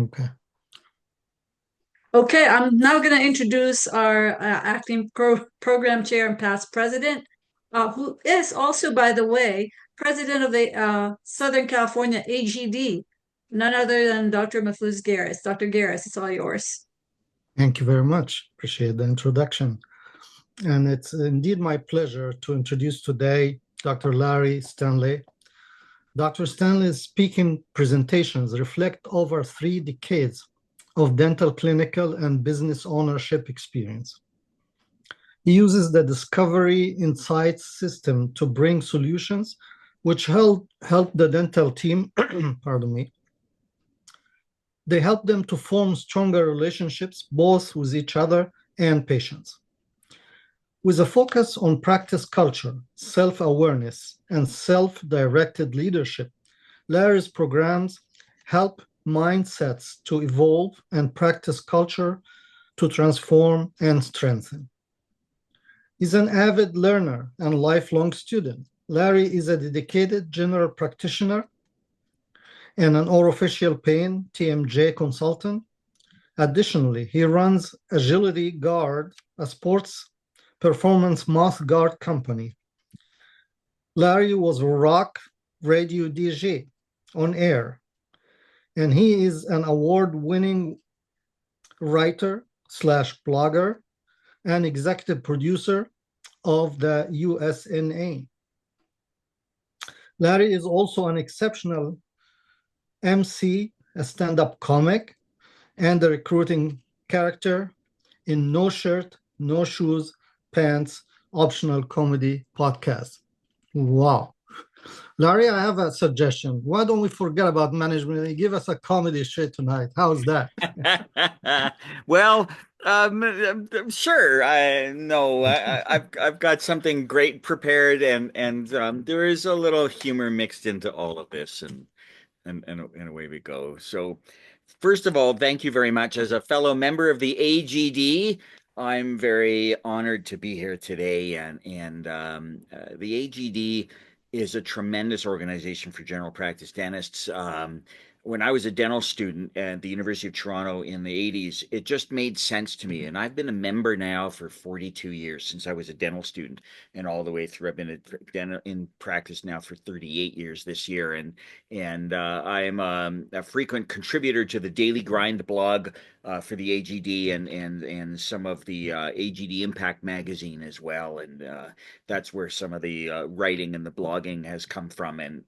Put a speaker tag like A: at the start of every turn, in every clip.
A: Okay.
B: Okay, I'm now going to introduce our acting program chair and past president, who is also, by the way, president of the Southern California AGD, none other than Dr. Mafuz Garris. Dr. Garris, it's all yours.
A: Thank you very much. Appreciate the introduction. And it's indeed my pleasure to introduce today Dr. Larry Stanley. Dr. Stanley's speaking presentations reflect over 3 decades of dental clinical and business ownership experience. He uses the Discovery Insights system to bring solutions which help the dental team, pardon me, they help them to form stronger relationships both with each other and patients. With a focus on practice culture, self-awareness, and self-directed leadership, Larry's programs help mindsets to evolve and practice culture to transform and strengthen. He's an avid learner and lifelong student. Larry is a dedicated general practitioner and an orofacial pain TMJ consultant. Additionally, he runs Agility Guard, a sports performance mouth guard company. Larry was Rock Radio DJ on air, and he is an award-winning writer slash blogger and executive producer of the USNA. Larry is also an exceptional MC, a stand-up comic, and a recruiting character in No Shirt, No Shoes, Pants, Optional Comedy podcast. Wow. Larry, I have a suggestion. Why don't we forget about management and give us a comedy shit tonight? How's that?
C: Well, sure. I've got something great prepared, and there is a little humor mixed into all of this, and away we go. So, first of all, thank you very much. As a fellow member of the AGD, I'm very honored to be here today, and the AGD is a tremendous organization for general practice dentists. When I was a dental student at the University of Toronto in the 80s, it just made sense to me. And I've been a member now for 42 years since I was a dental student and all the way through. I've been in practice now for 38 years this year. And I'm a frequent contributor to the Daily Grind blog for the AGD and some of the AGD Impact magazine as well. And that's where some of the writing and the blogging has come from.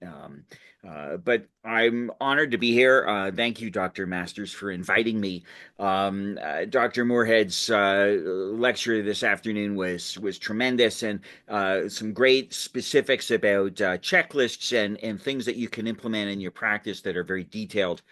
C: But I'm honored to be here. Thank you, Dr. Masters, for inviting me. Dr. Moorhead's lecture this afternoon was tremendous, and some great specifics about checklists and things that you can implement in your practice that are very detailed.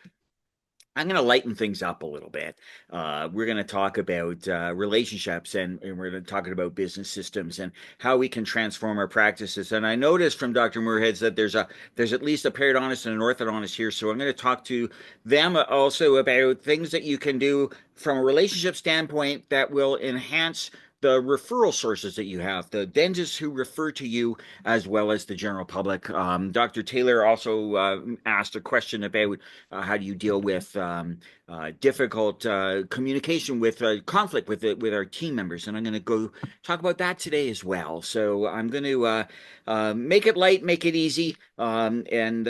C: I'm going to lighten things up a little bit. We're going to talk about relationships, and we're going to talk about business systems and how we can transform our practices. And I noticed from Dr. Moorhead's that there's at least a periodontist and an orthodontist here. So I'm going to talk to them also about things that you can do from a relationship standpoint that will enhance the referral sources that you have, the dentists who refer to you, as well as the general public. Dr. Taylor also asked a question about how do you deal with difficult communication with conflict with our team members, and I'm going to go talk about that today as well. So I'm going to make it light, make it easy, I'm going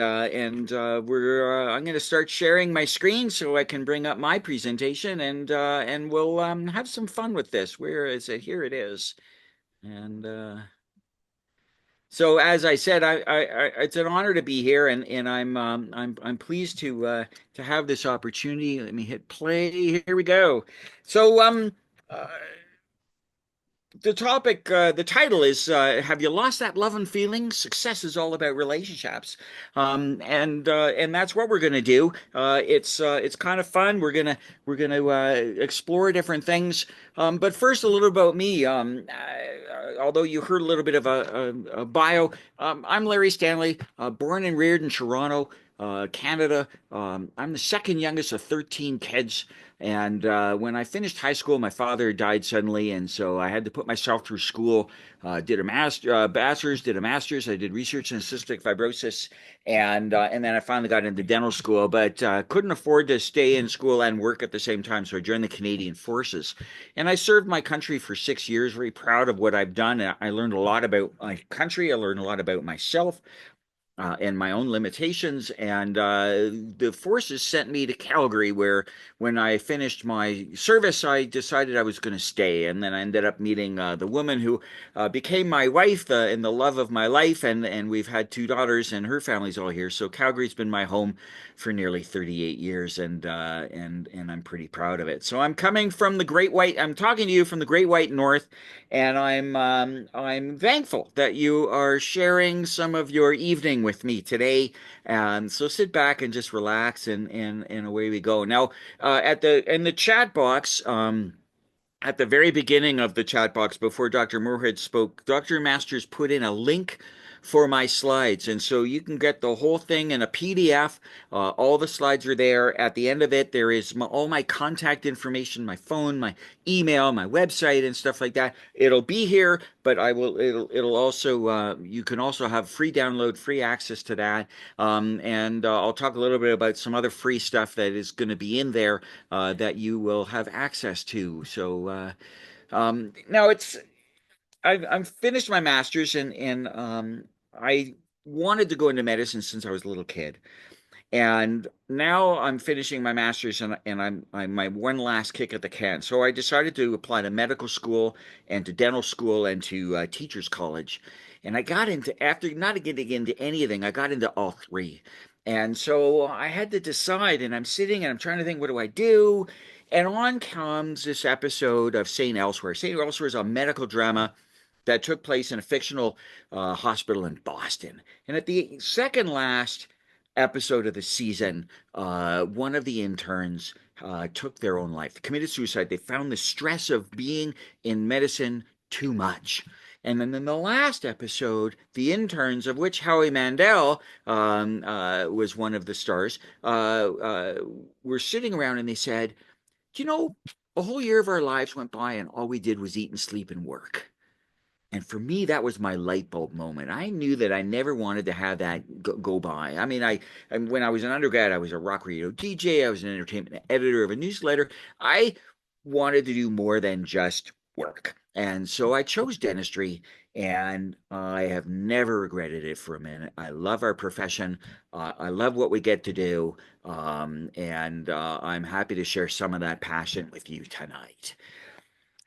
C: to start sharing my screen so I can bring up my presentation, and we'll have some fun with this. Where is it? Here it is, and. So as I said, it's an honor to be here, and I'm pleased to have this opportunity. Let me hit play. Here we go. So uh, the title is "Have You Lost That Love and Feeling? Success is all about relationships," and that's what we're going to do. It's kind of fun. We're gonna explore different things. But first, a little about me. Although you heard a little bit of a bio, I'm Larry Stanley, born and reared in Toronto, Canada. I'm the second youngest of 13 kids. And when I finished high school, my father died suddenly, and so I had to put myself through school. Did a bachelor's, did a master's. I did research in cystic fibrosis, and then I finally got into dental school, but couldn't afford to stay in school and work at the same time. So I joined the Canadian Forces, and I served my country for 6 years. Very proud of what I've done. I learned a lot about my country. I learned a lot about myself and my own limitations. And the forces sent me to Calgary, where when I finished my service, I decided I was going to stay. And then I ended up meeting the woman who became my wife and the love of my life. And we've had two daughters, and her family's all here. So Calgary's been my home for nearly 38 years, and I'm pretty proud of it. So I'm coming from the Great White. I'm talking to you from the Great White North, and I'm thankful that you are sharing some of your evening with me today. And so sit back and just relax, and away we go. Now, in the chat box. At the very beginning of the chat box, before Dr. Moorhead spoke, Dr. Masters put in a link for my slides. And so you can get the whole thing in a PDF. All the slides are there. At the end of it, there is all my contact information, my phone, my email, my website, and stuff like that. It'll be here, but it'll also, you can also have free download, free access to that. And I'll talk a little bit about some other free stuff that is going to be in there that you will have access to. So now I've finished my master's, and I wanted to go into medicine since I was a little kid. And now I'm finishing my master's, and I'm my one last kick at the can. So I decided to apply to medical school and to dental school and to teachers college. And I got into, after not getting into anything, I got into all three. And so I had to decide, and I'm sitting and I'm trying to think, what do I do? And on comes this episode of St. Elsewhere. St. Elsewhere is a medical drama that took place in a fictional hospital in Boston. And at the second last episode of the season, one of the interns took their own life, committed suicide. They found the stress of being in medicine too much. And then in the last episode, the interns, of which Howie Mandel was one of the stars, were sitting around and they said, "Do you know, a whole year of our lives went by and all we did was eat and sleep and work." And for me, that was my light bulb moment. I knew that I never wanted to have that go by. I mean, when I was an undergrad, I was a rock radio DJ. I was an entertainment editor of a newsletter. I wanted to do more than just work. And so I chose dentistry, and I have never regretted it for a minute. I love our profession. I love what we get to do. And I'm happy to share some of that passion with you tonight.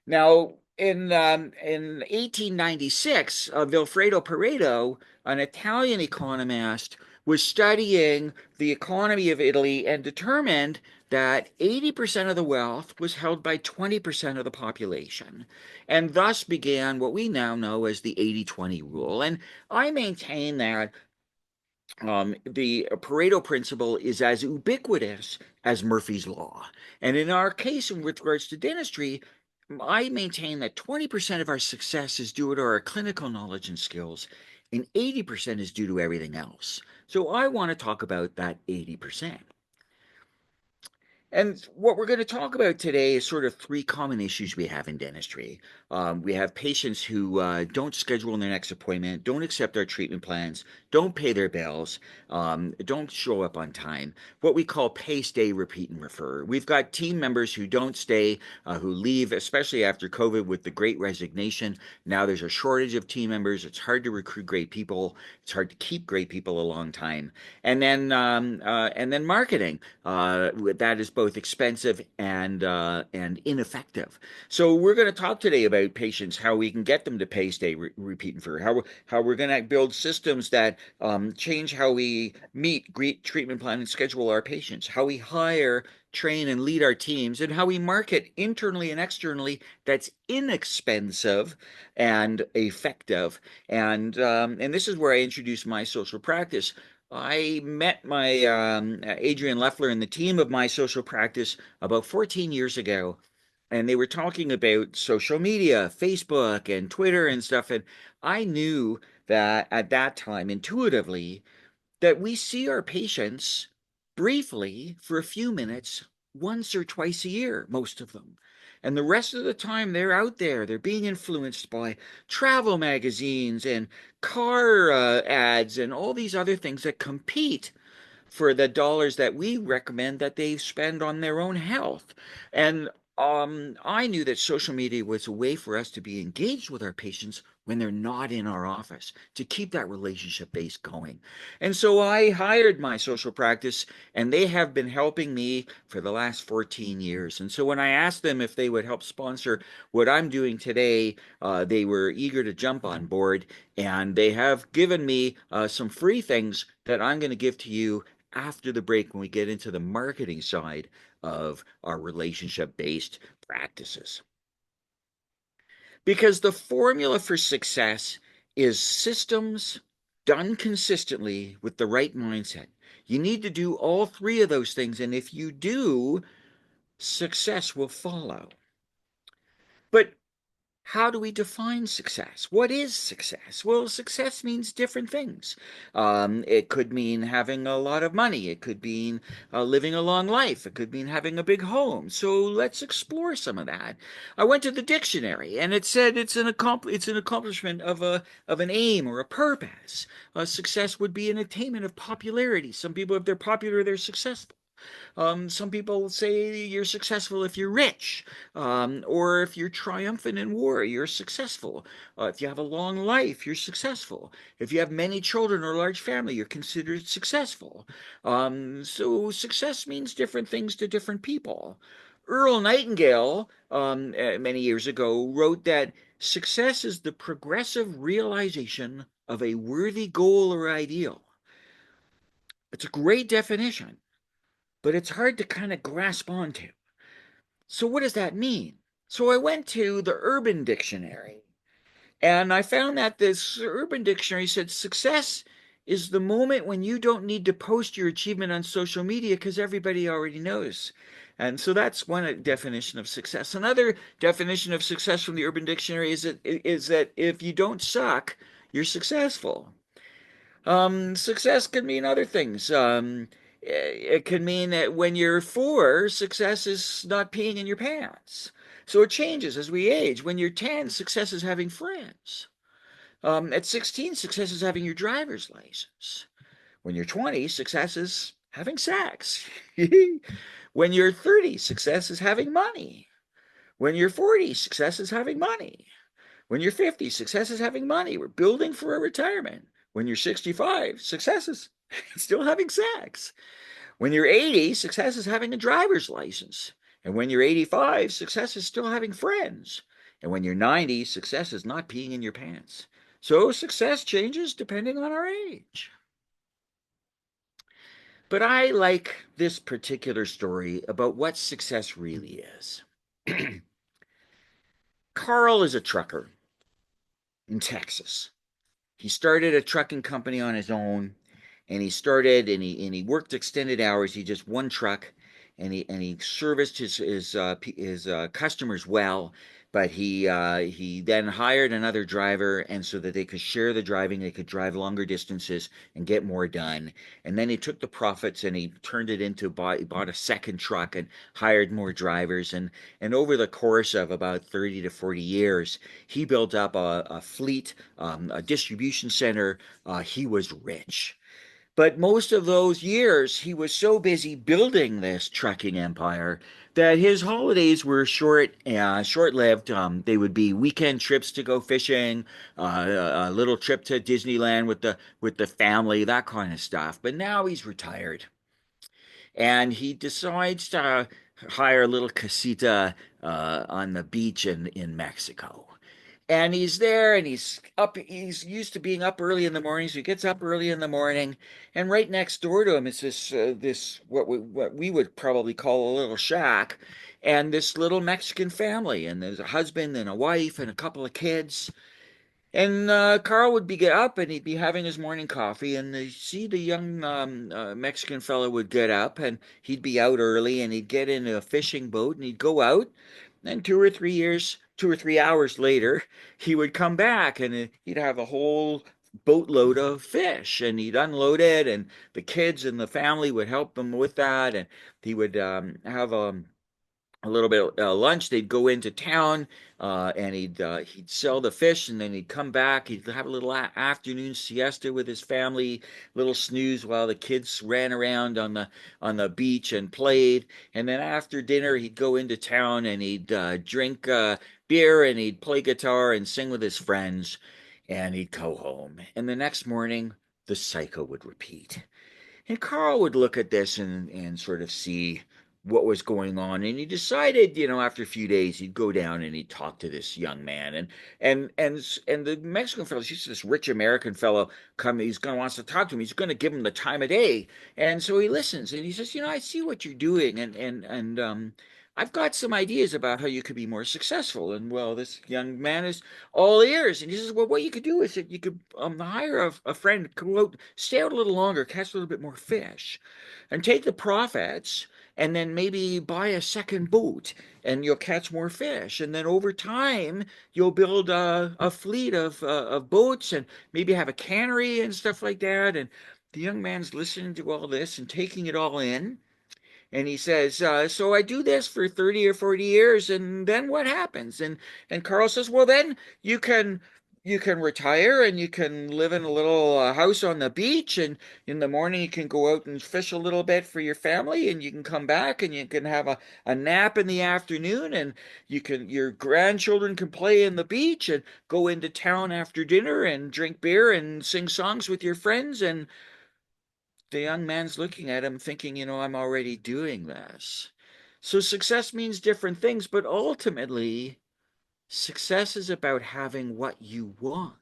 C: Now, in 1896, Vilfredo Pareto, an Italian economist, was studying the economy of Italy and determined that 80% of the wealth was held by 20% of the population, and thus began what we now know as the 80-20 rule. And I maintain that the Pareto principle is as ubiquitous as Murphy's Law. And in our case, with regards to dentistry, I maintain that 20% of our success is due to our clinical knowledge and skills, and 80% is due to everything else. So I want to talk about that 80%. And what we're going to talk about today is sort of three common issues we have in dentistry. We have patients who don't schedule their next appointment, don't accept our treatment plans, don't pay their bills, don't show up on time. What we call pay, stay, repeat, and refer. We've got team members who don't stay, who leave, especially after COVID with the Great Resignation. Now there's a shortage of team members. It's hard to recruit great people. It's hard to keep great people a long time. And then marketing. That is both expensive and ineffective. So we're going to talk today about patients, how we can get them to pay, stay, repeat, and refer. How we're going to build systems that change how we meet, greet, treatment plan, and schedule our patients. How we hire, train, and lead our teams, and how we market internally and externally that's inexpensive and effective. And this is where I introduce my social practice. I met my Adrian Leffler and the team of my social practice about 14 years ago, and they were talking about social media, Facebook and Twitter and stuff. And I knew that at that time, intuitively, that we see our patients briefly for a few minutes once or twice a year, most of them. And the rest of the time, they're out there. They're being influenced by travel magazines and car ads and all these other things that compete for the dollars that we recommend that they spend on their own health. And I knew that social media was a way for us to be engaged with our patients when they're not in our office, to keep that relationship base going. And so I hired my social practice, and they have been helping me for the last 14 years. And so when I asked them if they would help sponsor what I'm doing today, they were eager to jump on board, and they have given me some free things that I'm going to give to you after the break when we get into the marketing side of our relationship-based practices. Because the formula for success is systems done consistently with the right mindset. You need to do all three of those things, and if you do, success will follow. But how do we define success? What is success? Well, success means different things. It could mean having a lot of money. It could mean living a long life. It could mean having a big home. So let's explore some of that. I went to the dictionary, and it said it's an accomplishment of an aim or a purpose. Success would be an attainment of popularity. Some people, if they're popular, they're successful. Some people say you're successful if you're rich, or if you're triumphant in war, you're successful. If you have a long life, you're successful. If you have many children or a large family, you're considered successful. So success means different things to different people. Earl Nightingale, many years ago, wrote that success is the progressive realization of a worthy goal or ideal. It's a great definition, but it's hard to kind of grasp onto. So what does that mean? So I went to the Urban Dictionary, and I found that this Urban Dictionary said success is the moment when you don't need to post your achievement on social media because everybody already knows. And so that's one definition of success. Another definition of success from the Urban Dictionary is that if you don't suck, you're successful. Success can mean other things. It can mean that when you're 4, success is not peeing in your pants. So it changes as we age. When you're 10, success is having friends. At 16, success is having your driver's license. When you're 20, success is having sex. When you're 30, success is having money. When you're 40, success is having money. When you're 50, success is having money. We're building for a retirement. When you're 65, success is still having sex. When you're 80, success is having a driver's license. And when you're 85, success is still having friends. And when you're 90, success is not peeing in your pants. So success changes depending on our age. But I like this particular story about what success really is. Carl is a trucker in Texas. He started a trucking company on his own, and he worked extended hours. He just one truck, and he serviced his customers well. But he then hired another driver, and so that they could share the driving, they could drive longer distances and get more done. And then he took the profits and he turned it into he bought a second truck and hired more drivers. And over the course of about 30 to 40 years, he built up a fleet, a distribution center. He was rich. But most of those years, he was so busy building this trucking empire that his holidays were short-lived. They would be weekend trips to go fishing, a little trip to Disneyland with the family, that kind of stuff. But now he's retired, and he decides to hire a little casita on the beach in Mexico. And he's there, and he's up. He's used to being up early in the morning, so he gets up early in the morning. And right next door to him is this what we would probably call a little shack, and this little Mexican family, and there's a husband and a wife and a couple of kids. And Carl would be get up and he'd be having his morning coffee, and you see the young Mexican fellow would get up and he'd be out early and he'd get in a fishing boat and he'd go out. And 2 or 3 hours later, he would come back and he'd have a whole boatload of fish, and he'd unload it, and the kids and the family would help him with that, and he would have a little bit of lunch. They'd go into town, and he'd sell the fish, and then he'd come back. He'd have a little afternoon siesta with his family, little snooze while the kids ran around on the beach and played. And then after dinner, he'd go into town and he'd drink beer, and he'd play guitar and sing with his friends, and he'd go home. And the next morning, the cycle would repeat. And Carl would look at this and sort of see what was going on. And he decided, after a few days, he'd go down and he'd talk to this young man. And the Mexican fellow, he's this rich American fellow, he's going to wants to talk to him. He's going to give him the time of day. And so he listens and he says, I see what you're doing, and I've got some ideas about how you could be more successful. And well, this young man is all ears. And he says, well, what you could do is that you could hire a friend, go out, stay out a little longer, catch a little bit more fish, and take the profits, and then maybe buy a second boat, and you'll catch more fish. And then over time, you'll build a fleet of boats, and maybe have a cannery and stuff like that. And the young man's listening to all this and taking it all in. And he says, so I do this for 30 or 40 years, and then what happens? And Carl says, well, then you can retire, and you can live in a little house on the beach, and in the morning you can go out and fish a little bit for your family, and you can come back and you can have a nap in the afternoon, and your grandchildren can play in the beach, and go into town after dinner and drink beer and sing songs with your friends. And the young man's looking at him thinking, I'm already doing this. So success means different things, but ultimately, success is about having what you want.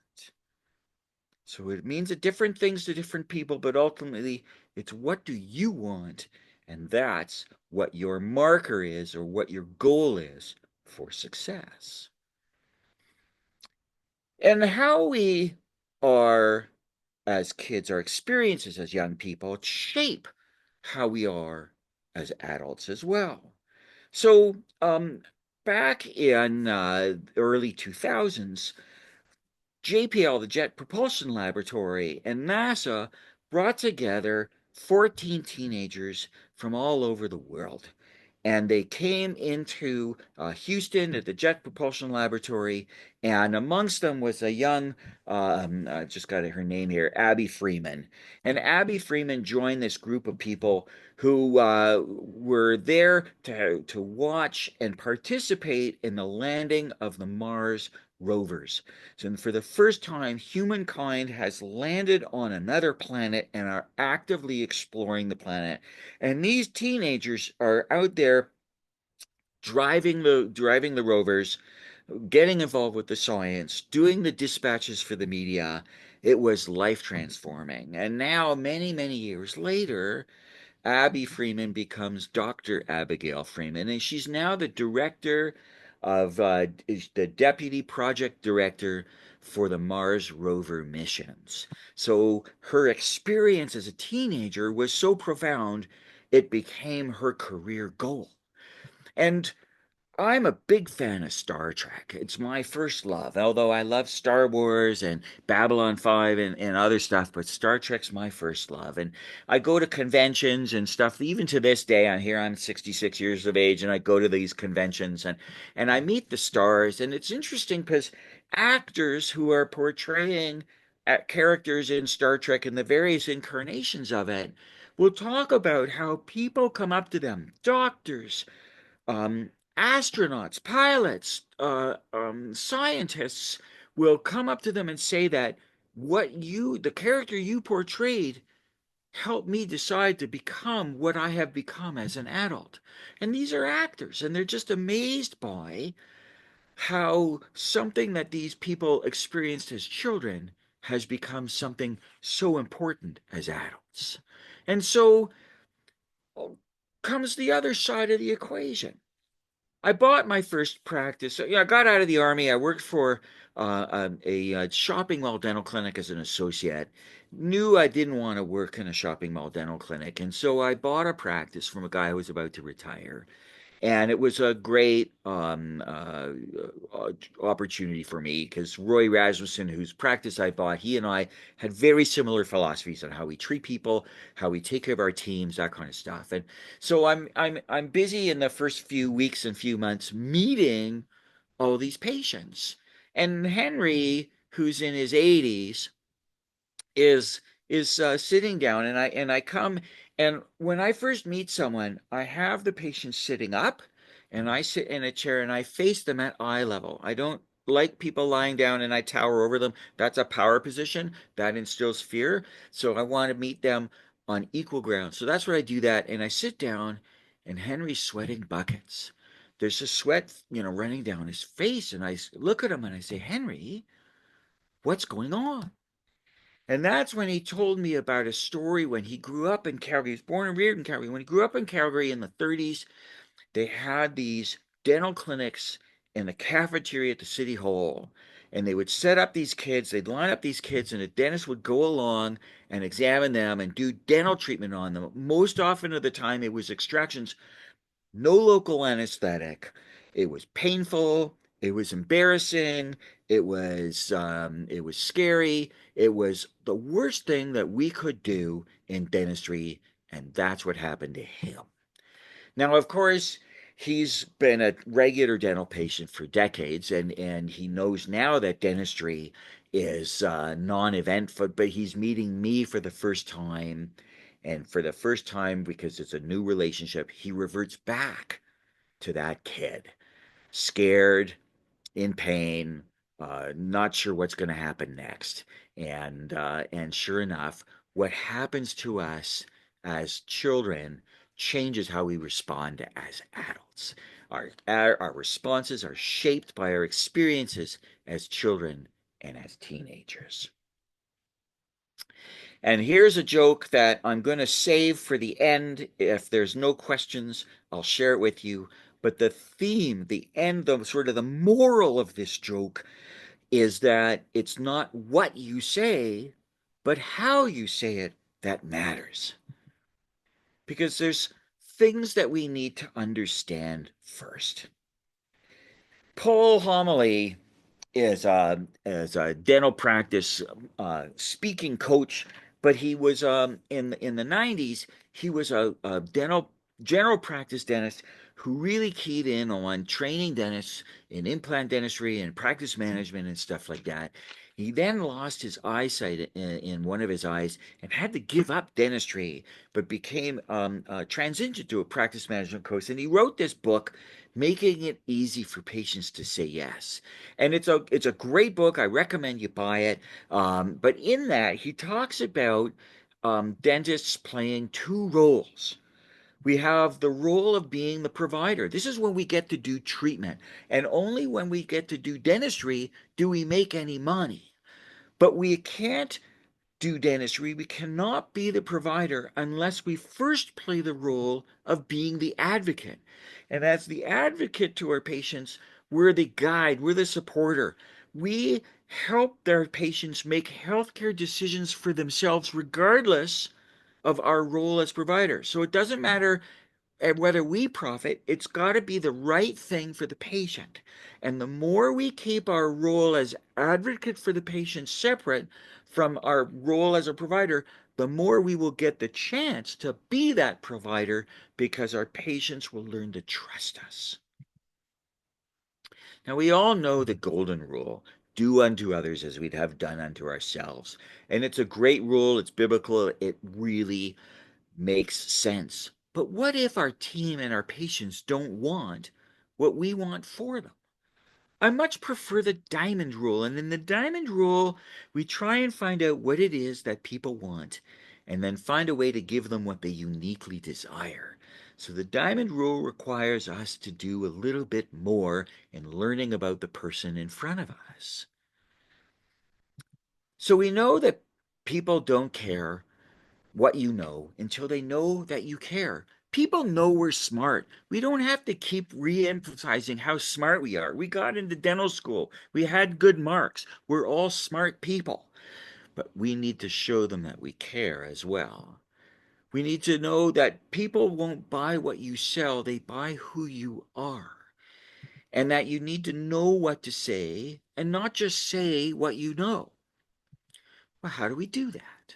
C: So it means different things to different people, but ultimately, it's what do you want? And that's what your marker is, or what your goal is for success. And how we are as kids, our experiences as young people shape how we are as adults as well. So, back in early 2000s, JPL, the Jet Propulsion Laboratory, and NASA brought together 14 teenagers from all over the world. And they came into Houston at the Jet Propulsion Laboratory, and amongst them was a young, I just got her name here, Abby Freeman. And Abby Freeman joined this group of people who were there to watch and participate in the landing of the Mars rovers. So for the first time, humankind has landed on another planet and are actively exploring the planet. And these teenagers are out there driving the rovers, getting involved with the science, doing the dispatches for the media. It was life transforming. And now, many, many years later, Abby Freeman becomes Dr. Abigail Freeman, and she's now the director of the deputy project director for the Mars rover missions. So her experience as a teenager was so profound, it became her career goal. And I'm a big fan of Star Trek. It's my first love, although I love Star Wars and Babylon 5 and other stuff, but Star Trek's my first love. And I go to conventions and stuff. Even to this day, I'm 66 years of age, and I go to these conventions, and I meet the stars. And it's interesting because actors who are portraying characters in Star Trek and the various incarnations of it will talk about how people come up to them, doctors, um, astronauts, pilots, scientists will come up to them and say that the character you portrayed, helped me decide to become what I have become as an adult. And these are actors, and they're just amazed by how something that these people experienced as children has become something so important as adults. And so comes the other side of the equation. I bought my first practice. So, I got out of the Army. I worked for a shopping mall dental clinic as an associate. Knew I didn't want to work in a shopping mall dental clinic. And so I bought a practice from a guy who was about to retire. And it was a great opportunity for me because Roy Rasmussen, whose practice I bought, he and I had very similar philosophies on how we treat people, how we take care of our teams, that kind of stuff. And so I'm busy in the first few weeks and few months meeting all these patients. And Henry, who's in his 80s, is sitting down, and I come, and when I first meet someone, I have the patient sitting up, and I sit in a chair and I face them at eye level. I don't like people lying down and I tower over them. That's a power position that instills fear. So I want to meet them on equal ground. So that's what I do that, and I sit down, and Henry's sweating buckets. There's a sweat, running down his face, and I look at him and I say, Henry, what's going on? And that's when he told me about a story when he grew up in Calgary. He was born and reared in Calgary. When he grew up in Calgary in the 30s, they had these dental clinics in the cafeteria at the city hall. And they would set up these kids, they'd line up these kids, and a dentist would go along and examine them and do dental treatment on them. Most often of the time, it was extractions, no local anesthetic. It was painful. It was embarrassing. It was scary. It was the worst thing that we could do in dentistry, and that's what happened to him. Now, of course, he's been a regular dental patient for decades, and he knows now that dentistry is non-event, but he's meeting me for the first time. And for the first time, because it's a new relationship, he reverts back to that kid, scared, in pain, not sure what's going to happen next. And sure enough, what happens to us as children changes how we respond as adults. Our responses are shaped by our experiences as children and as teenagers. And here's a joke that I'm going to save for the end. If there's no questions, I'll share it with you. But the theme, the end, the sort of the moral of this joke is that it's not what you say, but how you say it that matters. Because there's things that we need to understand first. Paul Homily is a dental practice speaking coach, but he was in the 90s. He was a dental general practice dentist who really keyed in on training dentists in implant dentistry and practice management and stuff like that. He then lost his eyesight in one of his eyes and had to give up dentistry, but became transitioned to a practice management coach. And he wrote this book, Making It Easy for Patients to Say Yes. And it's a great book. I recommend you buy it. But in that, he talks about dentists playing two roles. We have the role of being the provider. This is when we get to do treatment. And only when we get to do dentistry do we make any money. But we can't do dentistry, we cannot be the provider unless we first play the role of being the advocate. And as the advocate to our patients, we're the guide, we're the supporter. We help their patients make healthcare decisions for themselves, regardless of our role as providers. So it doesn't matter whether we profit, it's got to be the right thing for the patient. And the more we keep our role as advocate for the patient separate from our role as a provider, the more we will get the chance to be that provider because our patients will learn to trust us. Now, we all know the golden rule, do unto others as we'd have done unto ourselves. And it's a great rule, it's biblical, it really makes sense. But what if our team and our patients don't want what we want for them? I much prefer the diamond rule. And in the diamond rule, we try and find out what it is that people want and then find a way to give them what they uniquely desire. So the diamond rule requires us to do a little bit more in learning about the person in front of us. So we know that people don't care what you know until they know that you care. People know we're smart. We don't have to keep re-emphasizing how smart we are. We got into dental school. We had good marks. We're all smart people. But we need to show them that we care as well. We need to know that people won't buy what you sell, they buy who you are. And that you need to know what to say and not just say what you know. Well, how do we do that?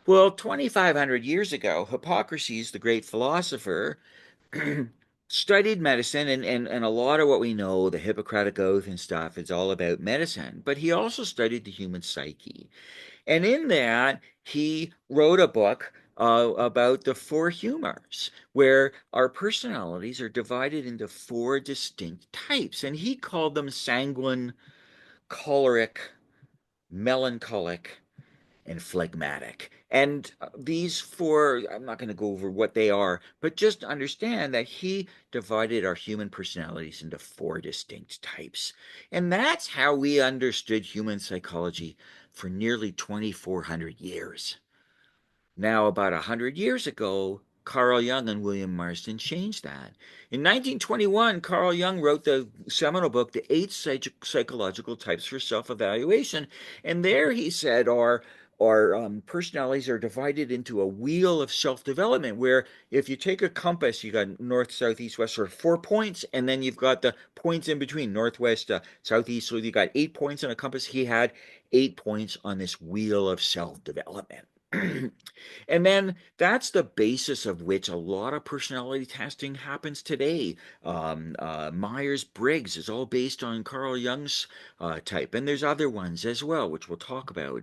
C: Well, 2,500 years ago, Hippocrates, the great philosopher, studied medicine, and a lot of what we know, the Hippocratic Oath and stuff, is all about medicine. But he also studied the human psyche. And in that, he wrote a book about the four humors, where our personalities are divided into four distinct types. And he called them sanguine, choleric, melancholic, and phlegmatic. And these four, I'm not going to go over what they are, but just understand that he divided our human personalities into four distinct types. And that's how we understood human psychology for nearly 2,400 years. Now, about 100 years ago, Carl Jung and William Marston changed that. In 1921, Carl Jung wrote the seminal book, The Eight Psychological Types for Self-Evaluation. And there he said our personalities are divided into a wheel of self-development, where if you take a compass, you got north, south, east, west, sort of 4 points, and then you've got the points in between, northwest, southeast. So you got 8 points on a compass. He had 8 points on this wheel of self-development. And then that's the basis of which a lot of personality testing happens today. Myers-Briggs is all based on Carl Jung's type, and there's other ones as well, which we'll talk about.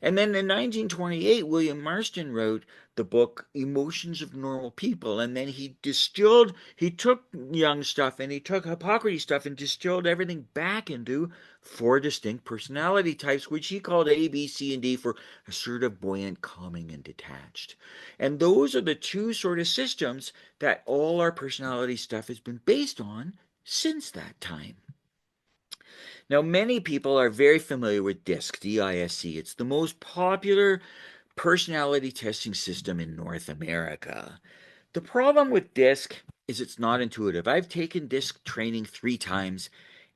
C: And then in 1928, William Marston wrote the book Emotions of Normal People, and then he took Jung stuff and he took Hippocrates stuff and distilled everything back into four distinct personality types, which he called A, B, C, and D for assertive, buoyant, calming, and detached. And those are the two sort of systems that all our personality stuff has been based on since that time. Now, many people are very familiar with DISC, D-I-S-C. It's the most popular personality testing system in North America. The problem with DISC is it's not intuitive. I've taken DISC training 3 times,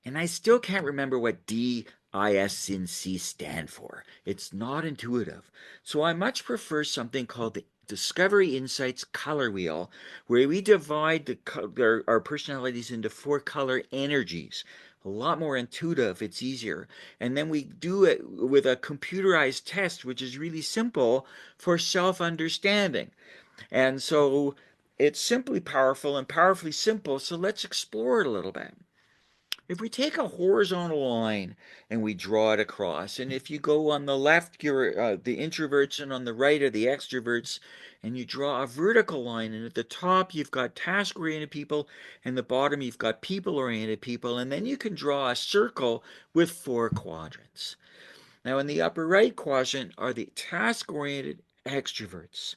C: and I still can't remember what D-I-S-C stand for. It's not intuitive. So I much prefer something called the Discovery Insights Color Wheel, where we divide our personalities into 4 color energies. A lot more intuitive, it's easier. And then we do it with a computerized test, which is really simple for self-understanding. And so it's simply powerful and powerfully simple. So let's explore it a little bit. If we take a horizontal line and we draw it across, and if you go on the left, you're the introverts, and on the right are the extroverts, and you draw a vertical line, and at the top you've got task-oriented people, and the bottom you've got people-oriented people, and then you can draw a circle with 4 quadrants. Now, in the upper right quadrant are the task-oriented extroverts.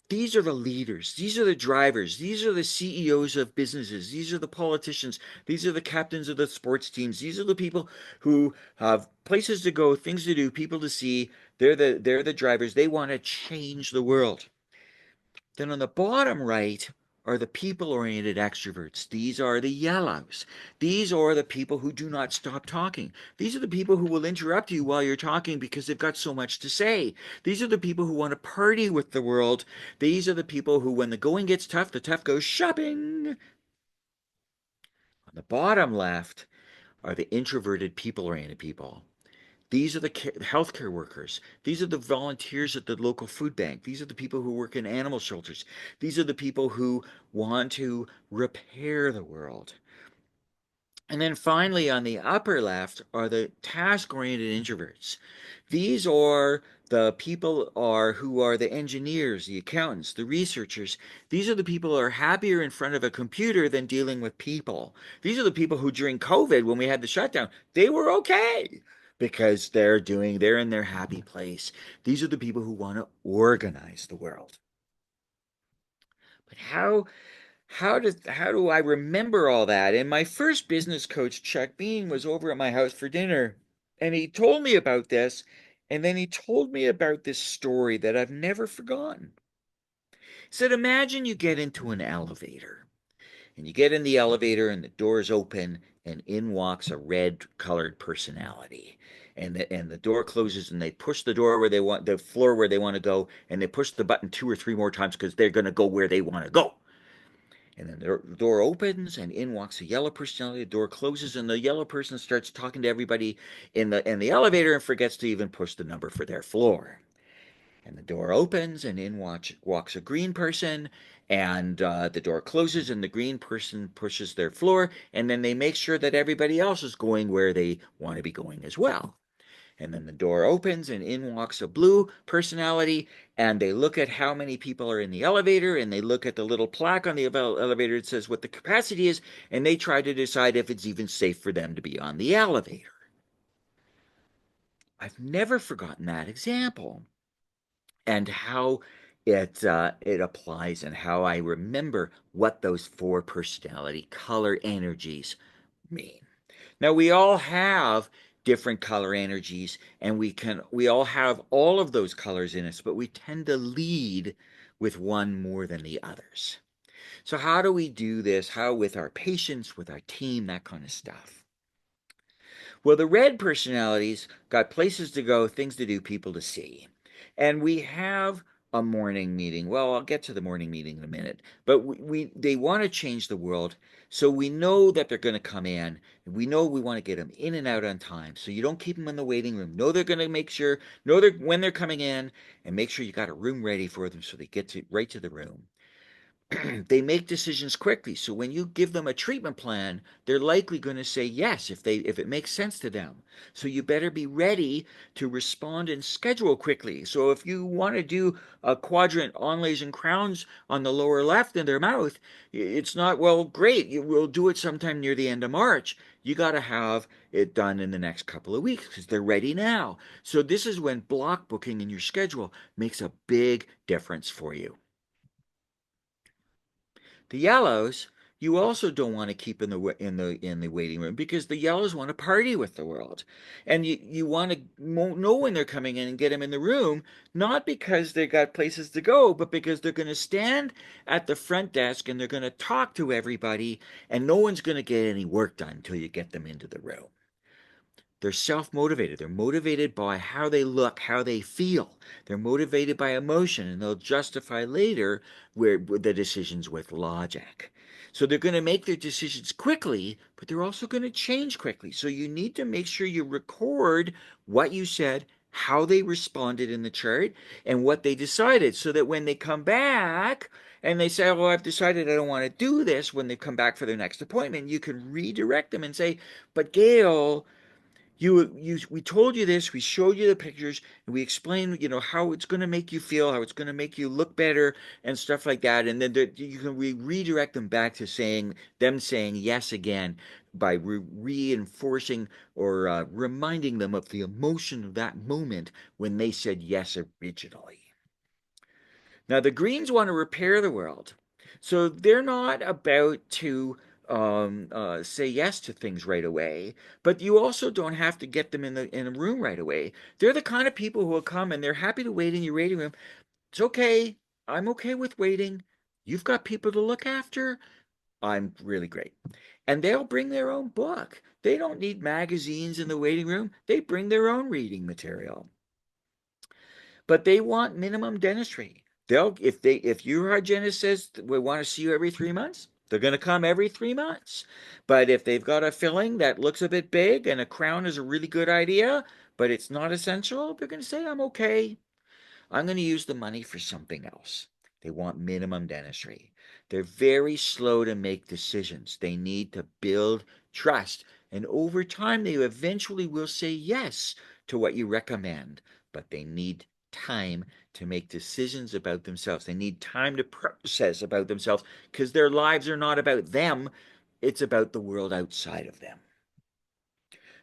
C: These are the leaders. These are the drivers. These are the CEOs of businesses. These are the politicians. These are the captains of the sports teams. These are the people who have places to go, things to do, people to see. They're the drivers. They want to change the world. Then on the bottom right are the people-oriented extroverts. These are the yellows. These are the people who do not stop talking. These are the people who will interrupt you while you're talking because they've got so much to say. These are the people who want to party with the world. These are the people who, when the going gets tough, the tough goes shopping. On the bottom left are the introverted people-oriented people. These are the healthcare workers. These are the volunteers at the local food bank. These are the people who work in animal shelters. These are the people who want to repair the world. And then finally, on the upper left are the task-oriented introverts. These are the people who are the engineers, the accountants, the researchers. These are the people who are happier in front of a computer than dealing with people. These are the people who, during COVID, when we had the shutdown, they were okay because they're in their happy place. These are the people who want to organize the world. But how do I remember all that? And my first business coach, Chuck Bean, was over at my house for dinner, and he told me about this, and then he told me about this story that I've never forgotten. He said, imagine you get into an elevator, And you get in the elevator and the doors open and in walks a red colored personality. And the door closes and they push the door where they want the floor where they want to go, and they push the button 2 or 3 more times because they're going to go where they want to go. And then the door opens and in walks a yellow personality. The door closes and the yellow person starts talking to everybody in the elevator and forgets to even push the number for their floor. And the door opens and in walks a green person, and the door closes and the green person pushes their floor, and then they make sure that everybody else is going where they want to be going as well. And then the door opens and in walks a blue personality, and they look at how many people are in the elevator, and they look at the little plaque on the elevator that says what the capacity is, and they try to decide if it's even safe for them to be on the elevator. I've never forgotten that example and how it applies and how I remember what those 4 personality color energies mean. Now we all have different color energies, and we all have all of those colors in us, but we tend to lead with one more than the others. So how do we do this? How with our patients, with our team, that kind of stuff? Well, the red personalities got places to go, things to do, people to see. And we have a morning meeting. Well, I'll get to the morning meeting in a minute. But they want to change the world. So we know that they're going to come in. We know we want to get them in and out on time. So you don't keep them in the waiting room. Know they're going to make sure, know they're when they're coming in, and make sure you got a room ready for them so they get to right to the room. They make decisions quickly. So when you give them a treatment plan, they're likely going to say yes if it makes sense to them. So you better be ready to respond and schedule quickly. So if you want to do a quadrant onlays and crowns on the lower left in their mouth, it's not, well, great, you will do it sometime near the end of March. You got to have it done in the next couple of weeks because they're ready now. So this is when block booking in your schedule makes a big difference for you. The yellows, you also don't want to keep in the waiting room because the yellows want to party with the world, and you want to know when they're coming in and get them in the room, not because they got places to go, but because they're going to stand at the front desk and they're going to talk to everybody, and no one's going to get any work done until you get them into the room. They're self-motivated. They're motivated by how they look, how they feel. They're motivated by emotion, and they'll justify later the decisions with logic. So they're going to make their decisions quickly, but they're also going to change quickly. So you need to make sure you record what you said, how they responded in the chart, and what they decided, so that when they come back and they say, "Oh, I've decided I don't want to do this," when they come back for their next appointment, you can redirect them and say, "But Gail, we told you this, we showed you the pictures, and we explained, how it's going to make you feel, how it's going to make you look better, and stuff like that." And then you can redirect them back to saying yes again by reinforcing or reminding them of the emotion of that moment when they said yes originally. Now, the Greens want to repair the world. So they're not about to say yes to things right away, but you also don't have to get them in a room right away. They're the kind of people who will come and they're happy to wait in your waiting room. It's okay. I'm okay with waiting. You've got people to look after. I'm really great. And they'll bring their own book. They don't need magazines in the waiting room. They bring their own reading material. But they want minimum dentistry. If your hygienist says we want to see you every 3 months, they're going to come every 3 months. But if they've got a filling that looks a bit big and a crown is a really good idea, but it's not essential, they're going to say, "I'm okay. I'm going to use the money for something else." They want minimum dentistry. They're very slow to make decisions. They need to build trust. And over time, they eventually will say yes to what you recommend, but they need time to make decisions about themselves. They need time to process about themselves because their lives are not about them. It's about the world outside of them.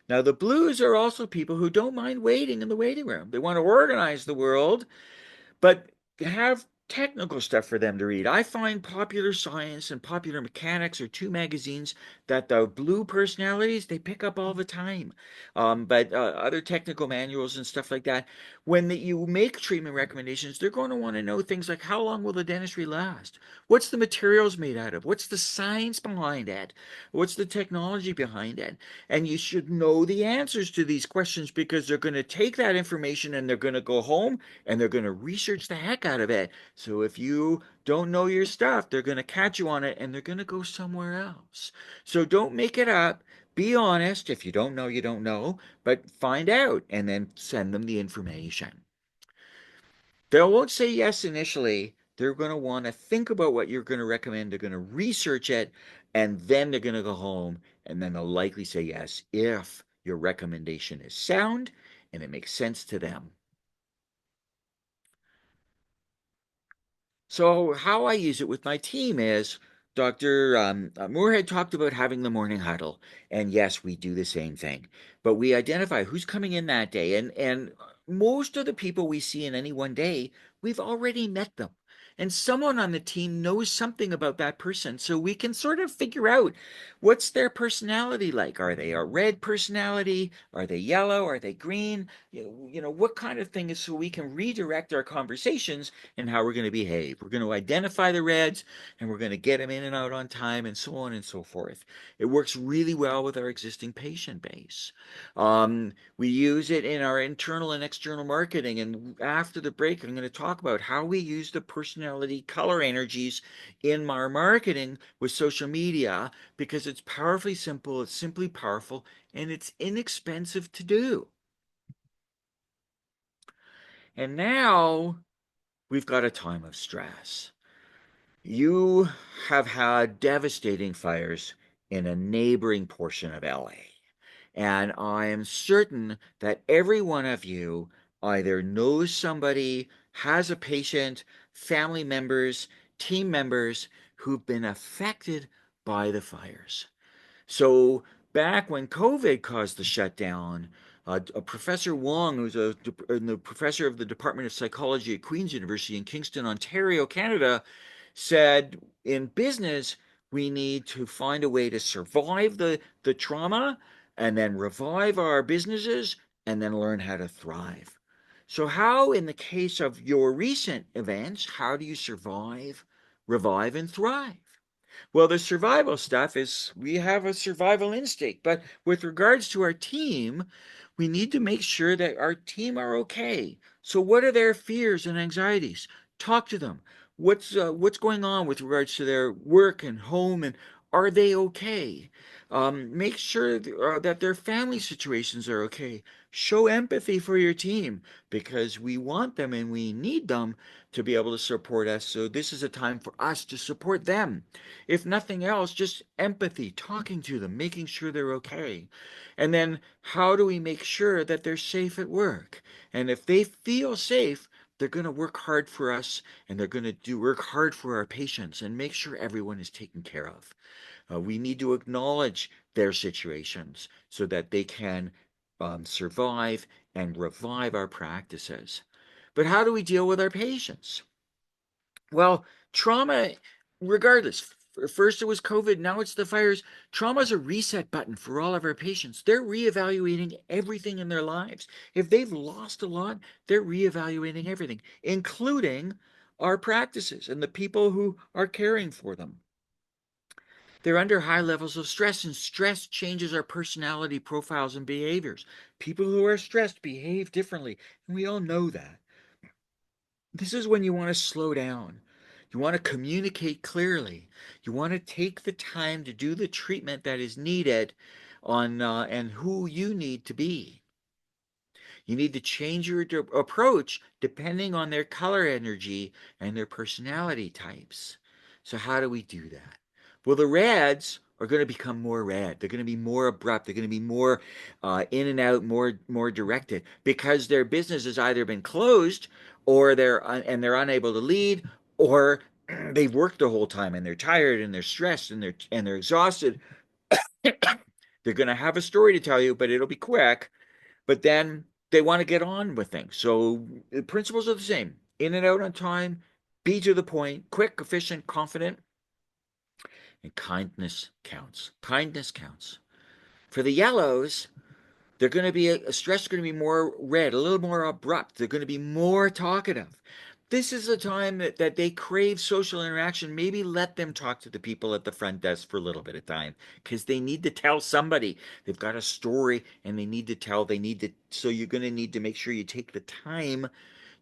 C: Now, the blues are also people who don't mind waiting in the waiting room. They want to organize the world, but have technical stuff for them to read. I find Popular Science and Popular Mechanics are two magazines that the blue personalities they pick up all the time. But other technical manuals and stuff like that, when you make treatment recommendations, they're going to want to know things like how long will the dentistry last? What's the materials made out of? What's the science behind it? What's the technology behind it? And you should know the answers to these questions because they're going to take that information and they're going to go home and they're going to research the heck out of it. So if you don't know your stuff, they're going to catch you on it and they're going to go somewhere else. So don't make it up. Be honest. If you don't know, you don't know, but find out and then send them the information. They won't say yes initially. They're going to want to think about what you're going to recommend. They're going to research it and then they're going to go home and then they'll likely say yes if your recommendation is sound and it makes sense to them. So how I use it with my team is Dr. Moorhead talked about having the morning huddle, and yes, we do the same thing. But we identify who's coming in that day, and most of the people we see in any one day, we've already met them. And someone on the team knows something about that person, so we can sort of figure out what's their personality like. Are they a red personality? Are they yellow? Are they green? What kind of thing is so we can redirect our conversations and how we're going to behave. We're going to identify the reds and we're going to get them in and out on time and so on and so forth. It works really well with our existing patient base. We use it in our internal and external marketing. And after the break, I'm going to talk about how we use the personality color energies in our marketing with social media because it's powerfully simple, it's simply powerful, and it's inexpensive to do. And now we've got a time of stress. You have had devastating fires in a neighboring portion of LA. And I am certain that every one of you either knows somebody, has a patient, family members, team members who've been affected by the fires. So back when COVID caused the shutdown, Professor Wong, who's the professor of the Department of Psychology at Queen's University in Kingston, Ontario, Canada, said in business, we need to find a way to survive the trauma and then revive our businesses and then learn how to thrive. So how, in the case of your recent events, how do you survive, revive, and thrive? Well, the survival stuff is we have a survival instinct, but with regards to our team, we need to make sure that our team are okay. So, what are their fears and anxieties? Talk to them. What's going on with regards to their work and home, and are they okay? Make sure that their family situations are okay. Show empathy for your team because we want them and we need them to be able to support us. So, this is a time for us to support them. If nothing else, just empathy, talking to them, making sure they're okay. And then how do we make sure that they're safe at work? And if they feel safe, they're going to work hard for us and they're going to work hard for our patients and make sure everyone is taken care of. We need to acknowledge their situations so that they can survive and revive our practices. But how do we deal with our patients? Well, trauma, regardless, first it was COVID, now it's the fires. Trauma is a reset button for all of our patients. They're reevaluating everything in their lives. If they've lost a lot, they're reevaluating everything, including our practices and the people who are caring for them. They're under high levels of stress, and stress changes our personality profiles and behaviors. People who are stressed behave differently, and we all know that. This is when you want to slow down. You want to communicate clearly. You want to take the time to do the treatment that is needed on and who you need to be. You need to change your approach depending on their color energy and their personality types. So how do we do that? Well, the reds are going to become more red. They're going to be more abrupt. They're going to be more in and out, more directed because their business has either been closed or they're unable to lead, or they've worked the whole time and they're tired and they're stressed and they're exhausted. They're going to have a story to tell you, but it'll be quick. But then they want to get on with things. So the principles are the same: in and out on time, be to the point, quick, efficient, confident, and kindness counts. Kindness counts. For the yellows, they're going to be a stress is going to be more red, a little more abrupt. They're going to be more talkative. This is a time that they crave social interaction. Maybe let them talk to the people at the front desk for a little bit of time because they need to tell somebody. They've got a story and they need to tell. So you're going to need to make sure you take the time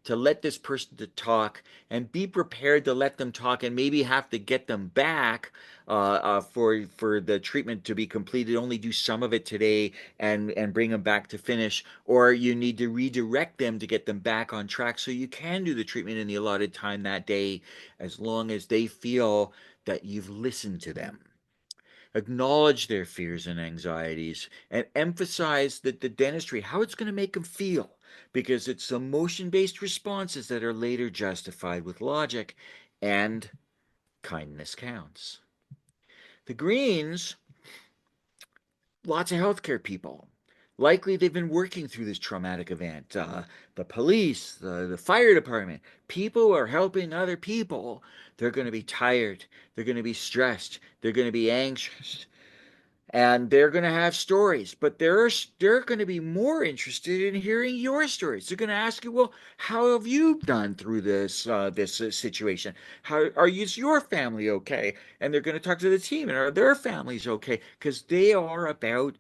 C: to let this person to talk and be prepared to let them talk and maybe have to get them back for the treatment to be completed. Only do some of it today and bring them back to finish, or you need to redirect them to get them back on track so you can do the treatment in the allotted time that day, as long as they feel that you've listened to them. Acknowledge their fears and anxieties and emphasize that the dentistry, how it's going to make them feel, because it's emotion-based responses that are later justified with logic, and kindness counts. The greens, lots of healthcare people. Likely they've been working through this traumatic event. The police, the fire department, people who are helping other people. They're going to be tired. They're going to be stressed. They're going to be anxious. And they're going to have stories, but they're going to be more interested in hearing your stories. They're going to ask you, well, how have you done through this situation? How is your family okay? And they're going to talk to the team, and are their families okay? Because they are about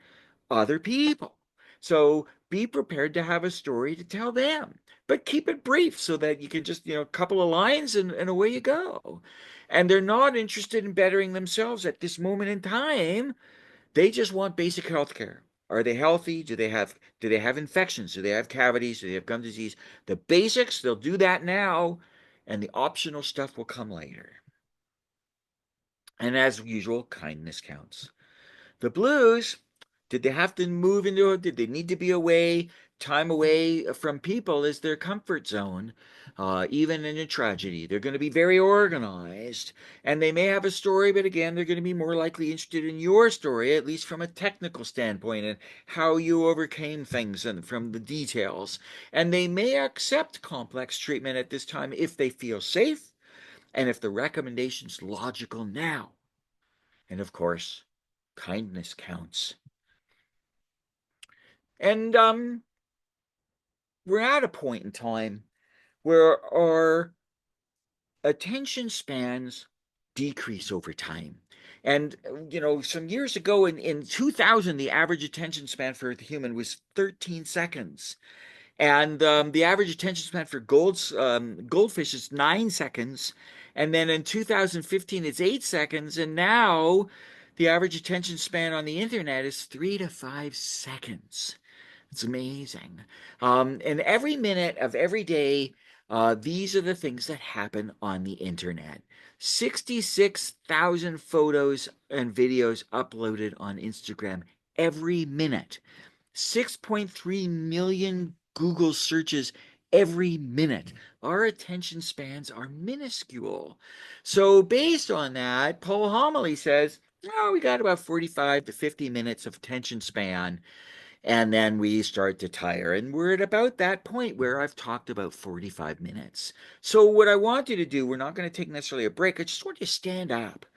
C: other people. So be prepared to have a story to tell them, but keep it brief so that you can just, a couple of lines and away you go. And they're not interested in bettering themselves at this moment in time. They just want basic health care. Are they healthy? Do they have infections? Do they have cavities? Do they have gum disease? The basics, they'll do that now, and the optional stuff will come later. And as usual, kindness counts. The blues, did they have to move did they need to be away? Time away from people is their comfort zone, even in a tragedy. They're going to be very organized, and they may have a story, but again, they're going to be more likely interested in your story, at least from a technical standpoint, and how you overcame things and from the details. And they may accept complex treatment at this time if they feel safe, and if the recommendation's logical now. And of course, kindness counts. And we're at a point in time where our attention spans decrease over time. And, some years ago in 2000, the average attention span for the human was 13 seconds. And the average attention span for goldfish is 9 seconds. And then in 2015, it's 8 seconds. And now the average attention span on the internet is 3 to 5 seconds. It's amazing. And every minute of every day, these are the things that happen on the internet. 66,000 photos and videos uploaded on Instagram every minute. 6.3 million Google searches every minute. Our attention spans are minuscule. So based on that, Paul Homily says, oh, we got about 45 to 50 minutes of attention span, and then we start to tire. And we're at about that point where I've talked about 45 minutes. So what I want you to do, we're not going to take necessarily a break. I just want you to stand up.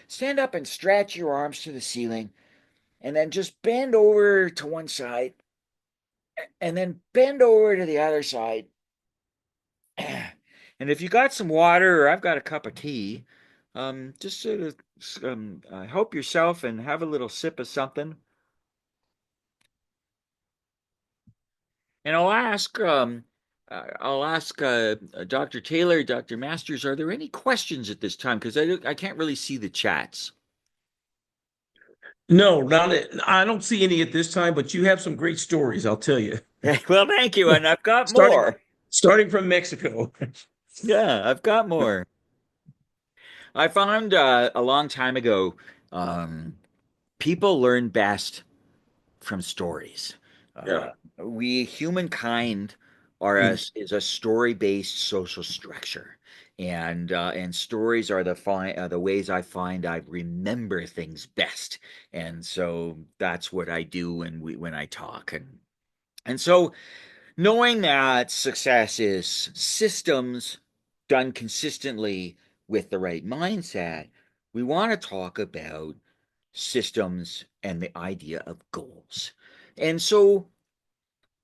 C: Stand up and stretch your arms to the ceiling, and then just bend over to one side, and then bend over to the other side. And if you got some water, or I've got a cup of tea, just sort of help yourself and have a little sip of something. And I'll ask Dr. Taylor, Dr. Masters, are there any questions at this time? Because I can't really see the chats.
D: No, I don't see any at this time, but you have some great stories, I'll tell you.
C: Well, thank you, and I've got
D: Starting-
C: more.
D: Starting from Mexico.
C: Yeah, I've got more. I found a long time ago, people learn best from stories.
D: Yeah.
C: We humankind is a story-based social structure, and stories are the ways I find I remember things best, and so that's what I do when I talk, and so knowing that success is systems done consistently with the right mindset, we want to talk about systems and the idea of goals. And so,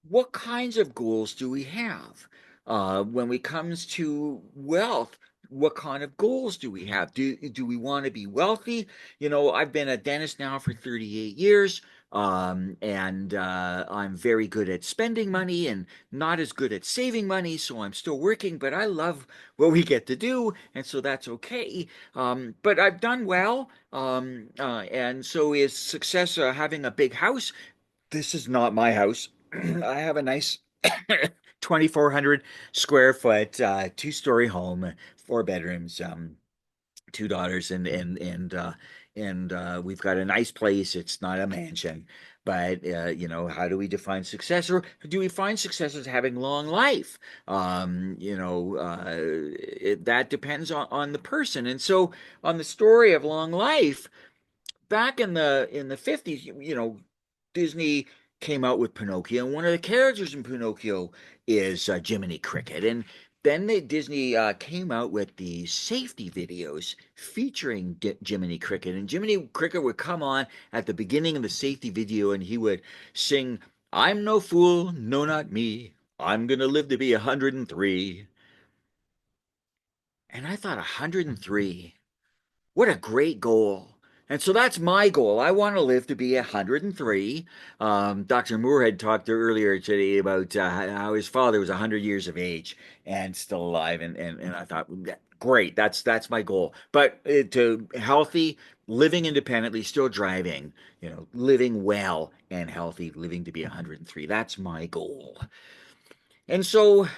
C: what kinds of goals do we have? When it comes to wealth, what kind of goals do we have? Do we want to be wealthy? You know, I've been a dentist now for 38 years, and I'm very good at spending money and not as good at saving money, so I'm still working, but I love what we get to do, and so that's okay. But I've done well, and so is success having a big house? This is not my house. I have a nice 2,400 square foot, two-story home, four bedrooms, two daughters, and we've got a nice place. It's not a mansion, but you know, how do we define success, or do we find success as having long life? That depends on the person. And so, on the story of long life, back in the 50s, you know, Disney came out with Pinocchio, and one of the characters in Pinocchio is Jiminy Cricket. And then Disney came out with these safety videos featuring Jiminy Cricket. And Jiminy Cricket would come on at the beginning of the safety video, and he would sing, "I'm no fool, no, not me. I'm going to live to be 103." And I thought, 103? What a great goal. And so that's my goal. I want to live to be 103. Dr. Moore had talked earlier today about how his father was 100 years of age and still alive. And I thought, great, that's my goal. But to healthy, living independently, still driving, you know, living well and healthy, living to be 103. That's my goal. And so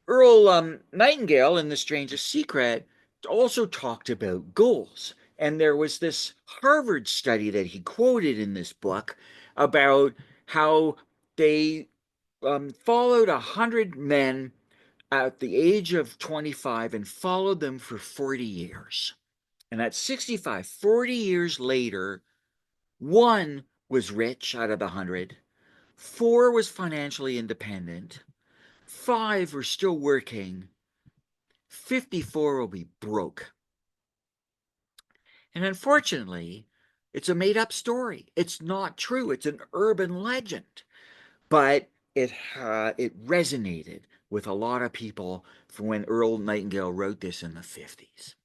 C: Earl Nightingale in The Strangest Secret also talked about goals. And there was this Harvard study that he quoted in this book about how they followed 100 men at the age of 25 and followed them for 40 years. And at 65, 40 years later, one was rich out of the 100, four was financially independent, five were still working, 54 will be broke. And unfortunately, it's a made up story. It's not true. It's an urban legend. But it resonated with a lot of people from when Earl Nightingale wrote this in the 50s.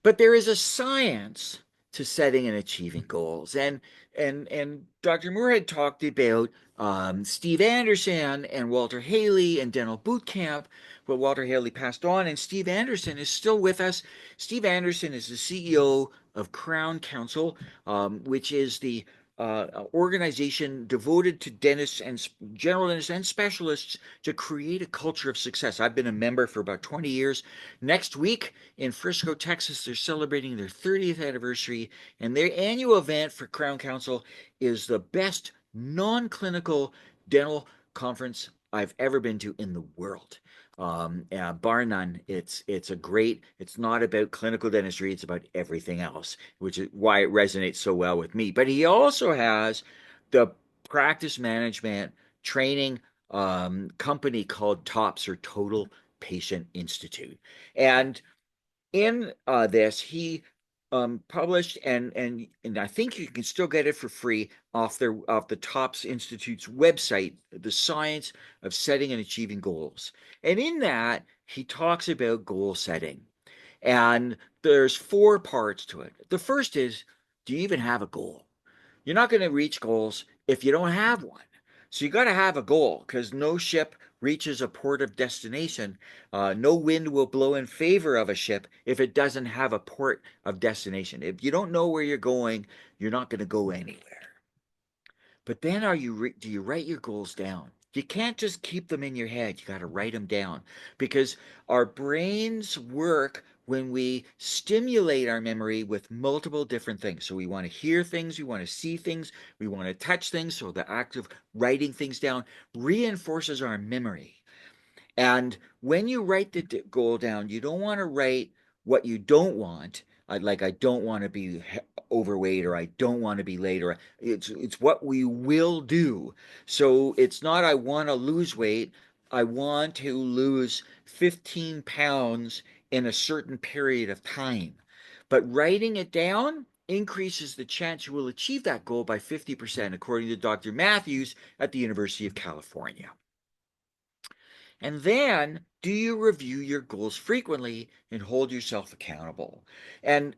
C: But there is a science to setting and achieving goals. And Dr. Moore had talked about Steve Anderson and Walter Haley and Dental Boot Camp. But Walter Haley passed on, and Steve Anderson is still with us. Steve Anderson is the CEO of Crown Council, which is the organization devoted to dentists and general dentists and specialists to create a culture of success. I've been a member for about 20 years. Next week in Frisco, Texas, they're celebrating their 30th anniversary, and their annual event for Crown Council is the best non-clinical dental conference I've ever been to in the world. Bar none. It's not about clinical dentistry, it's about everything else, which is why it resonates so well with me. But he also has the practice management training company called TOPS, or Total Patient Institute. And in this, he published, and I think you can still get it for free off the TOPS Institute's website, The Science of Setting and Achieving Goals. And in that, he talks about goal setting. And there's four parts to it. The first is, do you even have a goal? You're not going to reach goals if you don't have one. So you got to have a goal, because no ship reaches a port of destination. No wind will blow in favor of a ship if it doesn't have a port of destination. If you don't know where you're going, you're not going to go anywhere. But then do you write your goals down? You can't just keep them in your head. You got to write them down, because our brains work when we stimulate our memory with multiple different things. So we want to hear things, we want to see things, we want to touch things. So the act of writing things down reinforces our memory. And when you write the goal down, you don't want to write what you don't want. Like, I don't want to be overweight, or I don't want to be late, or it's what we will do. So it's not, I want to lose weight. I want to lose 15 pounds in a certain period of time. But writing it down increases the chance you will achieve that goal by 50%, according to Dr. Matthews at the University of California. And then, do you review your goals frequently and hold yourself accountable? And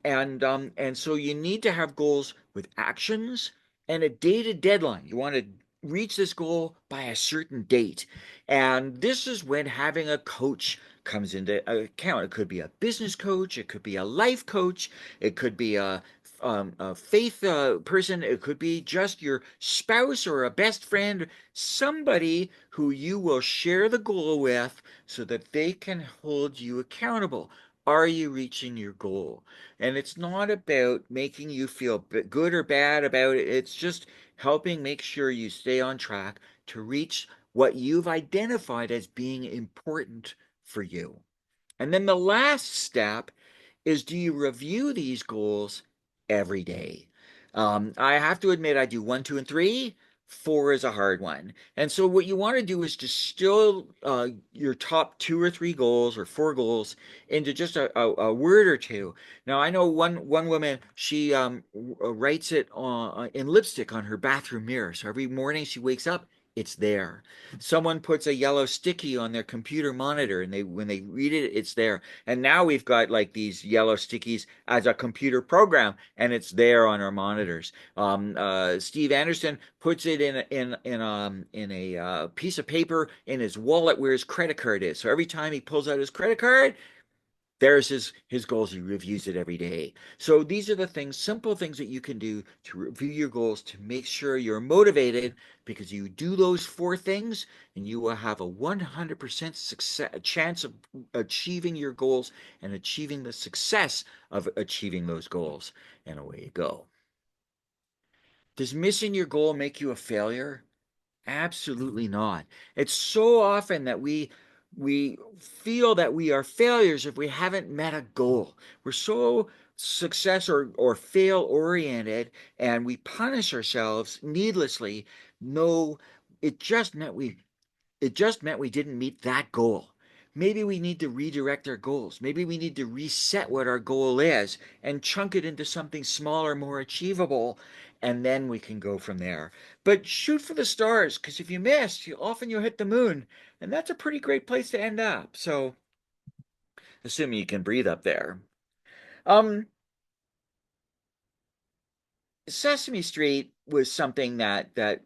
C: so you need to have goals with actions and a dated deadline. You want to reach this goal by a certain date. And this is when having a coach comes into account. It could be a business coach, it could be a life coach, it could be a faith person, it could be just your spouse or a best friend, somebody who you will share the goal with so that they can hold you accountable. Are you reaching your goal? And it's not about making you feel good or bad about it. It's just helping make sure you stay on track to reach what you've identified as being important for you. And then the last step is, do you review these goals every day? I have to admit, I do 1, 2, and 3. 4 is a hard one. And so what you want to do is distill your top 2 or 3 goals or 4 goals into just a word or two. Now, I know one woman, she writes it in lipstick on her bathroom mirror. So every morning she wakes up, it's there. Someone puts a yellow sticky on their computer monitor, and when they read it, it's there. And now we've got like these yellow stickies as a computer program, and it's there on our monitors. Steve Anderson puts it in a piece of paper in his wallet where his credit card is. So every time he pulls out his credit card, there's his goals. He reviews it every day. So these are the things, simple things that you can do to review your goals to make sure you're motivated, because you do those 4 things and you will have a 100% chance of achieving your goals and achieving the success of achieving those goals. And away you go. Does missing your goal make you a failure? Absolutely not. It's so often that we feel that we are failures if we haven't met a goal. We're so success or fail oriented, and we punish ourselves needlessly. No, it just meant we didn't meet that goal. Maybe we need to redirect our goals. Maybe we need to reset what our goal is and chunk it into something smaller, more achievable, and then we can go from there. But shoot for the stars, because if you miss, often you'll hit the moon, and that's a pretty great place to end up. So, assuming you can breathe up there. Sesame Street was something that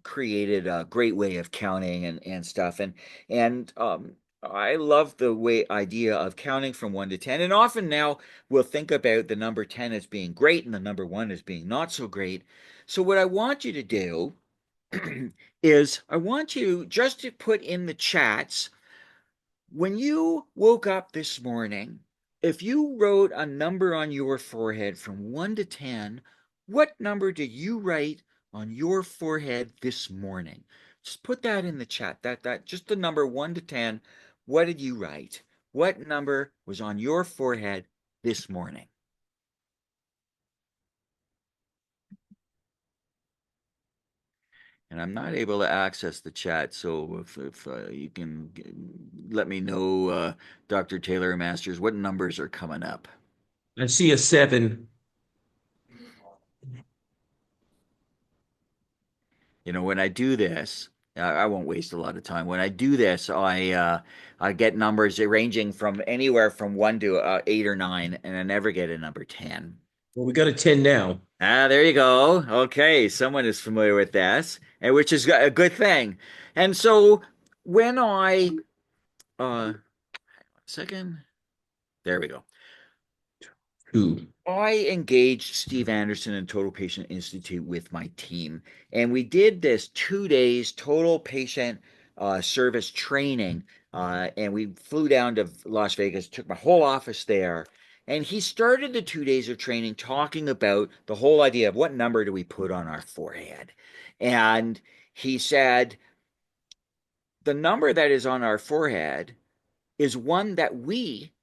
C: created a great way of counting and stuff, and I love the idea of counting from 1 to 10. And often now we'll think about the number 10 as being great and the number 1 as being not so great. So what I want you to do is I want you just to put in the chats, when you woke up this morning, if you wrote a number on your forehead from 1 to 10, what number did you write on your forehead this morning? Just put that in the chat. That just the number 1 to 10. What did you write? What number was on your forehead this morning? And I'm not able to access the chat, so if you can let me know, Dr. Taylor Masters, what numbers are coming up?
D: I see a 7.
C: You know, when I do this, I won't waste a lot of time. When I do this, I get numbers ranging from anywhere from 1 to 8 or 9, and I never get a number 10.
D: Well, we got a 10 now.
C: There you go. Okay, someone is familiar with this, and which is a good thing. And so when second, there we go.
D: 2.
C: I engaged Steve Anderson and Total Patient Institute with my team, and we did this 2 days total patient service training. And we flew down to Las Vegas, took my whole office there. And he started the 2 days of training talking about the whole idea of what number do we put on our forehead. And he said, the number that is on our forehead is one that we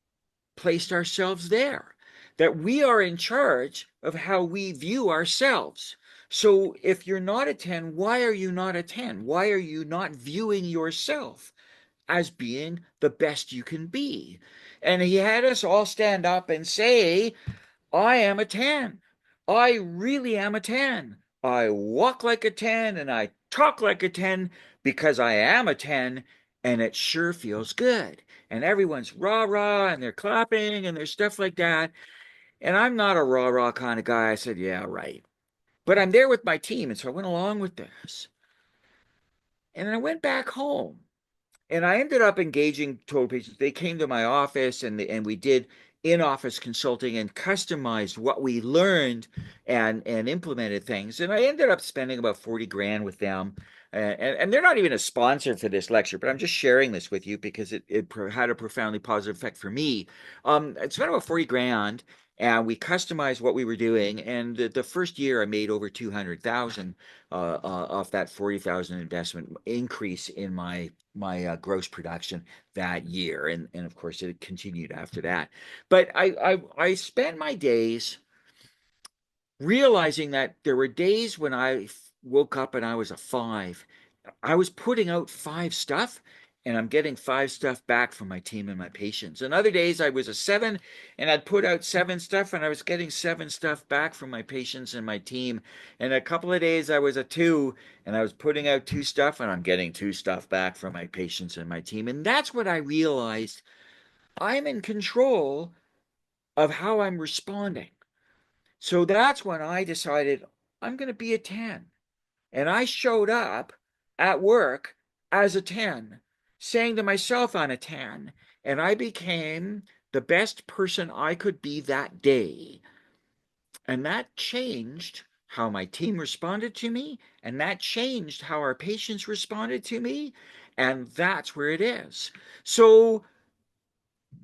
C: placed ourselves there, that we are in charge of how we view ourselves. So if you're not a 10, why are you not a 10? Why are you not viewing yourself as being the best you can be. And he had us all stand up and say, I am a 10. I really am a 10. I walk like a 10 and I talk like a 10 because I am a 10 and it sure feels good. And everyone's rah rah and they're clapping and there's stuff like that. And I'm not a rah rah kind of guy. I said, yeah, right. But I'm there with my team. And so I went along with this. And then I went back home. And I ended up engaging total patients. They came to my office and we did in-office consulting and customized what we learned and implemented things. And I ended up spending about 40 grand with them. And they're not even a sponsor for this lecture, but I'm just sharing this with you because it had a profoundly positive effect for me. I spent about 40 grand and we customized what we were doing. And the first year I made over 200,000 off that 40,000 investment increase in my gross production that year, and of course it continued after that. But I spent my days realizing that there were days when I woke up and I was a 5. I was putting out 5 stuff and I'm getting 5 stuff back from my team and my patients. And other days I was a 7 and I'd put out 7 stuff and I was getting 7 stuff back from my patients and my team. And a couple of days I was a 2 and I was putting out 2 stuff and I'm getting 2 stuff back from my patients and my team. And that's what I realized. I'm in control of how I'm responding. So that's when I decided I'm going to be a 10. And I showed up at work as a 10, saying to myself I'm a 10. And I became the best person I could be that day. And that changed how my team responded to me. And that changed how our patients responded to me. And that's where it is. So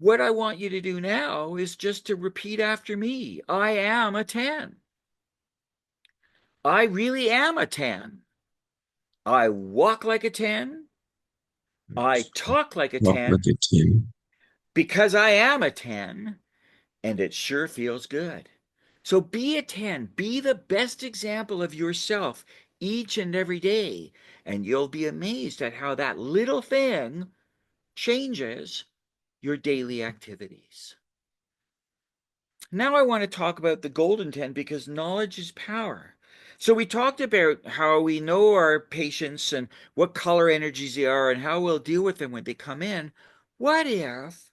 C: what I want you to do now is just to repeat after me. I am a 10. I really am a 10. I walk like a 10. I talk like a
D: Walk
C: 10
D: like a 10.
C: because I am a 10 and it sure feels good. So be a 10. Be the best example of yourself each and every day. And you'll be amazed at how that little thing changes your daily activities. Now I want to talk about the golden 10 because knowledge is power. So we talked about how we know our patients and what color energies they are and how we'll deal with them when they come in. What if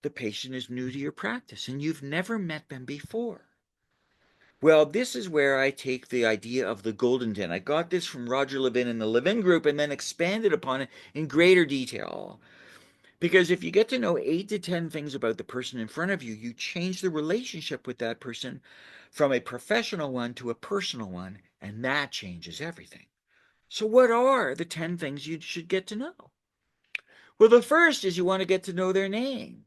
C: the patient is new to your practice and you've never met them before? Well, this is where I take the idea of the golden 10. I got this from Roger Levin in the Levin group and then expanded upon it in greater detail. Because if you get to know 8 to 10 things about the person in front of you, you change the relationship with that person from a professional one to a personal one, and that changes everything. So what are the 10 things you should get to know? Well, the first is you want to get to know their name.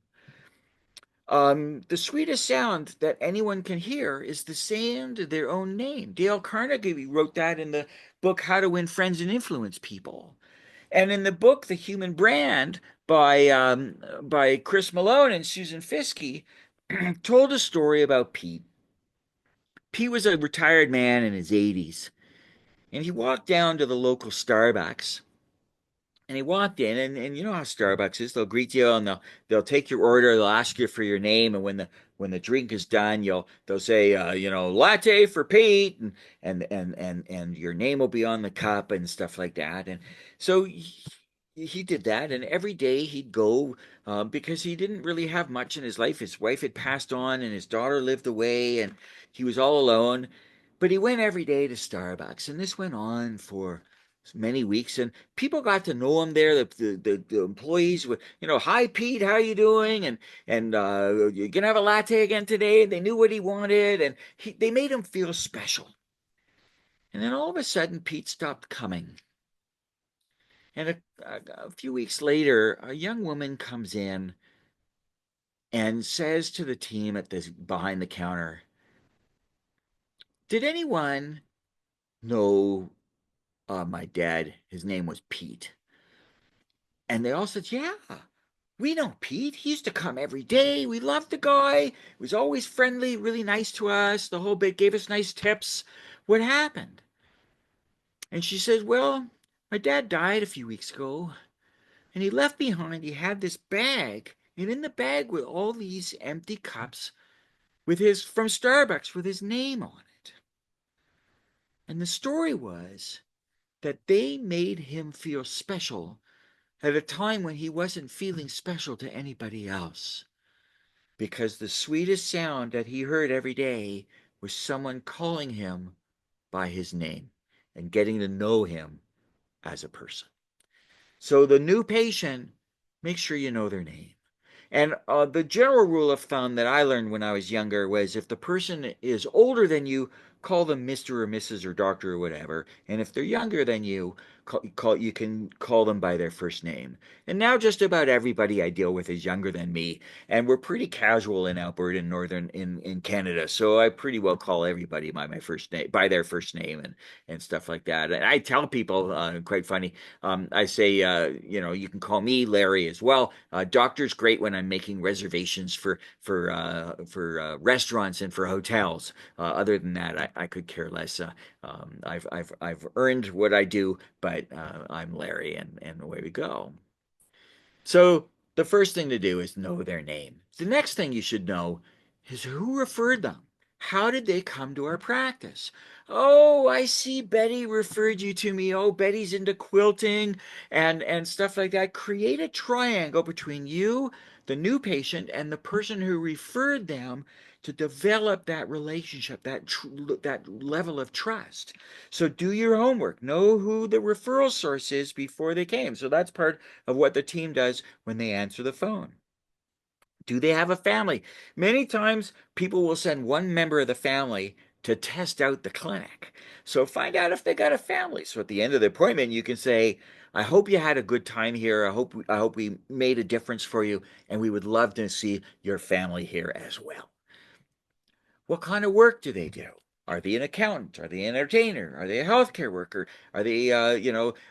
C: The sweetest sound that anyone can hear is the sound of their own name. Dale Carnegie wrote that in the book How to Win Friends and Influence People. And in the book, The Human Brand by Chris Malone and Susan Fiske, told a story about Pete. Pete was a retired man in his 80s, and he walked down to the local Starbucks. And he walked in, and you know how Starbucks is. They'll greet you and they'll take your order. They'll ask you for your name, and when the drink is done, they'll say, latte for Pete, and your name will be on the cup and stuff like that. And so he did that, and every day he'd go because he didn't really have much in his life. His wife had passed on, and his daughter lived away, and he was all alone. But he went every day to Starbucks, and this went on for many weeks, and people got to know him there. The employees would, hi Pete, how you doing? And you gonna have a latte again today? And they knew what he wanted, and they made him feel special. And then all of a sudden, Pete stopped coming. And a few weeks later, a young woman comes in and says to the team at this behind the counter, "Did anyone know my dad? His name was Pete." And they all said, "Yeah, we know Pete. He used to come every day. We loved the guy. He was always friendly, really nice to us. The whole bit gave us nice tips. What happened?" And she says, "Well, my dad died a few weeks ago. And he left behind, he had this bag, and in the bag were all these empty cups with his from Starbucks with his name on it. And the story was that they made him feel special at a time when he wasn't feeling special to anybody else. Because the sweetest sound that he heard every day was someone calling him by his name and getting to know him as a person. So the new patient, make sure you know their name. And the general rule of thumb that I learned when I was younger was if the person is older than you, call them Mr. or Mrs. or Doctor or whatever. And if they're younger than you, you can call them by their first name. And now just about everybody I deal with is younger than me, and we're pretty casual in Alberta and northern in Canada. So I pretty well call everybody by my first name, by their first name, and stuff like that. And I tell people, quite funny, I say, you can call me Larry as well. Doctor's great when I'm making reservations for restaurants and for hotels. Other than that, I could care less. I've earned what I do, but I'm Larry, and away we go. So the first thing to do is know their name. The next thing you should know is who referred them. How did they come to our practice? Oh, I see Betty referred you to me. Oh, Betty's into quilting and stuff like that. Create a triangle between you, the new patient, and the person who referred them to develop that relationship, that level of trust. So do your homework. Know who the referral source is before they came. So that's part of what the team does when they answer the phone. Do they have a family? Many times people will send one member of the family to test out the clinic. So find out if they got a family. So at the end of the appointment, you can say, I hope you had a good time here. I hope we made a difference for you, and we would love to see your family here as well. What kind of work do they do? Are they an accountant? Are they an entertainer? Are they a healthcare worker? Are they,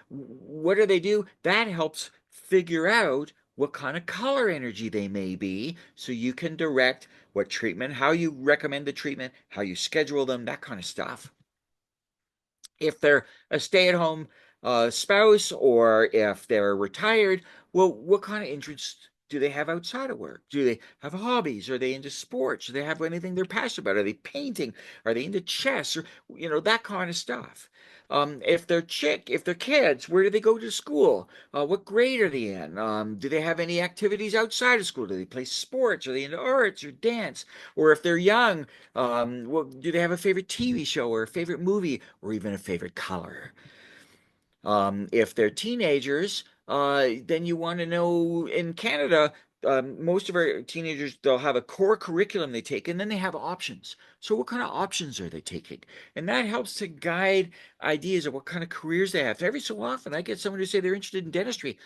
C: what do they do? That helps figure out what kind of color energy they may be so you can direct what treatment, how you recommend the treatment, how you schedule them, that kind of stuff. If they're a stay-at-home spouse or if they're retired, well, what kind of interests do they have outside of work? Do they have hobbies? Are they into sports? Do they have anything they're passionate about? Are they painting? Are they into chess? Or that kind of stuff. If they're kids, where do they go to school? What grade are they in? Do they have any activities outside of school? Do they play sports? Are they into arts or dance? Or if they're young, do they have a favorite TV show or a favorite movie or even a favorite color? If they're teenagers, then you want to know in Canada, most of our teenagers, they'll have a core curriculum they take, and then they have options. So, what kind of options are they taking? And that helps to guide ideas of what kind of careers they have. Every so often, I get someone to say they're interested in dentistry.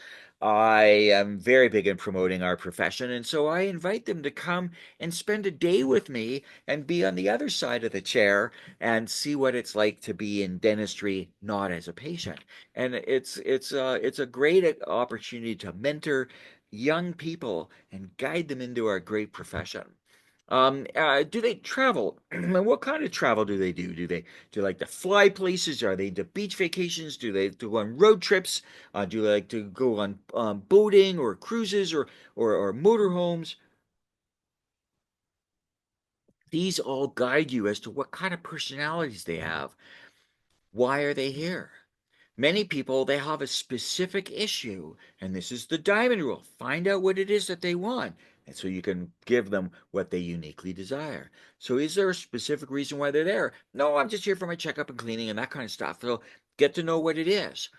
C: I am very big in promoting our profession, and so I invite them to come and spend a day with me and be on the other side of the chair and see what it's like to be in dentistry, not as a patient. And it's a great opportunity to mentor young people and guide them into our great profession. Do they travel? And what kind of travel do they do? Do like to fly places? Are they into beach vacations? Do they go on road trips? Do they like to go on boating or cruises or motorhomes? These all guide you as to what kind of personalities they have. Why are they here? Many people, they have a specific issue, and this is the diamond rule. Find out what it is that they want, and so you can give them what they uniquely desire. So is there a specific reason why they're there? No, I'm just here for my checkup and cleaning and that kind of stuff. So get to know what it is.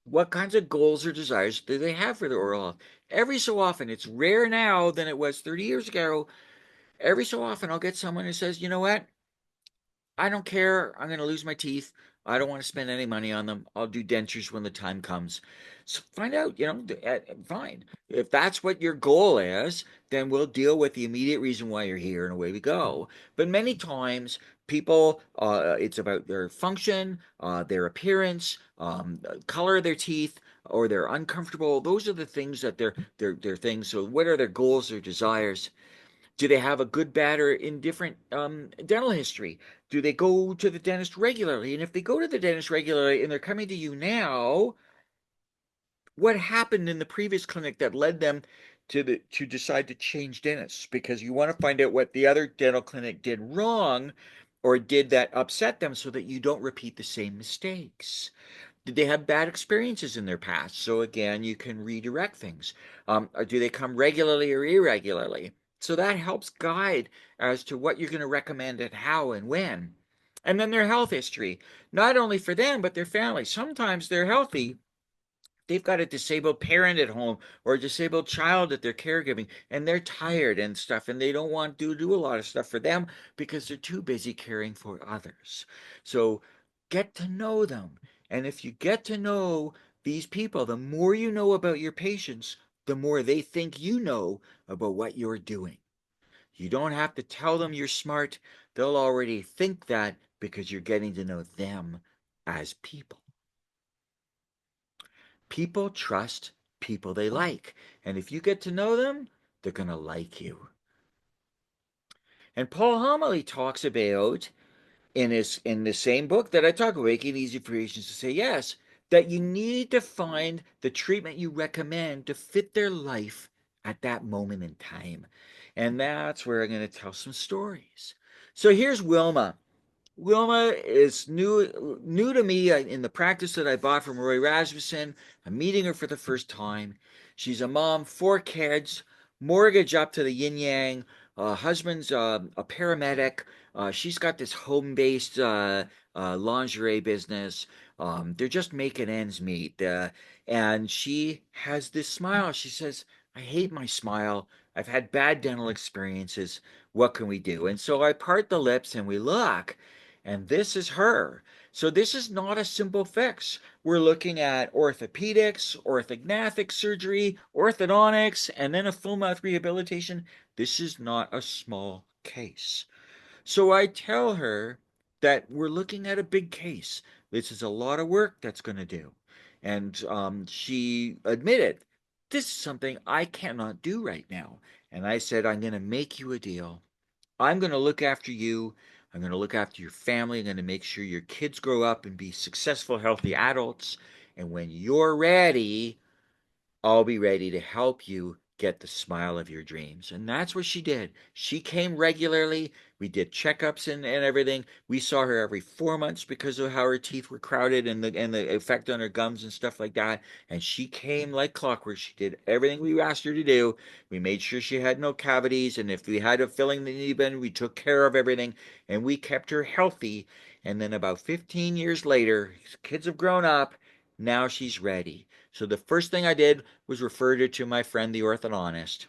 C: What kinds of goals or desires do they have for their oral health? Every so often, it's rare now than it was 30 years ago. Every so often, I'll get someone who says, you know what? I don't care. I'm going to lose my teeth. I don't want to spend any money on them. I'll do dentures when the time comes. So find out, fine. If that's what your goal is, then we'll deal with the immediate reason why you're here and away we go. But many times, people, it's about their function, their appearance, color of their teeth, or they're uncomfortable. Those are the things that they're things. So what are their goals or desires? Do they have a good, bad, or indifferent dental history? Do they go to the dentist regularly? And if they go to the dentist regularly and they're coming to you now, what happened in the previous clinic that led them to decide to change dentists, because you want to find out what the other dental clinic did wrong or did that upset them so that you don't repeat the same mistakes. Did they have bad experiences in their past? So again, you can redirect things. Or do they come regularly or irregularly? So that helps guide as to what you're going to recommend and how and when. And then their health history, not only for them, but their family. Sometimes they're healthy, they've got a disabled parent at home or a disabled child that they're caregiving, and they're tired and stuff, and they don't want to do a lot of stuff for them because they're too busy caring for others. So get to know them. And if you get to know these people, the more you know about your patients, the more they think you know about what you're doing. You don't have to tell them you're smart. They'll already think that because you're getting to know them as people. People trust people they like. And if you get to know them, they're going to like you. And Paul Homily talks about in the same book that I talk about, Making It Easy for Patients to Say Yes, that you need to find the treatment you recommend to fit their life at that moment in time. And that's where I'm going to tell some stories. So here's Wilma. Wilma is new to me in the practice that I bought from Roy Rasmussen. I'm meeting her for the first time. She's a mom, 4 kids, mortgage up to the yin yang. Husband's a paramedic. She's got this home based lingerie business. They're just making ends meet. And she has this smile. She says, I hate my smile. I've had bad dental experiences. What can we do? And so I part the lips and we look, and this is her. So this is not a simple fix. We're looking at orthopedics, orthognathic surgery, orthodontics, and then a full mouth rehabilitation. This is not a small case. So I tell her that we're looking at a big case. This is a lot of work that's going to do. And she admitted, this is something I cannot do right now. And I said, I'm going to make you a deal. I'm going to look after you. I'm going to look after your family. I'm going to make sure your kids grow up and be successful, healthy adults. And when you're ready, I'll be ready to help you get the smile of your dreams. And that's what she did. She came regularly. We did checkups and everything. We saw her every 4 months because of how her teeth were crowded and the effect on her gums and stuff like that. And she came like clockwork. She did everything we asked her to do. We made sure she had no cavities. And if we had a filling that needed been, we took care of everything. And we kept her healthy. And then about 15 years later, kids have grown up. Now she's ready. So the first thing I did was refer her to my friend, the orthodontist,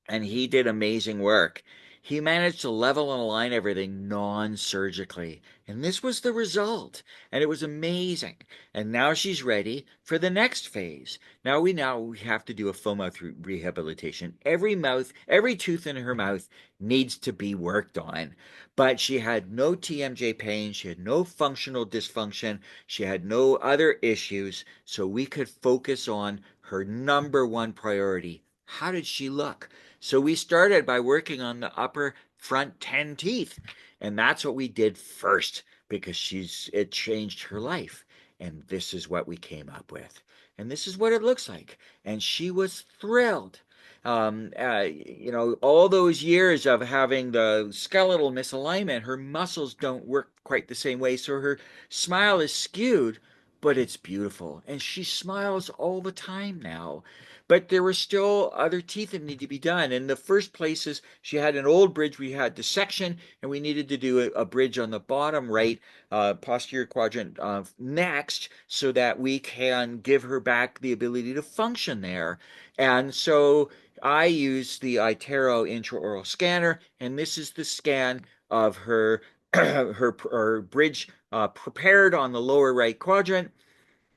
C: and he did amazing work. He managed to level and align everything non-surgically, and this was the result, and it was amazing. And now she's ready for the next phase. Now we have to do a full mouth rehabilitation. Every tooth in her mouth needs to be worked on. But she had no TMJ pain, she had no functional dysfunction, she had no other issues, so we could focus on her number one priority. How did she look? So we started by working on the upper front 10 teeth. And that's what we did first because it changed her life. And this is what we came up with. And this is what it looks like. And she was thrilled. All those years of having the skeletal misalignment, her muscles don't work quite the same way. So her smile is skewed, but it's beautiful. And she smiles all the time now. But there were still other teeth that needed to be done. In the first places, she had an old bridge we had to section, and we needed to do a bridge on the bottom right posterior quadrant next so that we can give her back the ability to function there. And so I used the iTero intraoral scanner, and this is the scan of her her bridge prepared on the lower right quadrant.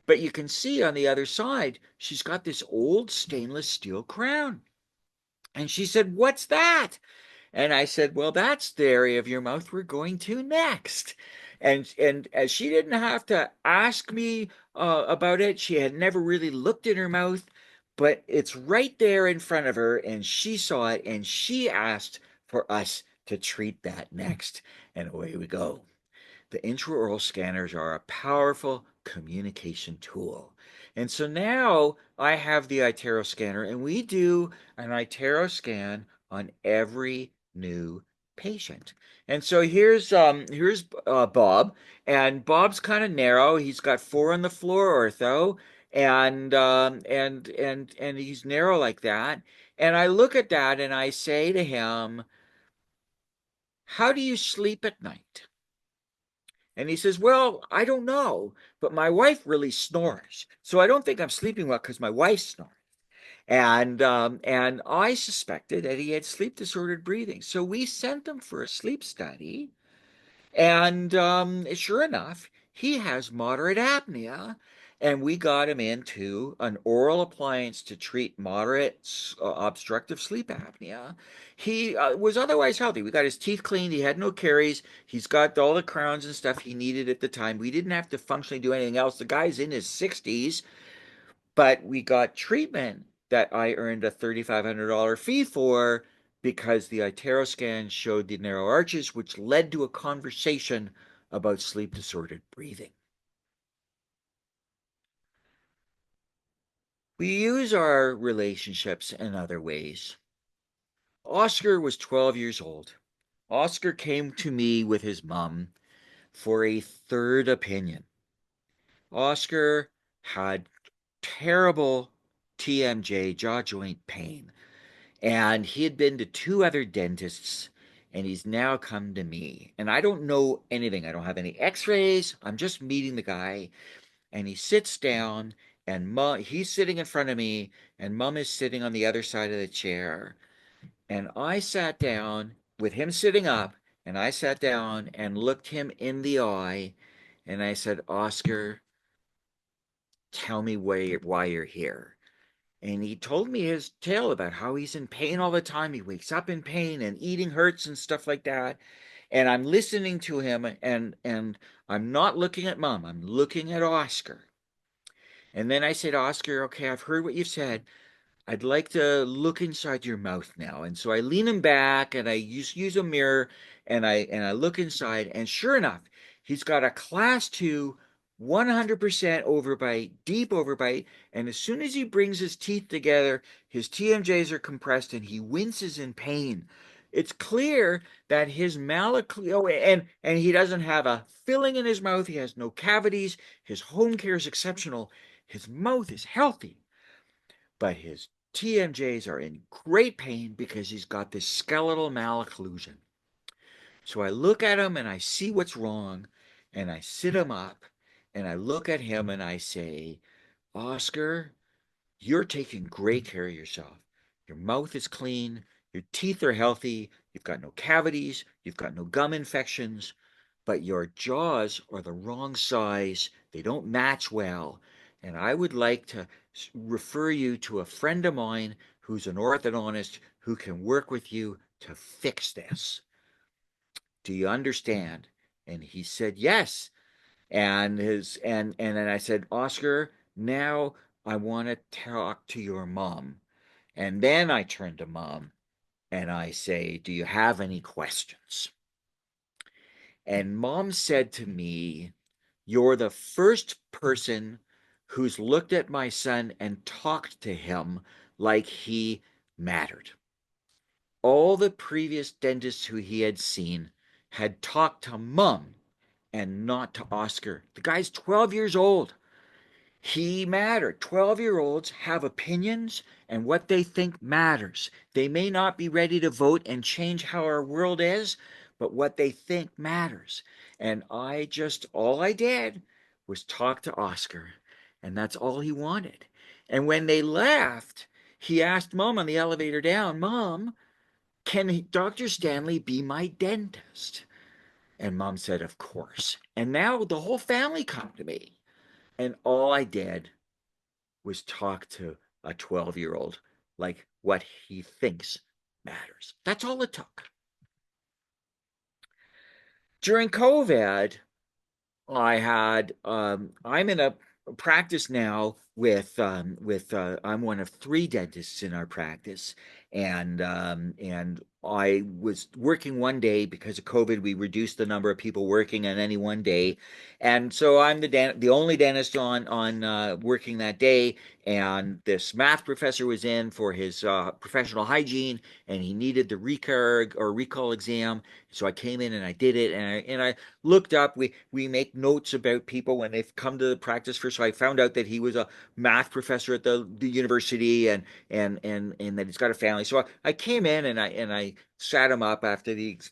C: But you can see on the other side, she's got this old stainless steel crown. And she said, what's that? And I said, well, that's the area of your mouth we're going to next. And as she didn't have to ask me about it, she had never really looked in her mouth, but it's right there in front of her, and she saw it, and she asked for us to treat that next. And away we go. The intraoral scanners are a powerful communication tool. And so now I have the iTero scanner, and we do an iTero scan on every new patient. And so here's Bob, and Bob's kind of narrow. He's got 4 on the floor ortho, and he's narrow like that. And I look at that and I say to him, "How do you sleep at night?" And he says, "Well, I don't know, but my wife really snores. So I don't think I'm sleeping well because my wife snores." And I suspected that he had sleep disordered breathing. So we sent him for a sleep study. And sure enough, he has moderate apnea. And we got him into an oral appliance to treat moderate obstructive sleep apnea. He was otherwise healthy. We got his teeth cleaned. He had no caries. He's got all the crowns and stuff he needed at the time. We didn't have to functionally do anything else. The guy's in his 60s, but we got treatment that I earned a $3,500 fee for because the iTero scan showed the narrow arches, which led to a conversation about sleep disordered breathing. We use our relationships in other ways. Oscar was 12 years old. Oscar came to me with his mom for a third opinion. Oscar had terrible TMJ, jaw joint pain, and he had been to 2 other dentists, and he's now come to me. And I don't know anything. I don't have any x-rays. I'm just meeting the guy. And he sits down, and he's sitting in front of me, and Mom is sitting on the other side of the chair. And I sat down with him sitting up, and I sat down and looked him in the eye, and I said, "Oscar, tell me why you're here." And he told me his tale about how he's in pain all the time. He wakes up in pain and eating hurts and stuff like that. And I'm listening to him, and I'm not looking at Mom. I'm looking at Oscar. And then I said, "Oscar, okay, I've heard what you've said. I'd like to look inside your mouth now." And so I lean him back and I use a mirror, and I look inside, and sure enough, he's got a class 2 100% overbite, deep overbite, and as soon as he brings his teeth together, his TMJs are compressed and he winces in pain. It's clear that his and he doesn't have a filling in his mouth, he has no cavities, his home care is exceptional, his mouth is healthy, but his TMJs are in great pain because he's got this skeletal malocclusion. So I look at him and I see what's wrong, and I sit him up and I look at him and I say, "Oscar, you're taking great care of yourself. Your mouth is clean, your teeth are healthy, you've got no cavities, you've got no gum infections, but your jaws are the wrong size. They don't match well. And I would like to refer you to a friend of mine who's an orthodontist who can work with you to fix this. Do you understand?" And he said, "Yes." And then I said, "Oscar, now I want to talk to your mom." And then I turn to Mom and I say, "Do you have any questions?" And Mom said to me, "You're the first person who's looked at my son and talked to him like he mattered. All the previous dentists who he had seen had talked to Mom and not to Oscar. The guy's 12 years old. He mattered. 12-year-olds have opinions, and what they think matters. They may not be ready to vote and change how our world is, but what they think matters." And all I did was talk to Oscar, and that's all he wanted. And when they left, he asked Mom on the elevator down, "Mom, can Dr. Stanley be my dentist?" And Mom said, "Of course." And now the whole family come to me. And all I did was talk to a 12-year-old like what he thinks matters. That's all it took. During COVID, I'm in a practice now with I'm one of 3 dentists in our practice, and I was working one day because of COVID. We reduced the number of people working on any one day, and so I'm the only dentist on working that day. And this math professor was in for his professional hygiene, and he needed the recall exam. So I came in and I did it, and I looked up. We make notes about people when they've come to the practice first. So I found out that he was a math professor at the university, and that he's got a family. So I came in and I sat him up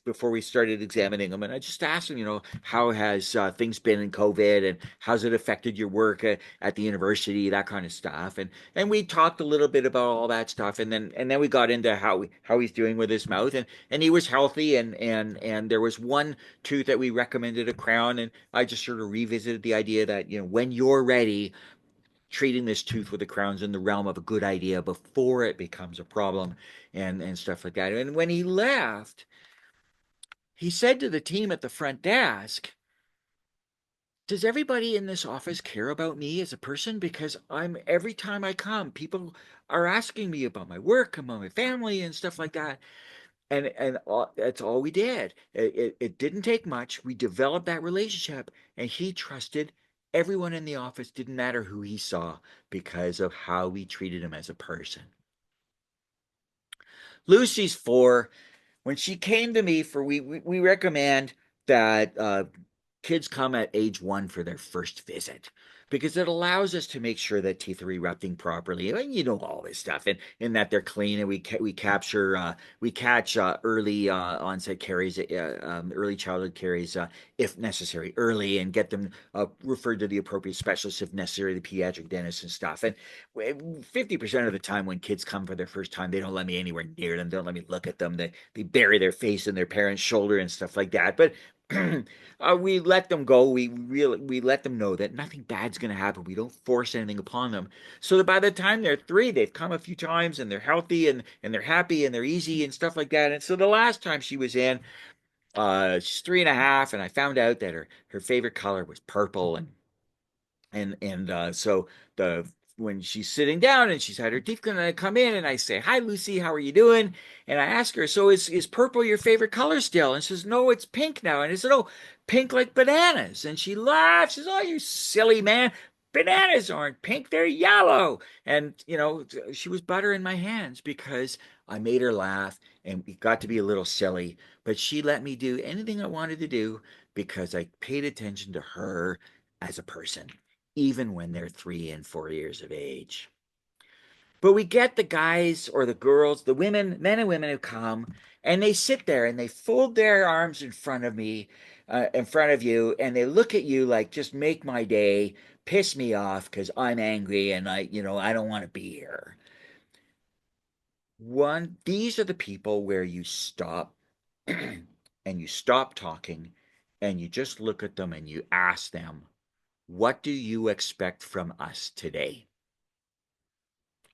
C: before we started examining him, and I just asked him, how has things been in COVID, and how's it affected your work at the university, that kind of stuff, and we talked a little bit about all that stuff, and then we got into how he's doing with his mouth, and he was healthy, and there was one tooth that we recommended a crown, and I just sort of revisited the idea that when you're ready, treating this tooth with a crown's in the realm of a good idea before it becomes a problem, and stuff like that. And when he left, he said to the team at the front desk, does everybody in this office care about me as a person? Because every time I come, people are asking me about my work, about my family, and stuff like that. And that's all we did. It didn't take much. We developed that relationship, and he trusted everyone in the office. Didn't matter who he saw, because of how we treated him as a person. Lucy's 4. When she came to me we recommend that kids come at age 1 for their first visit, because it allows us to make sure that teeth are erupting properly, and all this stuff, and that they're clean, and we catch early onset caries, early childhood caries, if necessary, early, and get them referred to the appropriate specialists if necessary, the pediatric dentist and stuff. And 50% of the time when kids come for their first time, they don't let me anywhere near them, don't let me look at them, they bury their face in their parents' shoulder and stuff like that. But we let them go. We let them know that nothing bad's going to happen. We don't force anything upon them, so that by the time they're 3, they've come a few times, and they're healthy, and they're happy, and they're easy, and stuff like that. And so the last time she was in, she's 3.5, and I found out that her favorite color was purple, and so the when she's sitting down and she's had her teeth, gonna come in, and I say, "Hi, Lucy, how are you doing?" And I ask her, "So is purple your favorite color still?" And she says, "No, it's pink now." And I said, "Oh, pink like bananas." And she laughs. She says, "Oh, you silly man. Bananas aren't pink, they're yellow." And she was butter in my hands, because I made her laugh, and it got to be a little silly, but she let me do anything I wanted to do, because I paid attention to her as a person, even when they're 3 and 4 years of age. But we get the guys or the girls, the women, men and women, who come, and they sit there and they fold their arms in front of me, in front of you, and they look at you like, just make my day, piss me off because I'm angry, and I don't want to be here. These are the people where you stop and you stop talking, and you just look at them and you ask them, what do you expect from us today?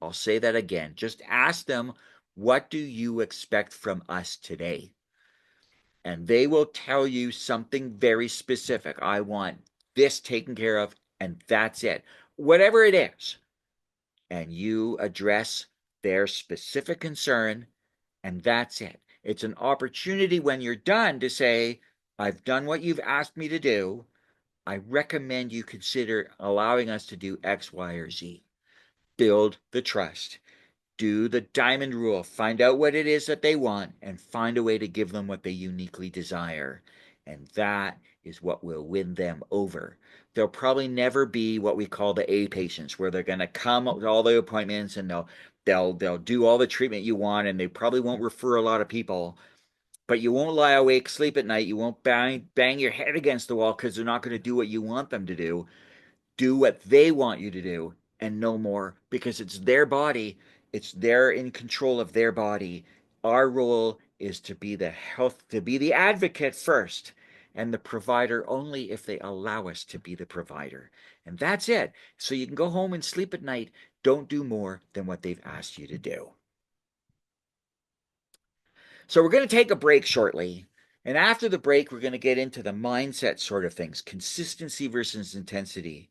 C: I'll say that again. Just ask them, what do you expect from us today? And they will tell you something very specific. I want this taken care of, and that's it. Whatever it is. And you address their specific concern, and that's it. It's an opportunity when you're done to say, I've done what you've asked me to do. I recommend you consider allowing us to do X, Y, or Z. Build the trust. Do the diamond rule. Find out what it is that they want, and find a way to give them what they uniquely desire. And that is what will win them over. They'll probably never be what we call the A patients, where they're going to come to all the appointments, and they'll do all the treatment you want, and they probably won't refer a lot of people. But you won't lie awake, sleep at night. You won't bang your head against the wall, because they're not going to do what you want them to do. Do what they want you to do, and no more, because it's their body. They're in control of their body. Our role is to be the advocate first, and the provider only if they allow us to be the provider. And that's it. So you can go home and sleep at night. Don't do more than what they've asked you to do. So we're going to take a break shortly. And after the break, we're going to get into the mindset sort of things, consistency versus intensity.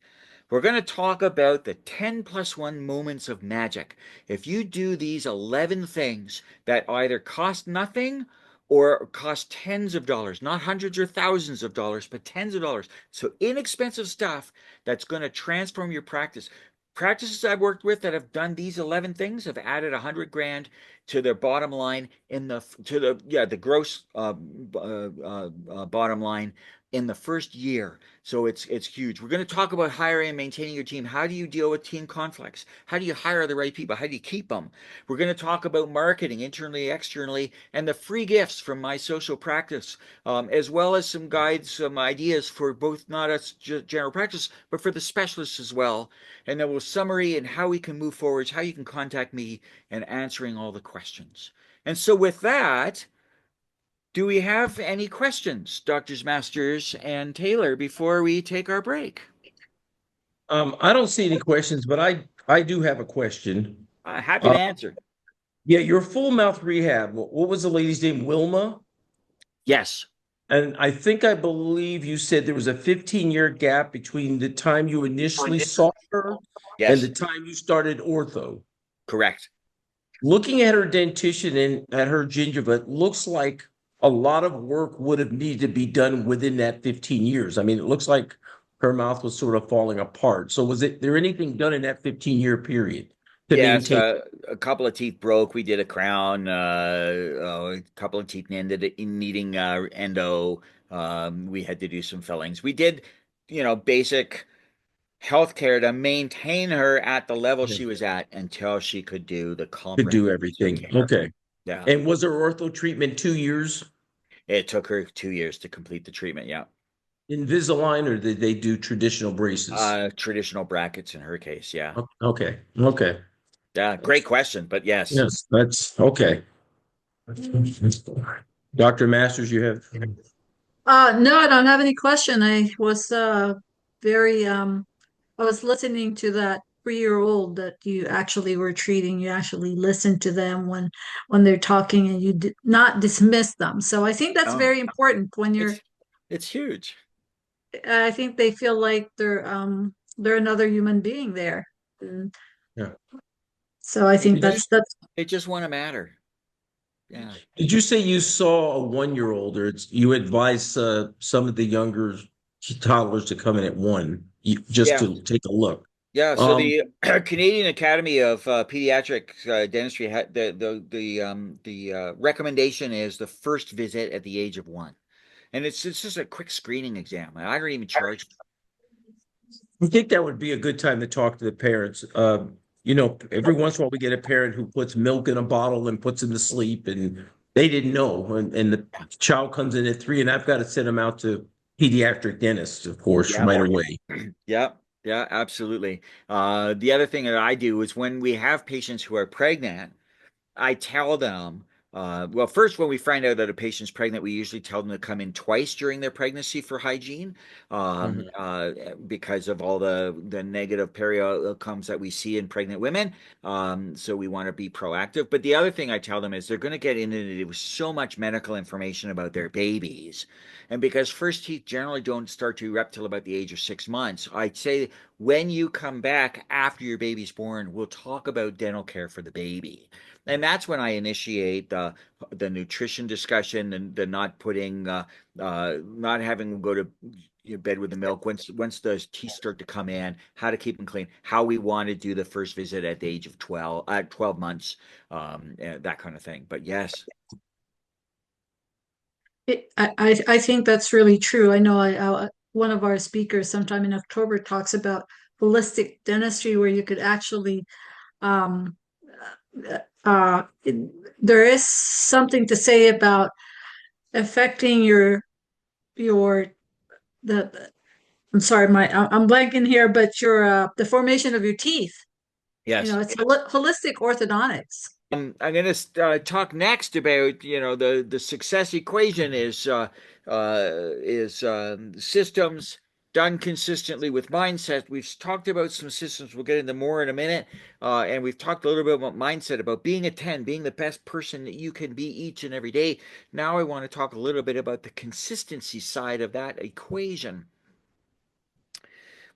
C: We're going to talk about the 10+1 moments of magic. If you do these 11 things that either cost nothing or cost tens of dollars, not hundreds or thousands of dollars, but tens of dollars. So inexpensive stuff that's going to transform your practice. Practices I've worked with that have done these 11 things have added 100 grand to their bottom line the gross bottom line in the first year. So it's huge. We're going to talk about hiring and maintaining your team. How do you deal with team conflicts? How do you hire the right people? How do you keep them? We're going to talk about marketing internally, externally, and the free gifts from my social practice, as well as some guides, some ideas for both not us general practice, but for the specialists as well. And then we'll summary and how we can move forwards, how you can contact me, and answering all the questions. And so with that, do we have any questions, Doctors Masters and Taylor, before we take our break?
D: I don't see any questions, but I do have a question.
C: Happy to answer.
D: Yeah, your full mouth rehab. What was the lady's name? Wilma?
C: Yes.
D: And I believe you said there was a 15-year gap between the time you initially saw her and the
C: Yes.
D: time you started ortho.
C: Correct.
D: Looking at her dentition and at her gingiva, it looks like a lot of work would have needed to be done within that 15 years. I mean, it looks like her mouth was sort of falling apart. So was there anything done in that 15-year period to
C: Yes,
D: maintain?
C: a couple of teeth broke. We did a crown. A couple of teeth needing endo. We had to do some fillings. We did, basic healthcare to maintain her at the level she was at until she could do the
D: To do
C: comprehensive
D: everything?
C: care.
D: Okay.
C: Yeah.
D: And was her ortho treatment 2 years?
C: It took her 2 years to complete the treatment. Yeah.
D: Invisalign, or did they do traditional braces?
C: Traditional brackets in her case. Yeah.
D: Okay. Okay.
C: Yeah. Great question, but yes.
D: Yes, that's okay. Dr. Masters, you have.
B: No, I don't have any question. I was very I was listening to that 3-year-old that you actually were treating. You actually listened to them when they're talking and you did not dismiss them. So I think that's
C: Oh,
B: very important when you're
C: it's huge.
B: I think they feel like they're another human being there. And
D: Yeah.
B: so I think
D: Did you,
B: that's
C: They just want to matter. Yeah.
D: did you say you saw a 1-year-old, or you advised some of the younger toddlers to come in at just
C: Yeah.
D: to take a look?
C: Yeah, so
D: Um,
C: the Canadian Academy of Pediatric Dentistry had the recommendation is the first visit at the age of 1, and it's just a quick screening exam. I don't even charge.
D: I think that would be a good time to talk to the parents. Every once in a while we get a parent who puts milk in a bottle and puts him to sleep, and they didn't know. And the child comes in at 3, and I've got to send them out to pediatric dentists, of course,
C: Yeah,
D: right away.
C: yeah, yeah, absolutely. The other thing that I do is when we have patients who are pregnant, I tell them, well, first, when we find out that a patient's pregnant, we usually tell them to come in twice during their pregnancy for hygiene,
D: Mhm.
C: because of all the negative peri outcomes that we see in pregnant women. So we want to be proactive. But the other thing I tell them is they're going to get inundated with so much medical information about their babies. And because first teeth generally don't start to erupt till about the age of 6 months, I'd say when you come back after your baby's born, we'll talk about dental care for the baby. And that's when I initiate the nutrition discussion and the not putting not having them go to bed with the milk once the teeth start to come in, how to keep them clean, how we want to do the first visit at the age of 12 at 12 months, that kind of thing. But yes.
B: I think that's really true. I know one of our speakers sometime in October talks about holistic dentistry where you could actually um, uh, there is something to say about affecting your the I'm sorry, I'm blanking here, but your the formation of your teeth.
C: Yes.
B: It's holistic orthodontics.
C: I'm going to talk next about the success equation is systems done consistently with mindset. We've talked about some systems. We'll get into more in a minute, and we've talked a little bit about mindset, about being a 10, being the best person that you can be each and every day. Now I want to talk a little bit about the consistency side of that equation.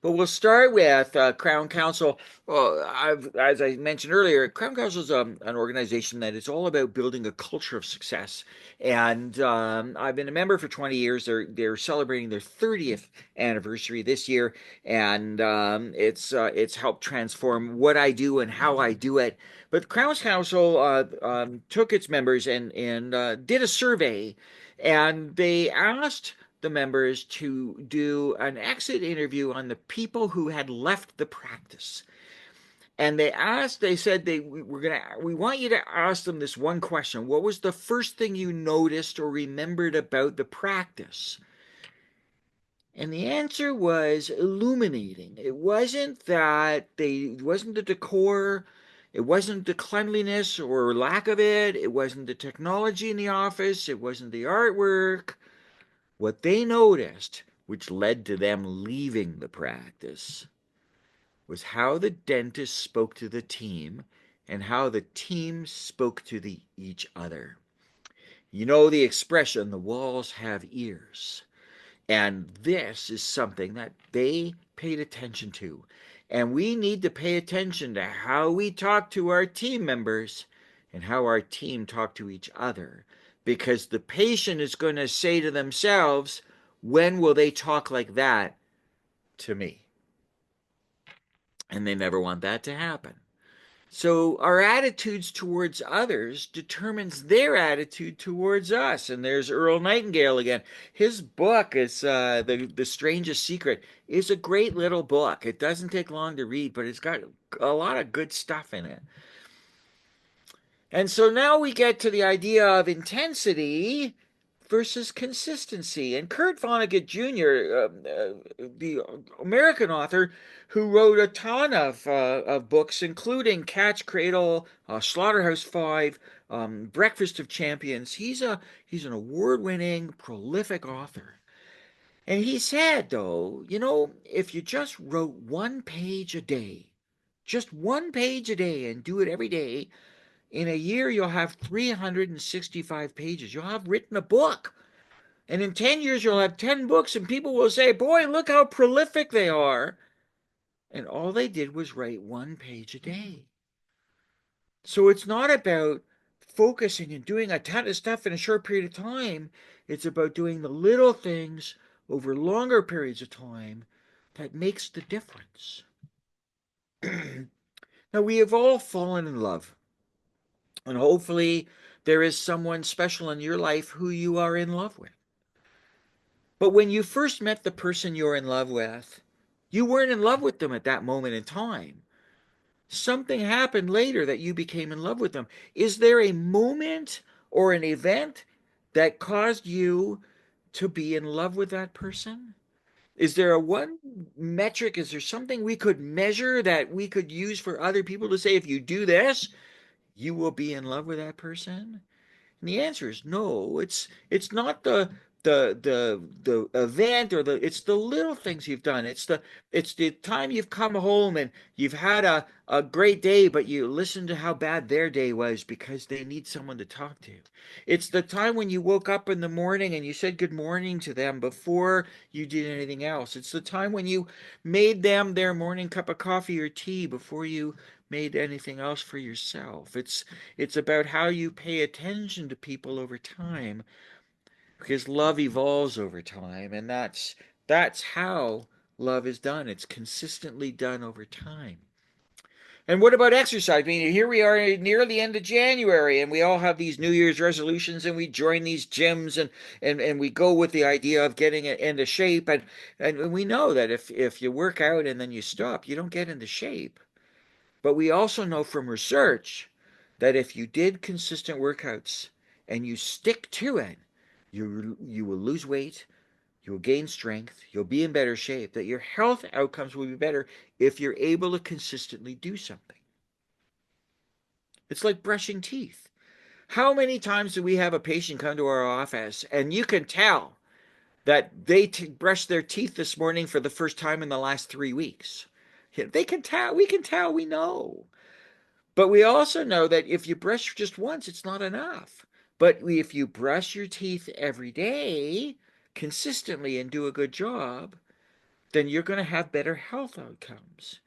C: But we'll start with Crown Council. Well, as I mentioned earlier, Crown Council is an organization that is all about building a culture of success. And I've been a member for 20 years. They're celebrating their 30th anniversary this year, and it's helped transform what I do and how I do it. But Crown Council took its members and did a survey, and they asked the members to do an exit interview on the people who had left the practice. And they said we want you to ask them this one question. What was the first thing you noticed or remembered about the practice? And the answer was illuminating. It wasn't the decor, it wasn't the cleanliness or lack of it, it wasn't the technology in the office, it wasn't the artwork. What they noticed, which led to them leaving the practice, was how the dentist spoke to the team and how the team spoke to each other. You know the expression, the walls have ears. And this is something that they paid attention to. And we need to pay attention to how we talk to our team members and how our team talk to each other. Because the patient is going to say to themselves, when will they talk like that to me? And they never want that to happen. So our attitudes towards others determines their attitude towards us. And there's Earl Nightingale again. His book is the Strangest Secret. Is a great little book. It doesn't take long to read, but it's got a lot of good stuff in it. And so now we get to the idea of intensity versus consistency. And Kurt Vonnegut Jr., the American author who wrote a ton of books, including Cat's Cradle, Slaughterhouse-Five, Breakfast of Champions. He's an award-winning, prolific author. And he said, though, if you just wrote 1 page a day, just 1 page a day, and do it every day, in a year you'll have 365 pages. You'll have written a book. And in 10 years, you'll have 10 books, and people will say, boy, look how prolific they are. And all they did was write 1 page a day. So it's not about focusing and doing a ton of stuff in a short period of time. It's about doing the little things over longer periods of time that makes the difference. Now, we have all fallen in love. And hopefully there is someone special in your life who you are in love with. But when you first met the person you're in love with, you weren't in love with them at that moment in time. Something happened later that you became in love with them. Is there a moment or an event that caused you to be in love with that person? Is there a one metric? Is there something we could measure that we could use for other people to say, if you do this, you will be in love with that person? And the answer is no. It's not the event or it's the little things you've done. It's the time you've come home and you've had a great day, but you listen to how bad their day was because they need someone to talk to. It's the time when you woke up in the morning and you said good morning to them before you did anything else. It's the time when you made them their morning cup of coffee or tea before you made anything else for yourself. It's about how you pay attention to people over time, because love evolves over time, and that's how love is done. It's consistently done over time. And what about exercise? I mean, here we are near the end of January, and we all have these New Year's resolutions, and we join these gyms, and we go with the idea of getting into shape. And we know that if you work out and then you stop, you don't get into shape. But we also know from research that if you did consistent workouts and you stick to it, you will lose weight, you will gain strength, you'll be in better shape, that your health outcomes will be better if you're able to consistently do something. It's like brushing teeth. How many times do we have a patient come to our office and you can tell that they brushed their teeth this morning for the first time in the last 3 weeks? They can tell, we know. But we also know that if you brush just once, it's not enough. But if you brush your teeth every day consistently and do a good job, then you're going to have better health outcomes,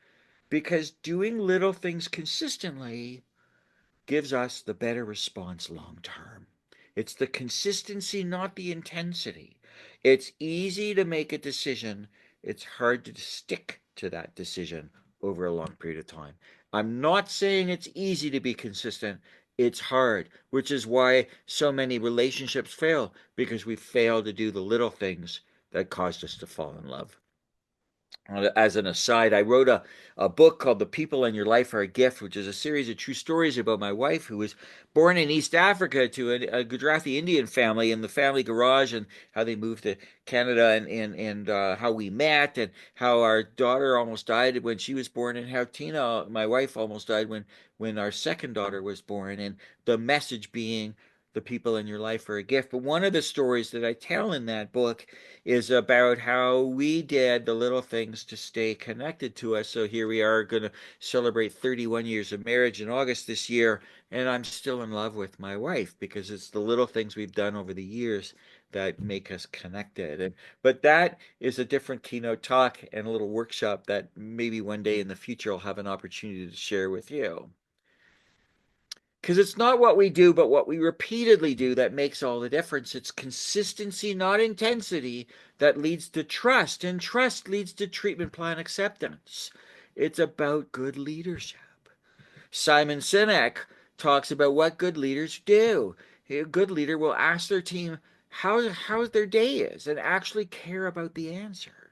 C: because doing little things consistently gives us the better response long term. It's the consistency, not the intensity. It's easy to make a decision. It's hard to stick to that decision over a long period of time. I'm not saying it's easy to be consistent. It's hard, which is why so many relationships fail, because we fail to do the little things that caused us to fall in love. As an aside, I wrote a book called The People in Your Life Are a Gift, which is a series of true stories about my wife, who was born in East Africa to a Gujarati Indian family, in the family garage, and how they moved to Canada, and how we met, and how our daughter almost died when she was born, and how Tina, my wife, almost died when our second daughter was born, and the message being, the people in your life are a gift. But one of the stories that I tell in that book is about how we did the little things to stay connected to us. So here we are, going to celebrate 31 years of marriage in August this year, and I'm still in love with my wife, because it's the little things we've done over the years that make us connected. But that is a different keynote talk and a little workshop that maybe one day in the future I'll have an opportunity to share with you. Because it's not what we do, but what we repeatedly do that makes all the difference. It's consistency, not intensity, that leads to trust, and trust leads to treatment plan acceptance. It's about good leadership. Simon Sinek talks about what good leaders do. A good leader will ask their team how their day is and actually care about the answer.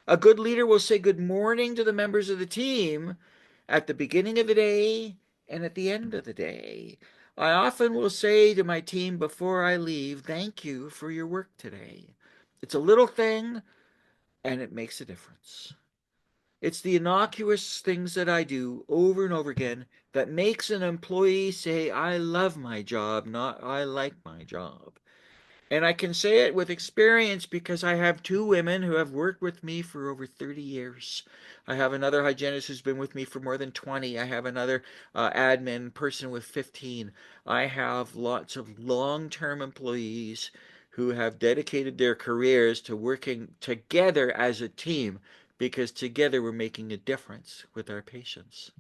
C: A good leader will say good morning to the members of the team at the beginning of the day and at the end of the day. I often will say to my team before I leave, thank you for your work today. It's a little thing, and it makes a difference. It's the innocuous things that I do over and over again that makes an employee say, I love my job, not I like my job. And I can say it with experience, because I have two women who have worked with me for over 30 years. I have another hygienist who's been with me for more than 20. I have another admin person with 15. I have lots of long-term employees who have dedicated their careers to working together as a team, because together we're making a difference with our patients.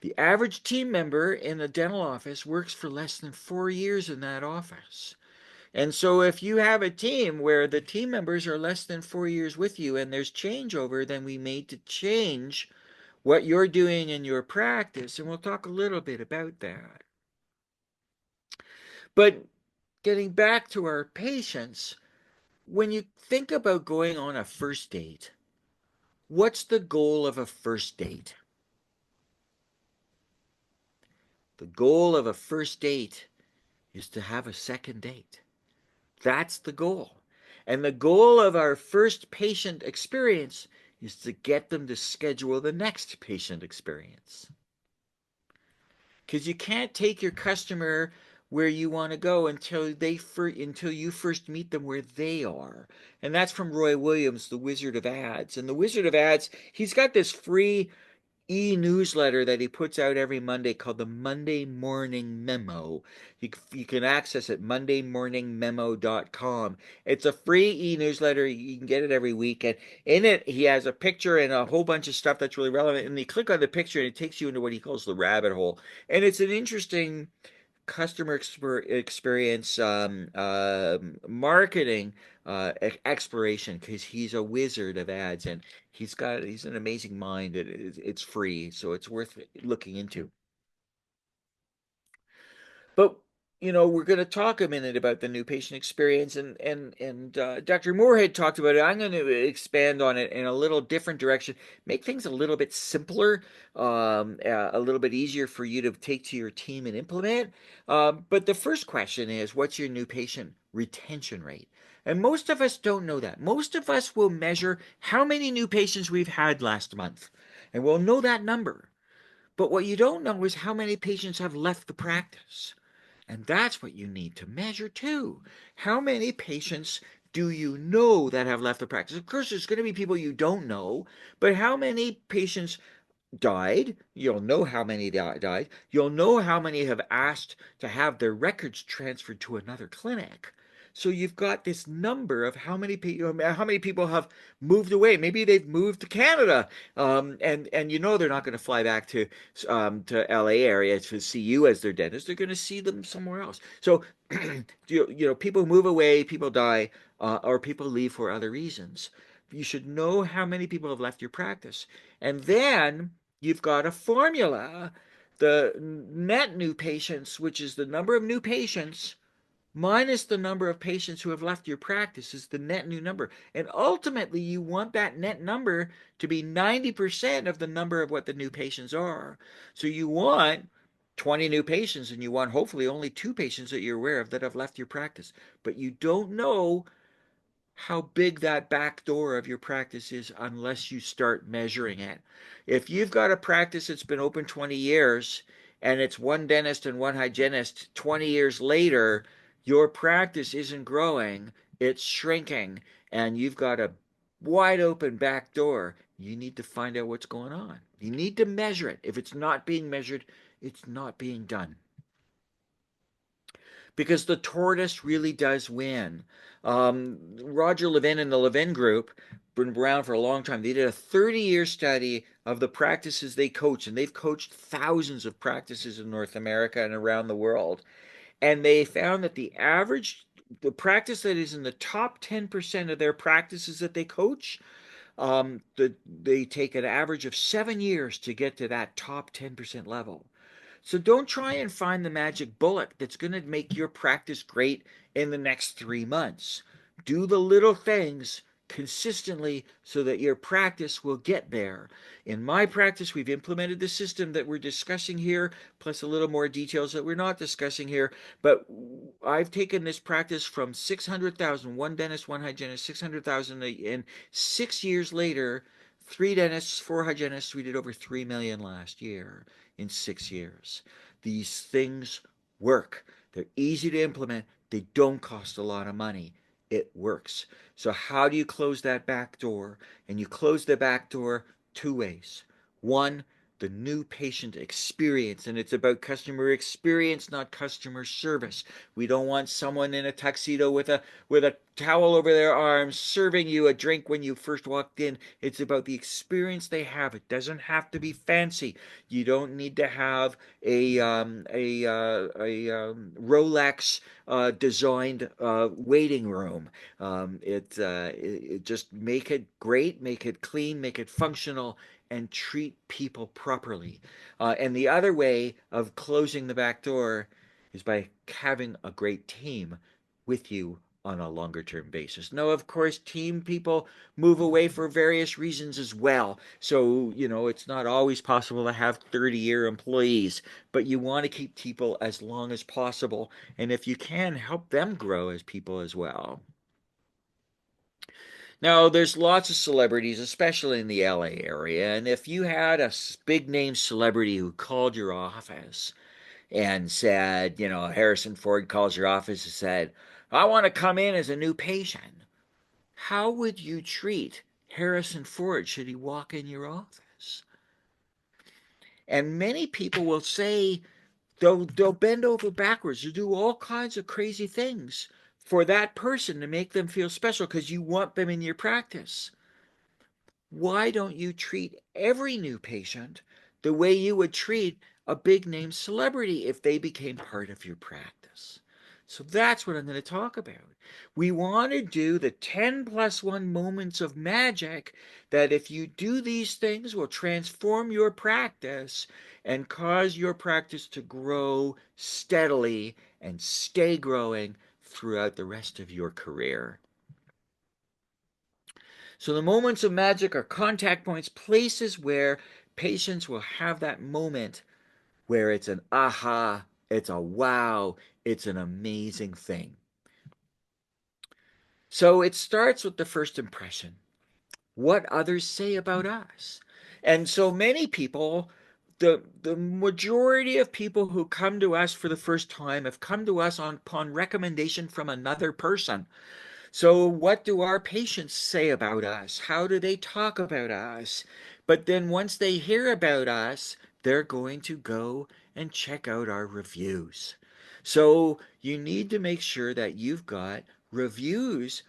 C: The average team member in a dental office works for less than 4 years in that office. And so if you have a team where the team members are less than 4 years with you and there's changeover, then we need to change what you're doing in your practice. And we'll talk a little bit about that. But getting back to our patients, when you think about going on a first date, what's the goal of a first date? The goal of a first date is to have a second date. That's the goal. And the goal of our first patient experience is to get them to schedule the next patient experience. Because you can't take your customer where you want to go until you first meet them where they are. And that's from Roy Williams, The Wizard of Ads. And The Wizard of Ads, he's got this free e-newsletter that he puts out every Monday called the Monday Morning Memo. You can access it, mondaymorningmemo.com. It's a free e-newsletter. You can get it every week. And in it, he has a picture and a whole bunch of stuff that's really relevant. And you click on the picture and it takes you into what he calls the rabbit hole. And it's an interesting customer experience marketing exploration, because he's a wizard of ads, and he's an amazing mind. It's free, so it's worth looking into. But we're going to talk a minute about the new patient experience, and Dr. Moore talked about it. I'm going to expand on it in a little different direction, make things a little bit simpler, a little bit easier for you to take to your team and implement. But the first question is, what's your new patient retention rate? And most of us don't know that. Most of us will measure how many new patients we've had last month, and we'll know that number. But what you don't know is how many patients have left the practice. And that's what you need to measure too. How many patients do you know that have left the practice? Of course, there's going to be people you don't know, but how many patients died? You'll know how many died. You'll know how many have asked to have their records transferred to another clinic. So you've got this number of how many people have moved away. Maybe they've moved to Canada, and you know they're not going to fly back to LA area to see you as their dentist. They're going to see them somewhere else. So people move away, people die, or people leave for other reasons. You should know how many people have left your practice, and then you've got a formula. The net new patients, which is the number of new patients minus the number of patients who have left your practice, is the net new number. And ultimately, you want that net number to be 90% of the number of what the new patients are. So you want 20 new patients, and you want hopefully only 2 patients that you're aware of that have left your practice. But you don't know how big that back door of your practice is unless you start measuring it. If you've got a practice that's been open 20 years and it's one dentist and one hygienist, 20 years later, your practice isn't growing, it's shrinking, and you've got a wide open back door. You need to find out what's going on. You need to measure it. If it's not being measured, it's not being done, because the tortoise really does win. Roger Levin and the Levin Group, been around for a long time. They did a 30-year study of the practices they coach, and they've coached thousands of practices in North America and around the world. And they found that the practice that is in the top 10% of their practices that they coach, they take an average of 7 years to get to that top 10% level. So don't try and find the magic bullet that's going to make your practice great in the next 3 months. Do the little things consistently so that your practice will get there. In my practice, we've implemented the system that we're discussing here, plus a little more details that we're not discussing here. But I've taken this practice from 600,000, one dentist, one hygienist, 600,000, and 6 years later, 3 dentists, 4 hygienists, we did over 3 million last year in 6 years. These things work. They're easy to implement. They don't cost a lot of money. It works. So how do you close that back door? And you close the back door 2 ways. One, the new patient experience, and it's about customer experience, not customer service. We don't want someone in a tuxedo with a towel over their arms serving you a drink when you first walked in. It's about the experience they have. It doesn't have to be fancy. You don't need to have a Rolex designed waiting room. It just make it great, make it clean, make it functional, and treat people properly. And the other way of closing the back door is by having a great team with you on a longer term basis. Now, of course, team people move away for various reasons as well. So, it's not always possible to have 30-year employees, but you want to keep people as long as possible. And if you can, help them grow as people as well. Now, there's lots of celebrities, especially in the LA area, and if you had a big name celebrity who called your office and said, Harrison Ford calls your office and said, I want to come in as a new patient, how would you treat Harrison Ford should he walk in your office? And many people will say, they'll bend over backwards. You do all kinds of crazy things for that person to make them feel special because you want them in your practice. Why don't you treat every new patient the way you would treat a big name celebrity if they became part of your practice? So that's what I'm going to talk about. We want to do the 10+1 moments of magic that, if you do these things, will transform your practice and cause your practice to grow steadily and stay growing throughout the rest of your career. So the moments of magic are contact points, places where patients will have that moment where it's an aha, it's a wow, it's an amazing thing. So it starts with the first impression, what others say about us. And so many people, the majority of people who come to us for the first time have come to us upon recommendation from another person. So what do our patients say about us? How do they talk about us? But then once they hear about us, they're going to go and check out our reviews. So you need to make sure that you've got reviews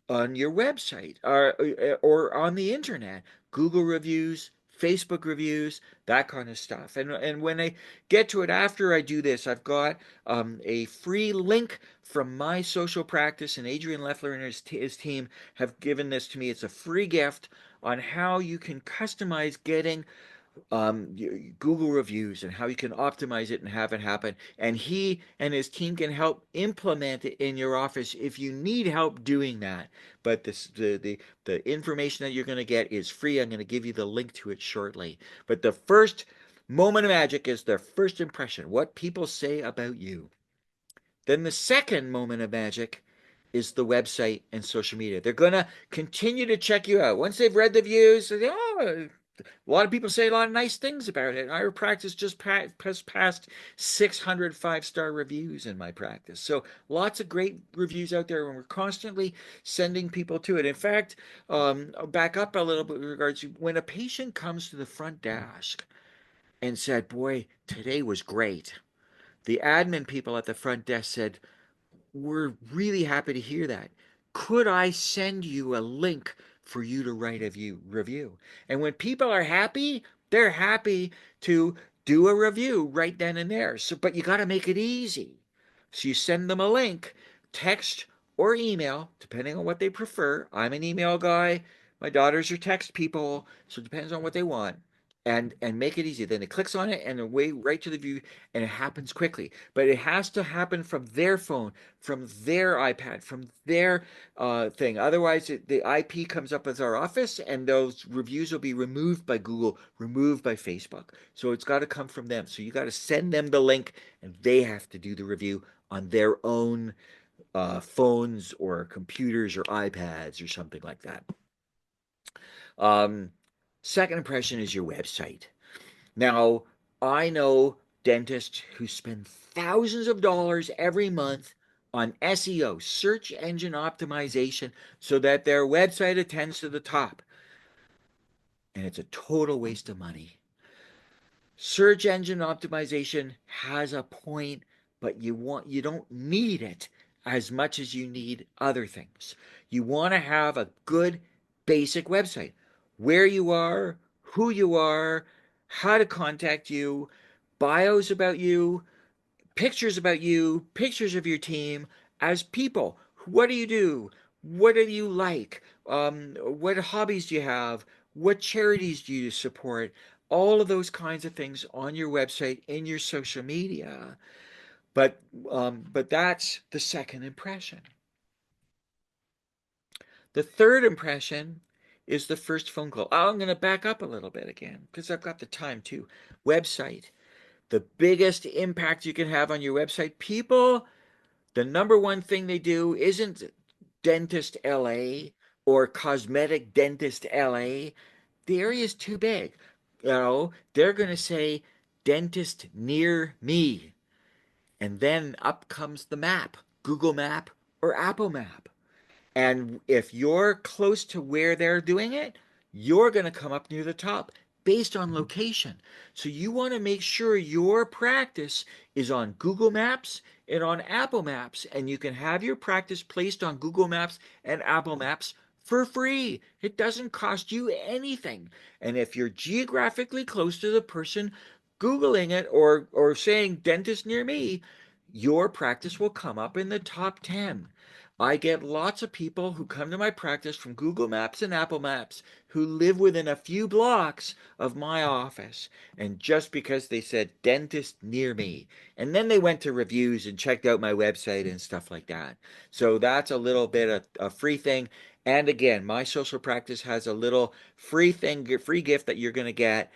C: on your website or on the internet. Google reviews, Facebook reviews, that kind of stuff. And when I get to it after I do this, I've got a free link from my social practice, and Adrian Leffler and his team have given this to me. It's a free gift on how you can customize getting Google reviews and how you can optimize it and have it happen. And he and his team can help implement it in your office if you need help doing that. But the information that you're going to get is free. I'm going to give you the link to it shortly. But the first moment of magic is the first impression, what people say about you. Then the second moment of magic is the website and social media. They're going to continue to check you out. Once they've read the views, they, oh, a lot of people say a lot of nice things about it. Our practice just passed 600 five-star reviews in my practice. So lots of great reviews out there, and we're constantly sending people to it. In fact, I'll back up a little bit with regards to when a patient comes to the front desk and said, boy, today was great. The admin people at the front desk said, we're really happy to hear that. Could I send you a link for you to write a review? And when people are happy, they're happy to do a review right then and there. So, but you got to make it easy. So you send them a link, text or email, depending on what they prefer. I'm an email guy. My daughters are text people, so it depends on what they want. And make it easy. Then it clicks on it and away right to the view, and it happens quickly. But it has to happen from their phone, from their iPad, from their thing. Otherwise, the IP comes up as our office, and those reviews will be removed by Google, removed by Facebook. So it's got to come from them. So you got to send them the link, and they have to do the review on their own phones or computers or iPads or something like that. Second impression is your website. Now, I know dentists who spend thousands of dollars every month on SEO, search engine optimization, so that their website attends to the top. And it's a total waste of money. Search engine optimization has a point, but you don't need it as much as you need other things. You want to have a good basic website. Where you are, who you are, how to contact you, bios about you, pictures of your team as people. What do you do? What do you like? What hobbies do you have? What charities do you support? All of those kinds of things on your website, in your social media. But that's the second impression. The third impression is the first phone call. Oh, I'm going to back up a little bit again because I've got the time too. Website. The biggest impact you can have on your website. People, the number one thing they do isn't Dentist LA or Cosmetic Dentist LA. The area is too big. You know, they're going to say dentist near me. And then up comes the map, Google Map or Apple Map. And if you're close to where they're doing it, you're going to come up near the top based on location. So you want to make sure your practice is on Google Maps and on Apple Maps, and you can have your practice placed on Google Maps and Apple Maps for free. It doesn't cost you anything. And if you're geographically close to the person Googling it or saying dentist near me, your practice will come up in the top 10. I get lots of people who come to my practice from Google Maps and Apple Maps who live within a few blocks of my office. And just because they said dentist near me. And then they went to reviews and checked out my website and stuff like that. So that's a little bit of a free thing. And again, my social practice has a little free gift that you're going to get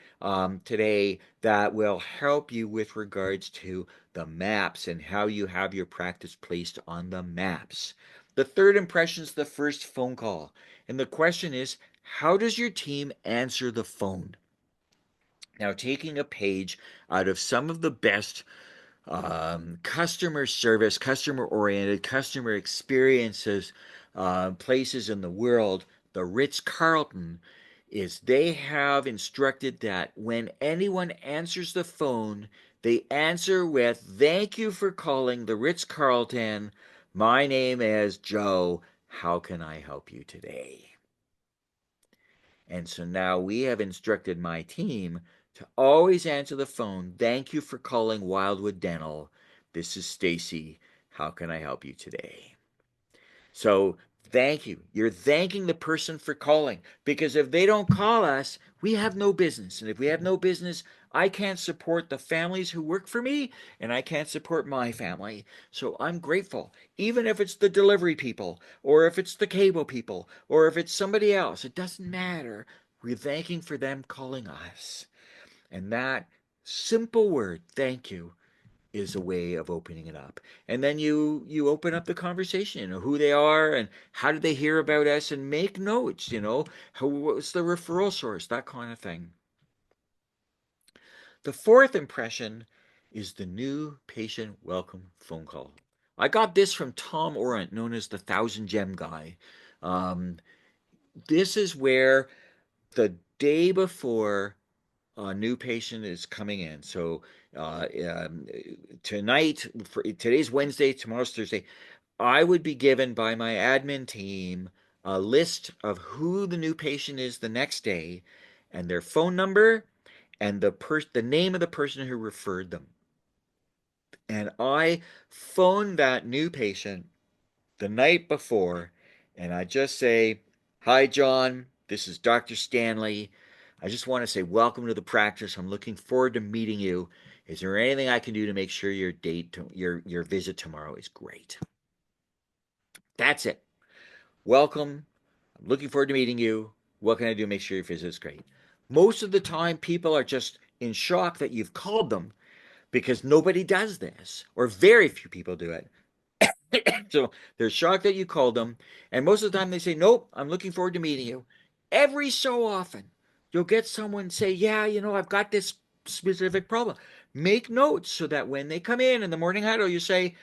C: today that will help you with regards to the maps and how you have your practice placed on the maps. The third impression is the first phone call. And the question is, how does your team answer the phone? Now, taking a page out of some of the best customer service, customer oriented, customer experiences places in the world, the Ritz-Carlton, is they have instructed that when anyone answers the phone, they answer with, "Thank you for calling the Ritz-Carlton. My name is Joe. How can I help you today? And so now we have instructed my team to always answer the phone. Thank you for calling Wildwood Dental. This is Stacy. How can I help you today? So thank you. You're thanking the person for calling, because if they don't call us, we have no business. And if we have no business, I can't support the families who work for me, and I can't support my family. So I'm grateful, even if it's the delivery people, or if it's the cable people, or if it's somebody else. It doesn't matter. We're thanking for them calling us. And that simple word, thank you, is a way of opening it up. And then you open up the conversation, who they are and how did they hear about us, and make notes, what's the referral source, that kind of thing. The fourth impression is the new patient welcome phone call. I got this from Tom Orant, known as the 1,000 Gem Guy. This is where the day before a new patient is coming in. So tonight, today's Wednesday, tomorrow's Thursday, I would be given by my admin team a list of who the new patient is the next day, and their phone number, and the name of the person who referred them. And I phone that new patient the night before, and I just say, "Hi, John. This is Dr. Stanley. I just want to say welcome to the practice. I'm looking forward to meeting you. Is there anything I can do to make sure your visit tomorrow is great?" That's it. Welcome. I'm looking forward to meeting you. What can I do to make sure your visit is great? Most of the time, people are just in shock that you've called them, because nobody does this, or very few people do it. So they're shocked that you called them, and most of the time they say, "Nope, I'm looking forward to meeting you." Every so often, you'll get someone say, "Yeah, I've got this specific problem." Make notes so that when they come in the morning huddle, you say,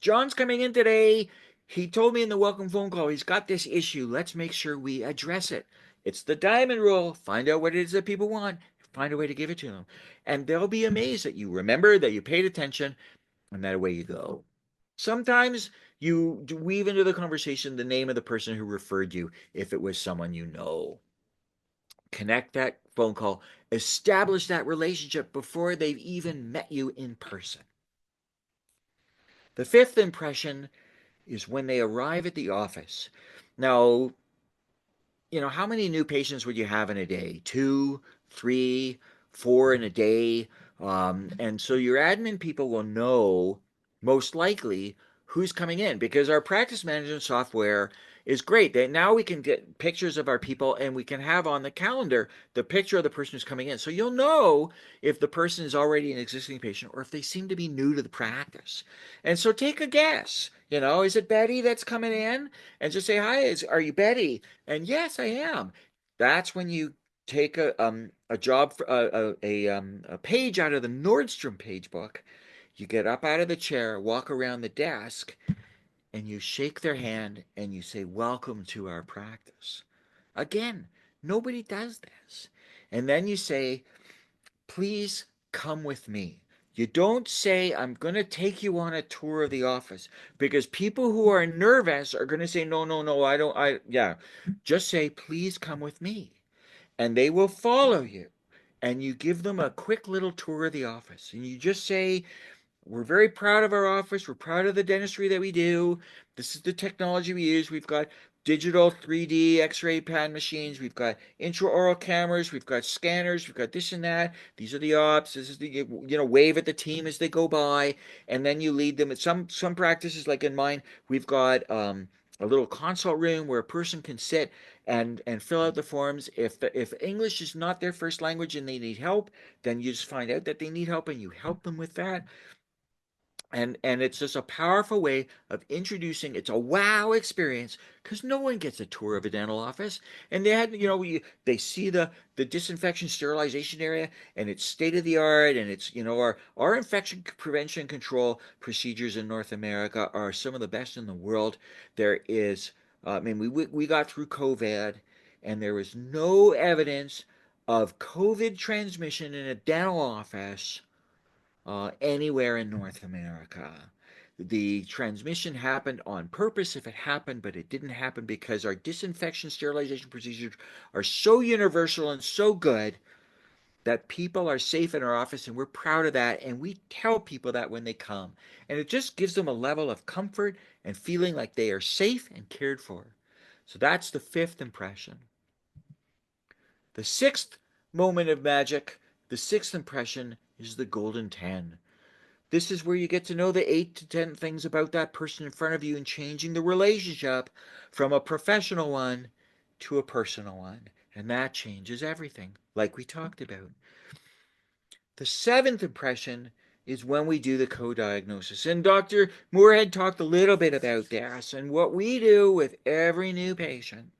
C: "John's coming in today. He told me in the welcome phone call he's got this issue. Let's make sure we address it." It's the diamond rule. Find out what it is that people want, find a way to give it to them. And they'll be amazed that you remember, that you paid attention, and that away you go. Sometimes you weave into the conversation the name of the person who referred you, if it was someone you know. Connect that phone call, establish that relationship before they've even met you in person. The fifth impression is when they arrive at the office. Now, how many new patients would you have in a day? 2, 3, 4 in a day? And so your admin people will know, most likely, who's coming in, because our practice management software is great. Now we can get pictures of our people, and we can have on the calendar the picture of the person who's coming in. So you'll know if the person is already an existing patient or if they seem to be new to the practice. And so take a guess. Is it Betty that's coming in? And just say, "Hi, are you Betty?" And yes, I am. That's when you take a job for a page out of the Nordstrom page book. You get up out of the chair, walk around the desk, and you shake their hand and you say, "Welcome to our practice." Again, nobody does this. And then you say, "Please come with me." You don't say, "I'm going to take you on a tour of the office," because people who are nervous are going to say, "No, no, no, I don't, yeah." Just say, "Please come with me." And they will follow you. And you give them a quick little tour of the office. And you just say, "We're very proud of our office. We're proud of the dentistry that we do. This is the technology we use. We've got digital 3D X-ray pad machines. We've got intraoral cameras. We've got scanners. We've got this and that. These are the ops. This is the, wave at the team as they go by." And then you lead them. At some practices, like in mine, we've got a little consult room where a person can sit and fill out the forms. If English is not their first language and they need help, then you just find out that they need help and you help them with that. And it's just a powerful way of introducing. It's a wow experience, because no one gets a tour of a dental office, and they see the disinfection sterilization area, and it's state of the art, and it's our infection prevention control procedures in North America are some of the best in the world. There is, I mean, we got through COVID, and there was no evidence of COVID transmission in a dental office anywhere in North America. the transmission happened on purpose if it happened, but it didn't happen because our disinfection sterilization procedures are so universal and so good that people are safe in our office, and we're proud of that, and we tell people that when they come, and it just gives them a level of comfort and feeling like they are safe and cared for. So that's the fifth impression. The sixth moment of magic, the sixth impression, is the golden 10. This is where you get to know the 8 to 10 things about that person in front of you and changing the relationship from a professional one to a personal one. And that changes everything, like we talked about. The seventh impression is when we do the co-diagnosis. And Dr. Moorhead talked a little bit about this. And what we do with every new patient,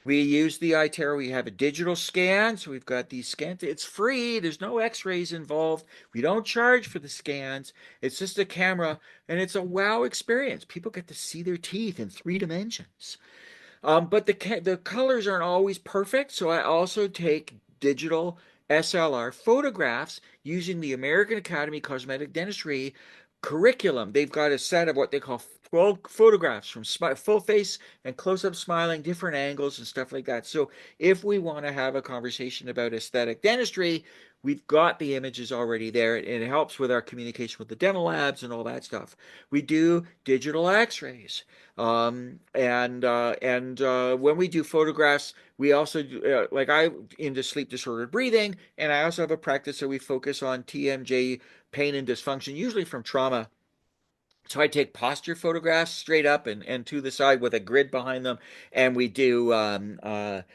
C: we use the iTero. We have a digital scan, so we've got these scans. It's free. There's no x-rays involved. We don't charge for the scans. It's just a camera, and it's a wow experience. People get to see their teeth in 3 dimensions. But the colors aren't always perfect, so I also take digital SLR photographs using the American Academy of Cosmetic Dentistry curriculum. They've got a set of what they call photographs from full face and close-up smiling, different angles and stuff like that. So if we want to have a conversation about aesthetic dentistry, we've got the images already there, and it helps with our communication with the dental labs and all that stuff. We do digital x-rays. When we do photographs, we also do, like I'm into sleep disordered breathing, and I also have a practice that we focus on TMJ, pain and dysfunction, usually from trauma. So I take posture photographs straight up and to the side with a grid behind them, and we do the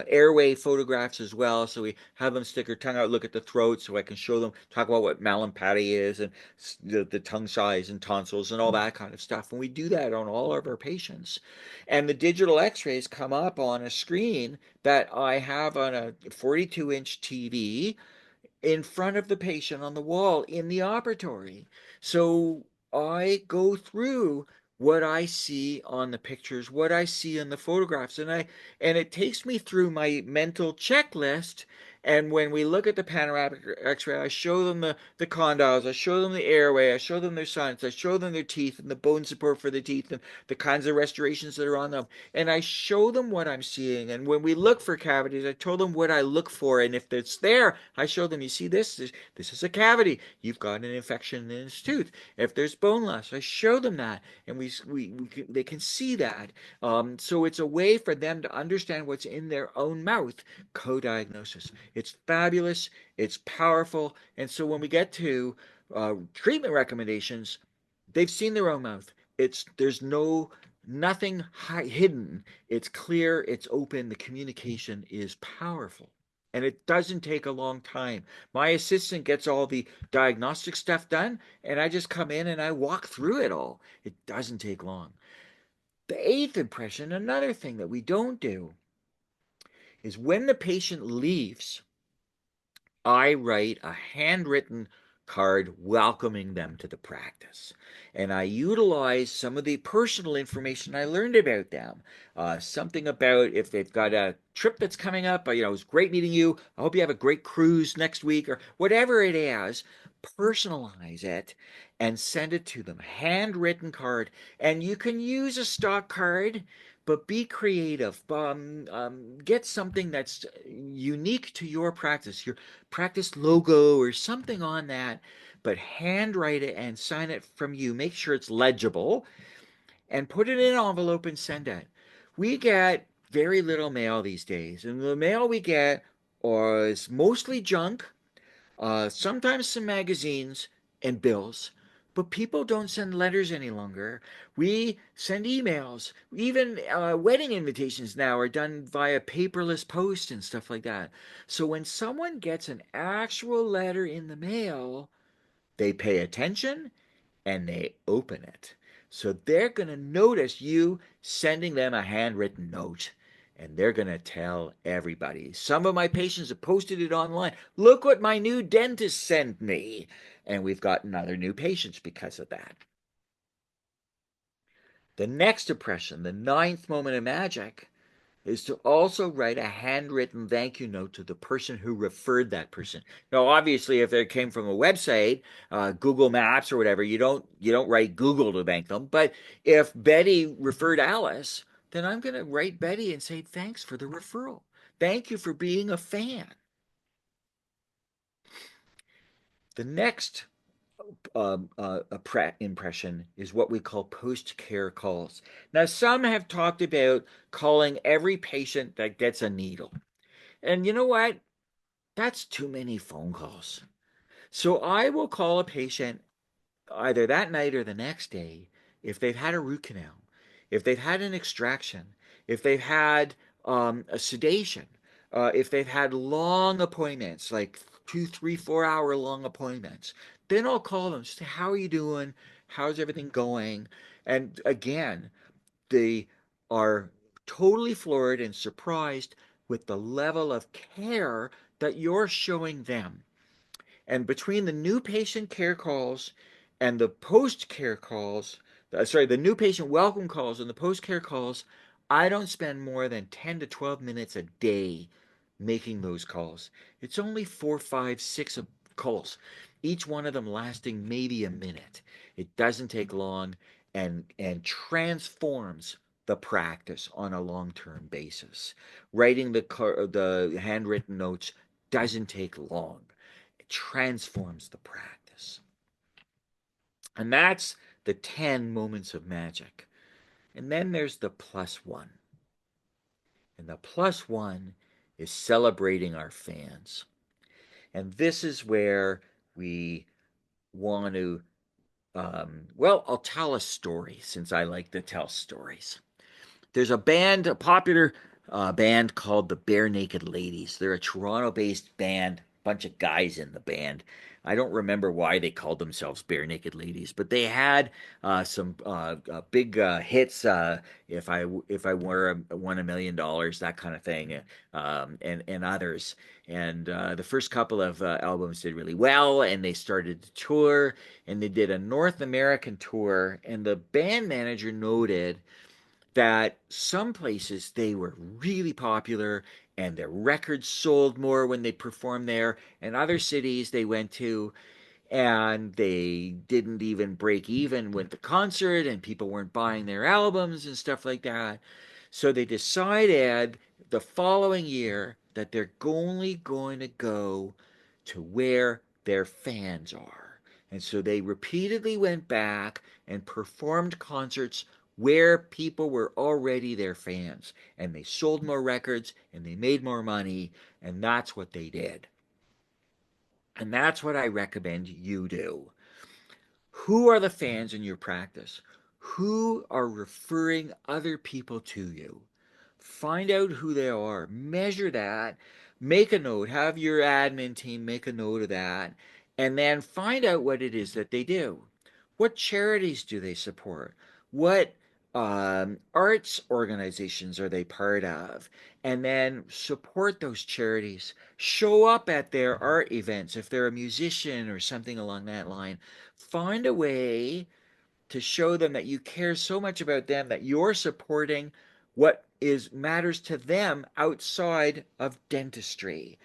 C: airway photographs as well. So we have them stick their tongue out, look at the throat, so I can show them, talk about what Mallampati is and the tongue size and tonsils and all that kind of stuff. And we do that on all of our patients. And the digital X-rays come up on a screen that I have on a 42-inch TV in front of the patient on the wall in the operatory. So I go through what I see on the pictures, what I see in the photographs, and it takes me through my mental checklist. And when we look at the panoramic X-ray, I show them the condyles, I show them the airway, I show them their sinus, I show them their teeth and the bone support for the teeth and the kinds of restorations that are on them. And I show them what I'm seeing. And when we look for cavities, I told them what I look for. And if it's there, I show them, you see this? This is a cavity. You've got an infection in this tooth. If there's bone loss, I show them that. And they can see that. So it's a way for them to understand what's in their own mouth. Co-diagnosis. It's fabulous. It's powerful. And so when we get to treatment recommendations, they've seen their own mouth. There's nothing hidden. It's clear. It's open. The communication is powerful. And it doesn't take a long time. My assistant gets all the diagnostic stuff done, and I just come in and I walk through it all. It doesn't take long. The eighth impression, another thing that we don't do, is when the patient leaves, I write a handwritten card welcoming them to the practice. And I utilize some of the personal information I learned about them. Something about if they've got a trip that's coming up, it was great meeting you. I hope you have a great cruise next week, or whatever it is. Personalize it and send it to them. Handwritten card. And you can use a stock card, but be creative. Get something that's unique to your practice, your practice logo or something on that, but handwrite it and sign it from you. Make sure it's legible and put it in an envelope and send it. We get very little mail these days, and the mail we get is mostly junk, sometimes some magazines and bills. But people don't send letters any longer. We send emails. Even wedding invitations now are done via paperless post and stuff like that. So when someone gets an actual letter in the mail, they pay attention and they open it. So they're going to notice you sending them a handwritten note, and they're going to tell everybody. Some of my patients have posted it online. Look what my new dentist sent me. And we've gotten other new patients because of that. The next impression, the ninth moment of magic, is to also write a handwritten thank you note to the person who referred that person. Now, obviously, if it came from a website, Google Maps or whatever, you don't write Google to thank them. But if Betty referred Alice, then I'm going to write Betty and say thanks for the referral. Thank you for being a fan. The next impression is what we call post-care calls. Now, some have talked about calling every patient that gets a needle. And you know what? That's too many phone calls. So I will call a patient either that night or the next day if they've had a root canal, if they've had an extraction, if they've had a sedation, if they've had long appointments, like 2, 3, 4 hour long appointments. Then I'll call them, say, how are you doing? How's everything going? And again, they are totally floored and surprised with the level of care that you're showing them. And between the new patient care calls and the post care calls, the new patient welcome calls and the post care calls, I don't spend more than 10 to 12 minutes a day making those calls. It's only 4, 5, 6 calls, each one of them lasting maybe a minute. It doesn't take long and transforms the practice on a long-term basis. Writing the handwritten notes doesn't take long. It transforms the practice. And that's the 10 moments of magic. And then there's the +1. And the +1 is celebrating our fans. And this is where we want to, I'll tell a story since I like to tell stories. There's a popular band called the Bare Naked Ladies. They're a Toronto-based band, bunch of guys in the band. I don't remember why they called themselves Bare Naked Ladies, but they had some big hits. If I won $1 million, that kind of thing, and others. And the first couple of albums did really well, and they started to tour, and they did a North American tour. And the band manager noted that some places they were really popular and their records sold more when they performed there, and other cities they went to and they didn't even break even with the concert and people weren't buying their albums and stuff like that. So they decided the following year that they're only going to go to where their fans are. And so they repeatedly went back and performed concerts where people were already their fans. And they sold more records and they made more money. And that's what they did. And that's what I recommend you do. Who are the fans in your practice? Who are referring other people to you? Find out who they are. Measure that. Make a note. Have your admin team make a note of that. And then find out what it is that they do. What charities do they support? What arts organizations are they part of? And then support those charities. Show up at their art events if they're a musician or something along that line. Find a way to show them that you care so much about them that you're supporting what is matters to them outside of dentistry.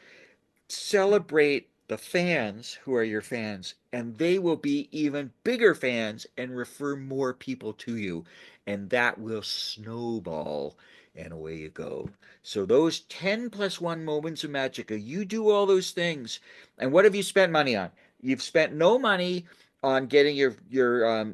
C: Celebrate the fans who are your fans, and they will be even bigger fans and refer more people to you, and that will snowball, and away you go. So those 10 plus 1 moments of magic, you do all those things, and what have you spent money on? You've spent no money on getting your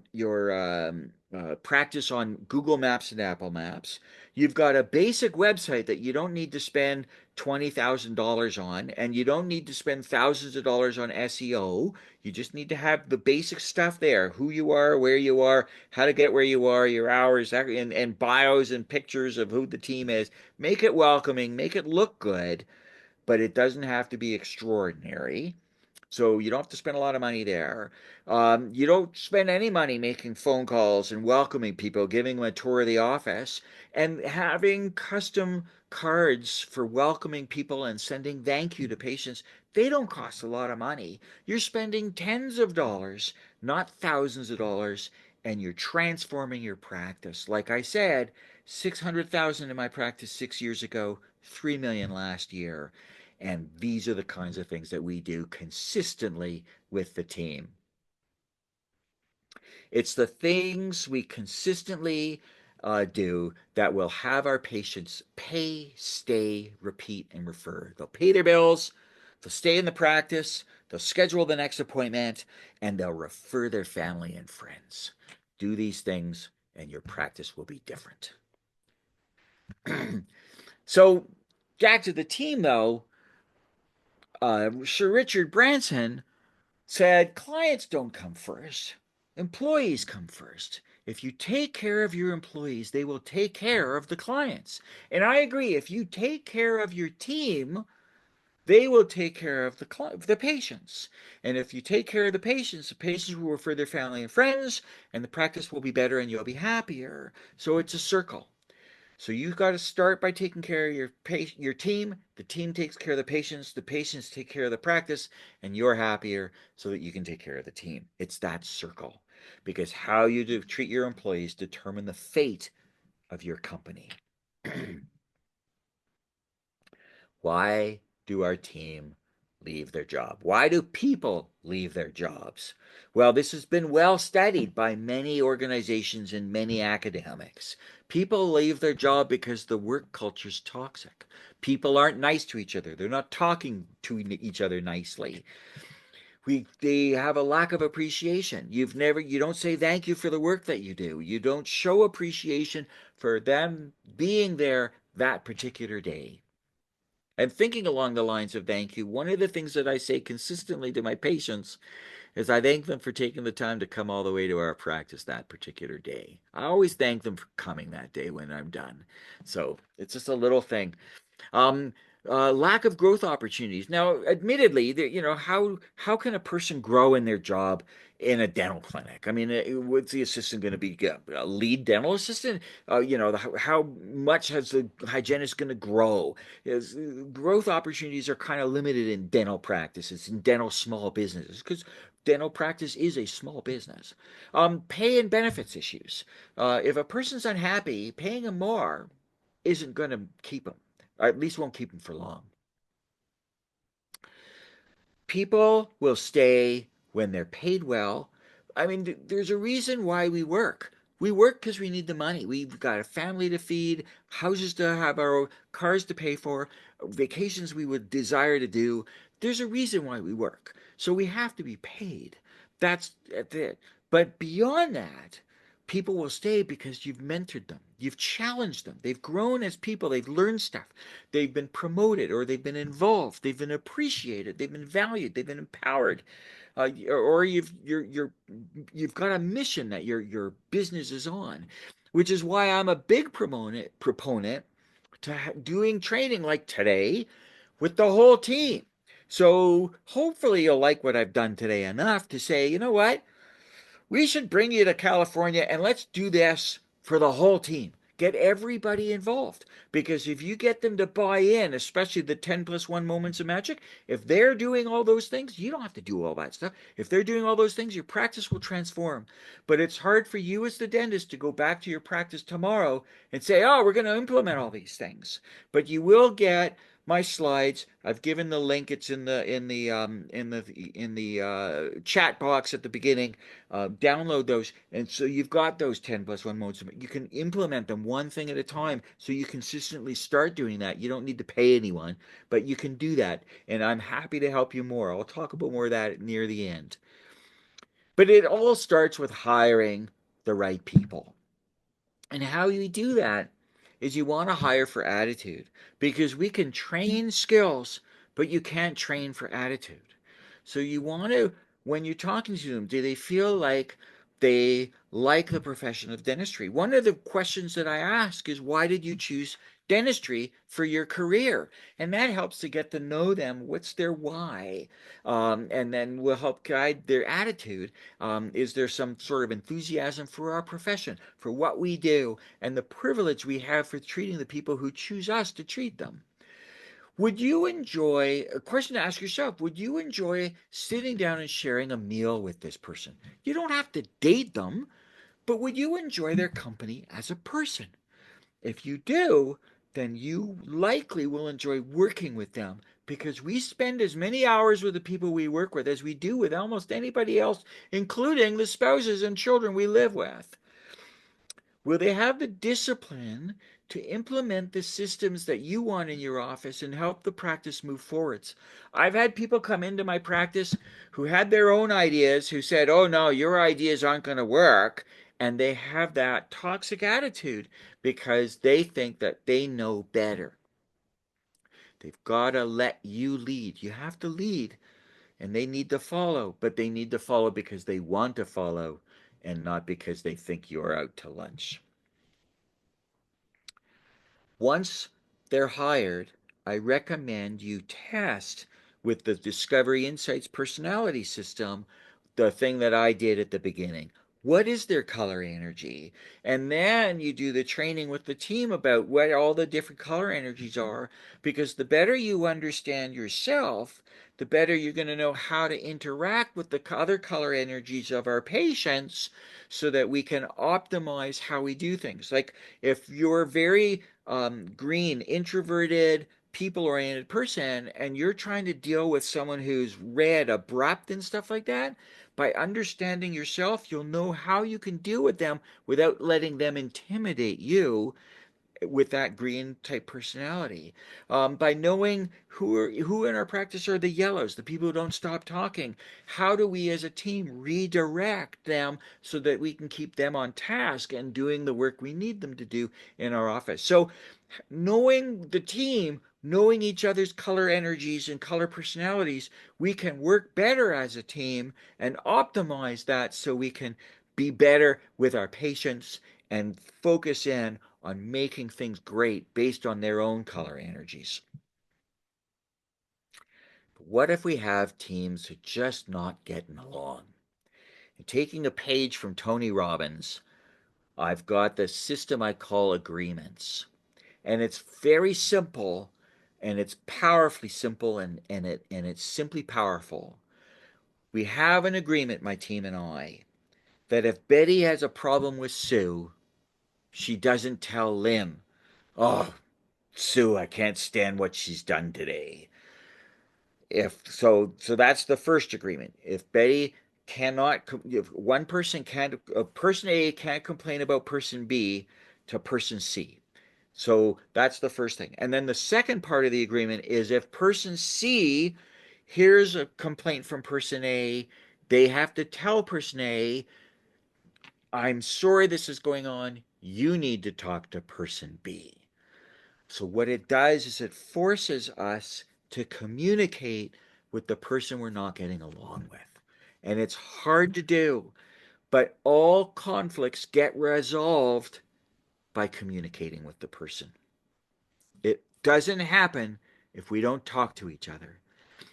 C: practice on Google Maps and Apple Maps. You've got a basic website that you don't need to spend $20,000 on, and you don't need to spend thousands of dollars on SEO. You just need to have the basic stuff there: who you are, where you are, how to get where you are, your hours, and bios and pictures of who the team is. Make it welcoming, make it look good, but it doesn't have to be extraordinary. So you don't have to spend a lot of money there. You don't spend any money making phone calls and welcoming people, giving them a tour of the office, and having custom cards for welcoming people and sending thank you to patients. They don't cost a lot of money. You're spending tens of dollars, not thousands of dollars, and you're transforming your practice. Like I said, 600,000 in my practice 6 years ago, 3 million last year. And these are the kinds of things that we do consistently with the team. It's the things we consistently do that will have our patients pay, stay, repeat, and refer. They'll pay their bills, they'll stay in the practice, they'll schedule the next appointment, and they'll refer their family and friends. Do these things, and your practice will be different. So, back to the team, though, Sir Richard Branson said clients don't come first, employees come first. If you take care of your employees, they will take care of the clients. And I agree, if you take care of your team, they will take care of the patients. And if you take care of the patients will refer their family and friends, and the practice will be better and you'll be happier. So it's a circle. So you've got to start by taking care of your team. The team takes care of the patients take care of the practice, and you're happier so that you can take care of the team. It's that circle. Because how you treat your employees determine the fate of your company. Why do our team leave their job? Why do people leave their jobs? Well, this has been well studied by many organizations and many academics. People leave their job because the work culture is toxic. People aren't nice to each other. They're not talking to each other nicely. They have a lack of appreciation. You don't say thank you for the work that you do. You don't show appreciation for them being there that particular day. And thinking along the lines of thank you, one of the things that I say consistently to my patients is I thank them for taking the time to come all the way to our practice that particular day. I always thank them for coming that day when I'm done. So it's just a little thing. Um, Lack of growth opportunities. Now, admittedly, how can a person grow in their job in a dental clinic? I mean, what's the assistant going to be? A lead dental assistant? How much has the hygienist going to grow? Growth opportunities are kind of limited in dental practices, in dental small businesses, because dental practice is a small business. Pay and benefits issues. If a person's unhappy, paying them more isn't going to keep them, or at least won't keep them for long. People will stay when they're paid well. I mean, there's a reason why we work. We work because we need the money. We've got a family to feed, houses to have, our cars to pay for, vacations we would desire to do. There's a reason why we work. So we have to be paid. That's it. But beyond that, people will stay because you've mentored them. You've challenged them. They've grown as people. They've learned stuff. They've been promoted, or they've been involved. They've been appreciated. They've been valued. They've been empowered. Or you've got a mission that your business is on, which is why I'm a big proponent to doing training like today with the whole team. So hopefully you'll like what I've done today enough to say, you know what? We should bring you to California and let's do this for the whole team. Get everybody involved. Because if you get them to buy in, especially the 10+1 moments of magic, if they're doing all those things, you don't have to do all that stuff. If they're doing all those things, your practice will transform. But it's hard for you as the dentist to go back to your practice tomorrow and say, oh, we're going to implement all these things. But you will get my slides. I've given the link. It's in the chat box at the beginning. Download those, and so you've got those 10+1 modes. You can implement them one thing at a time, so you consistently start doing that. You don't need to pay anyone, but you can do that, and I'm happy to help you more. I'll talk about more of that near the end. But it all starts with hiring the right people. And how you do that is you want to hire for attitude, because we can train skills, but you can't train for attitude. So you want to, when you're talking to them, do they feel like they like the profession of dentistry? One of the questions that I ask is, why did you choose dentistry for your career? And that helps to get to know them. What's their why? And then will help guide their attitude. Is there some sort of enthusiasm for our profession, for what we do, and the privilege we have for treating the people who choose us to treat them? Would you enjoy, a question to ask yourself, would you enjoy sitting down and sharing a meal with this person? You don't have to date them, but would you enjoy their company as a person? If you do, then you likely will enjoy working with them because we spend as many hours with the people we work with as we do with almost anybody else, including the spouses and children we live with. Will they have the discipline to implement the systems that you want in your office and help the practice move forwards? I've had people come into my practice who had their own ideas, who said, oh no, your ideas aren't going to work. And they have that toxic attitude because they think that they know better. They've got to let you lead. You have to lead, and they need to follow, but they need to follow because they want to follow and not because they think you're out to lunch. Once they're hired, I recommend you test with the Discovery Insights personality system the thing that I did at the beginning. What is their color energy? And then you do the training with the team about what all the different color energies are, because the better you understand yourself, the better you're going to know how to interact with the other color energies of our patients so that we can optimize how we do things. Like if you're very green, introverted, people oriented person, and you're trying to deal with someone who's red, abrupt, and stuff like that, by understanding yourself, you'll know how you can deal with them without letting them intimidate you with that green type personality. By knowing who in our practice are the yellows, the people who don't stop talking, how do we as a team redirect them so that we can keep them on task and doing the work we need them to do in our office? So knowing the team, knowing each other's color energies and color personalities, we can work better as a team and optimize that so we can be better with our patients and focus in on making things great based on their own color energies. But what if we have teams who are just not getting along? And taking a page from Tony Robbins, I've got the system I call agreements. And it's very simple, and it's powerfully simple, and it's simply powerful. We have an agreement, my team and I, that if Betty has a problem with Sue, she doesn't tell Lynn, oh, Sue, I can't stand what she's done today. So that's the first agreement. If Betty cannot, if one person can't, person A can't complain about person B to person C. So that's the first thing. And then the second part of the agreement is if person C hears a complaint from person A, they have to tell person A, I'm sorry this is going on. You need to talk to person B. So what it does is it forces us to communicate with the person we're not getting along with. And it's hard to do, but all conflicts get resolved by communicating with the person. It doesn't happen if we don't talk to each other.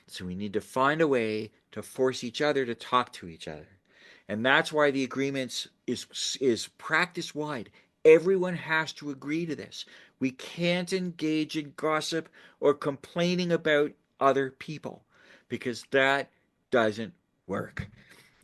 C: So we need to find a way to force each other to talk to each other. And that's why the agreements is practice wide. Everyone has to agree to this. We can't engage in gossip or complaining about other people because that doesn't work.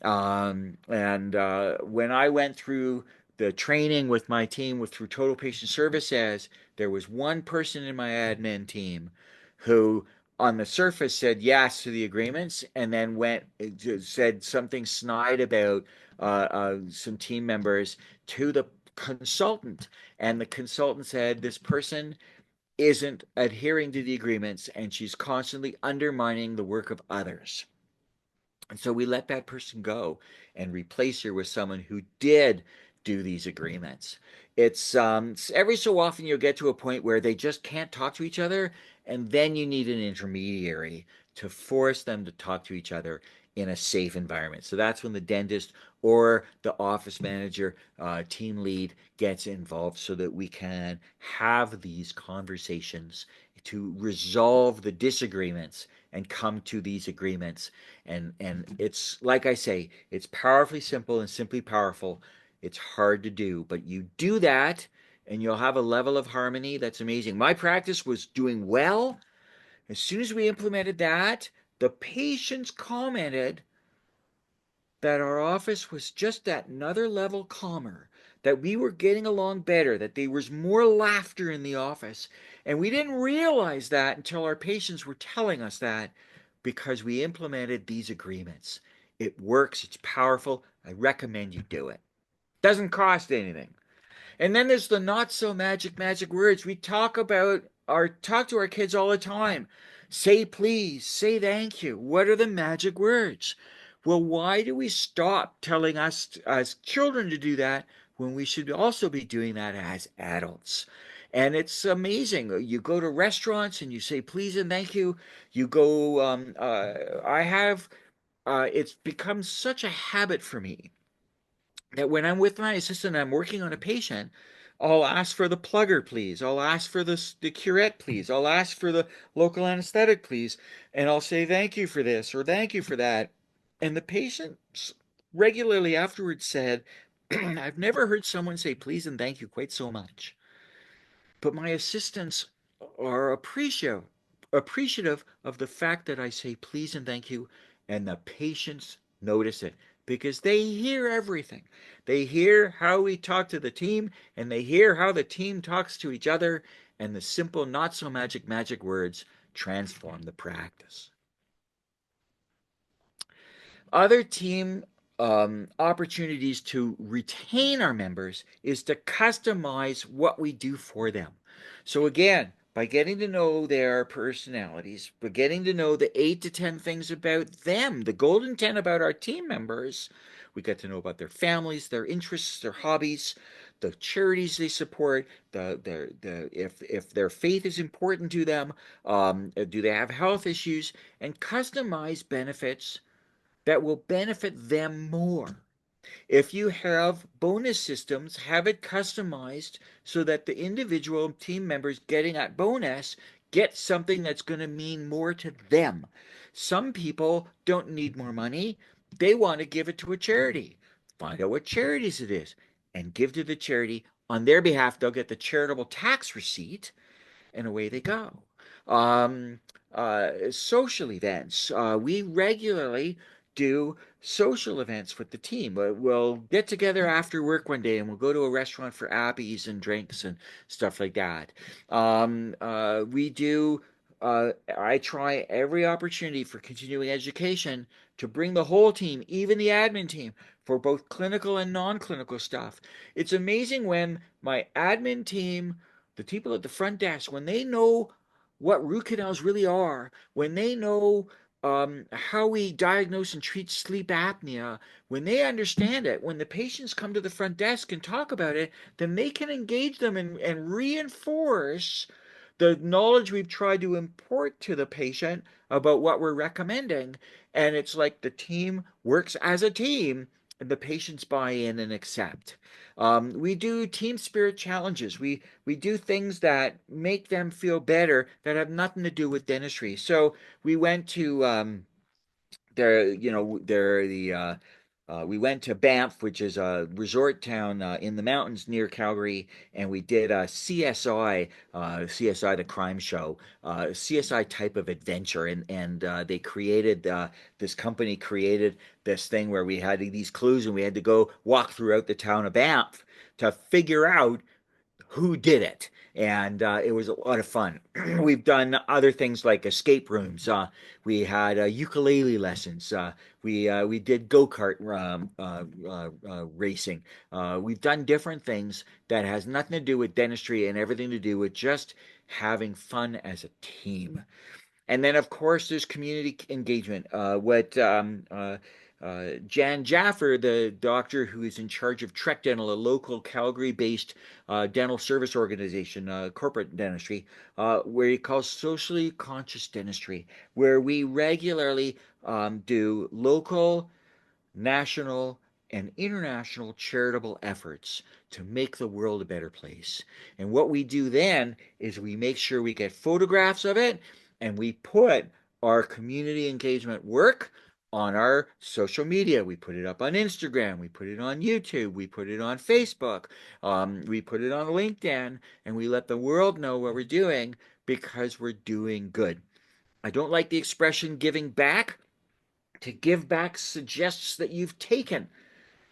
C: And when I went through the training with my team through Total Patient Services, there was one person in my admin team who on the surface said yes to the agreements and then said something snide about some team members to the consultant. And the consultant said, this person isn't adhering to the agreements and she's constantly undermining the work of others. And so we let that person go and replace her with someone who did do these agreements. It's every so often you'll get to a point where they just can't talk to each other, and then you need an intermediary to force them to talk to each other in a safe environment. So that's when the dentist or the office manager, team lead gets involved so that we can have these conversations to resolve the disagreements and come to these agreements. And it's like I say, it's powerfully simple and simply powerful. It's hard to do, but you do that and you'll have a level of harmony that's amazing. My practice was doing well. As soon as we implemented that, the patients commented that our office was just that another level calmer. that we were getting along better, that there was more laughter in the office. And we didn't realize that until our patients were telling us that, because we implemented these agreements. It works, it's powerful. I recommend you do it. Doesn't cost anything. And then there's the not so magic words. We talk to our kids all the time. Say please, say thank you. What are the magic words? Well, why do we stop telling us as children to do that when we should also be doing that as adults? And it's amazing. You go to restaurants and you say please and thank you. You go, it's become such a habit for me that when I'm with my assistant and I'm working on a patient, I'll ask for the plugger, please. I'll ask for the curette, please. I'll ask for the local anesthetic, please. And I'll say thank you for this or thank you for that. And the patients regularly afterwards said, I've never heard someone say please and thank you quite so much. But my assistants are appreciative of the fact that I say please and thank you, and the patients notice it because they hear everything. They hear how we talk to the team, and they hear how the team talks to each other, and the simple, not so magic words transform the practice. Other team opportunities to retain our members is to customize what we do for them. So again, by getting to know their personalities, by getting to know the 8 to 10 things about them, the golden 10 about our team members, we get to know about their families, their interests, their hobbies, the charities they support, if their faith is important to them, do they have health issues, and customize benefits that will benefit them more. If you have bonus systems, have it customized so that the individual team members getting that bonus get something that's going to mean more to them. Some people don't need more money. They want to give it to a charity. Find out what charities it is and give to the charity. On their behalf, they'll get the charitable tax receipt and away they go. Um, Social events. We regularly do social events with the team. We'll get together after work one day and we'll go to a restaurant for appies and drinks and stuff like that. We do. I try every opportunity for continuing education to bring the whole team, even the admin team, for both clinical and non-clinical stuff. It's amazing when my admin team, the people at the front desk, when they know what root canals really are, when they know how we diagnose and treat sleep apnea, when they understand it, when the patients come to the front desk and talk about it, then they can engage them and reinforce the knowledge we've tried to import to the patient about what we're recommending. And it's like the team works as a team and the patients buy in and accept. We do team spirit challenges. We do things that make them feel better that have nothing to do with dentistry. So we went to we went to Banff, which is a resort town in the mountains near Calgary, and we did a CSI, the crime show, CSI type of adventure, and they created this company created this thing where we had these clues, and we had to go walk throughout the town of Banff to figure out who did it. And it was a lot of fun. We've done other things like escape rooms. We had ukulele lessons. We did go-kart racing. We've done different things that has nothing to do with dentistry and everything to do with just having fun as a team. And then, of course, there's community engagement. Jan Jaffer, the doctor who is in charge of Trek Dental, a local Calgary-based dental service organization, corporate dentistry, where he calls socially conscious dentistry, where we regularly do local, national, and international charitable efforts to make the world a better place. And what we do then is we make sure we get photographs of it and we put our community engagement work on our social media. We put it up on Instagram, we put it on YouTube, we put it on Facebook, we put it on LinkedIn, and we let the world know what we're doing because we're doing good. I don't like the expression giving back. To give back suggests that you've taken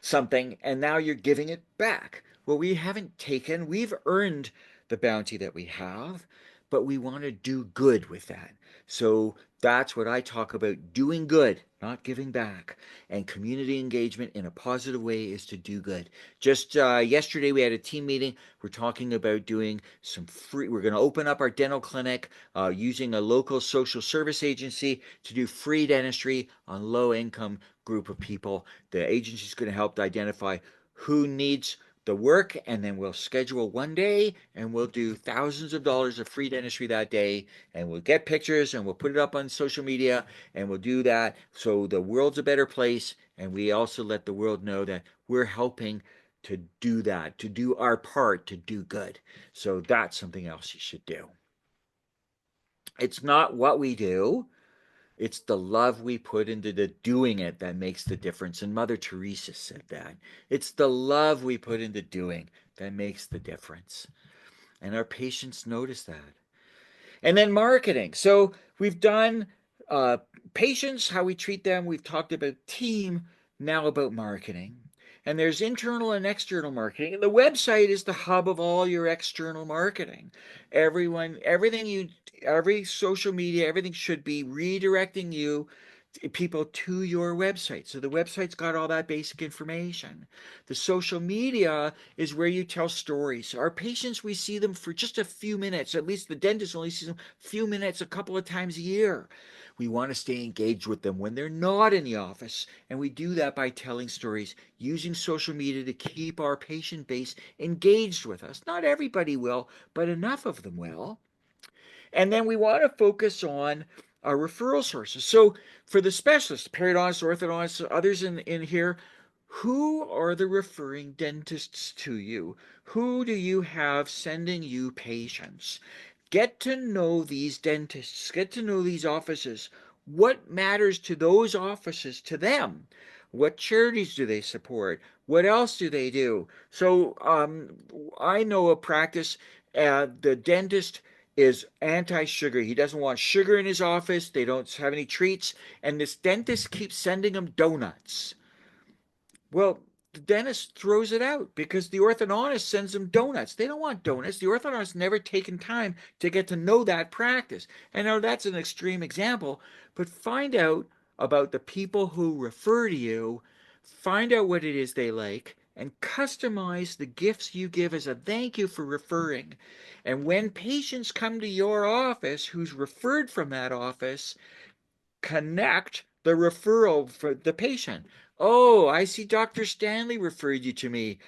C: something and now you're giving it back. Well, we haven't taken, we've earned the bounty that we have, but we want to do good with that. So that's what I talk about, doing good, not giving back. And community engagement in a positive way is to do good. Just yesterday, we had a team meeting. We're talking about doing some free, we're going to open up our dental clinic using a local social service agency to do free dentistry on low income group of people. The agency is going to help to identify who needs the work, and then we'll schedule one day and we'll do thousands of dollars of free dentistry that day, and we'll get pictures and we'll put it up on social media, and we'll do that so the world's a better place, and we also let the world know that we're helping to do that, to do our part to do good. So that's something else you should do. It's not what we do, it's the love we put into the doing it that makes the difference. And Mother Teresa said that. It's the love we put into doing that makes the difference. And our patients notice that. And then marketing. So we've done patients, how we treat them. We've talked about team, now about marketing. And there's internal and external marketing. And the website is the hub of all your external marketing. Every social media, everything should be redirecting people to your website. So the website's got all that basic information. The social media is where you tell stories. Our patients, we see them for just a few minutes. At least the dentist only sees them a few minutes a couple of times a year. We want to stay engaged with them when they're not in the office. And we do that by telling stories, using social media to keep our patient base engaged with us. Not everybody will, but enough of them will. And then we want to focus on our referral sources. So for the specialists, periodontists, orthodontists, others in here, who are the referring dentists to you? Who do you have sending you patients? Get to know these dentists, get to know these offices. What matters to those offices to them? What charities do they support? What else do they do? So I know a practice, the dentist is anti-sugar. He doesn't want sugar in his office. They don't have any treats. And this dentist keeps sending him donuts. Well, the dentist throws it out because the orthodontist sends them donuts. They don't want donuts. The orthodontist never taken time to get to know that practice. I know that's an extreme example, but find out about the people who refer to you, find out what it is they like, and customize the gifts you give as a thank you for referring. And when patients come to your office who's referred from that office, connect the referral for the patient. Oh, I see Dr. Stanley referred you to me.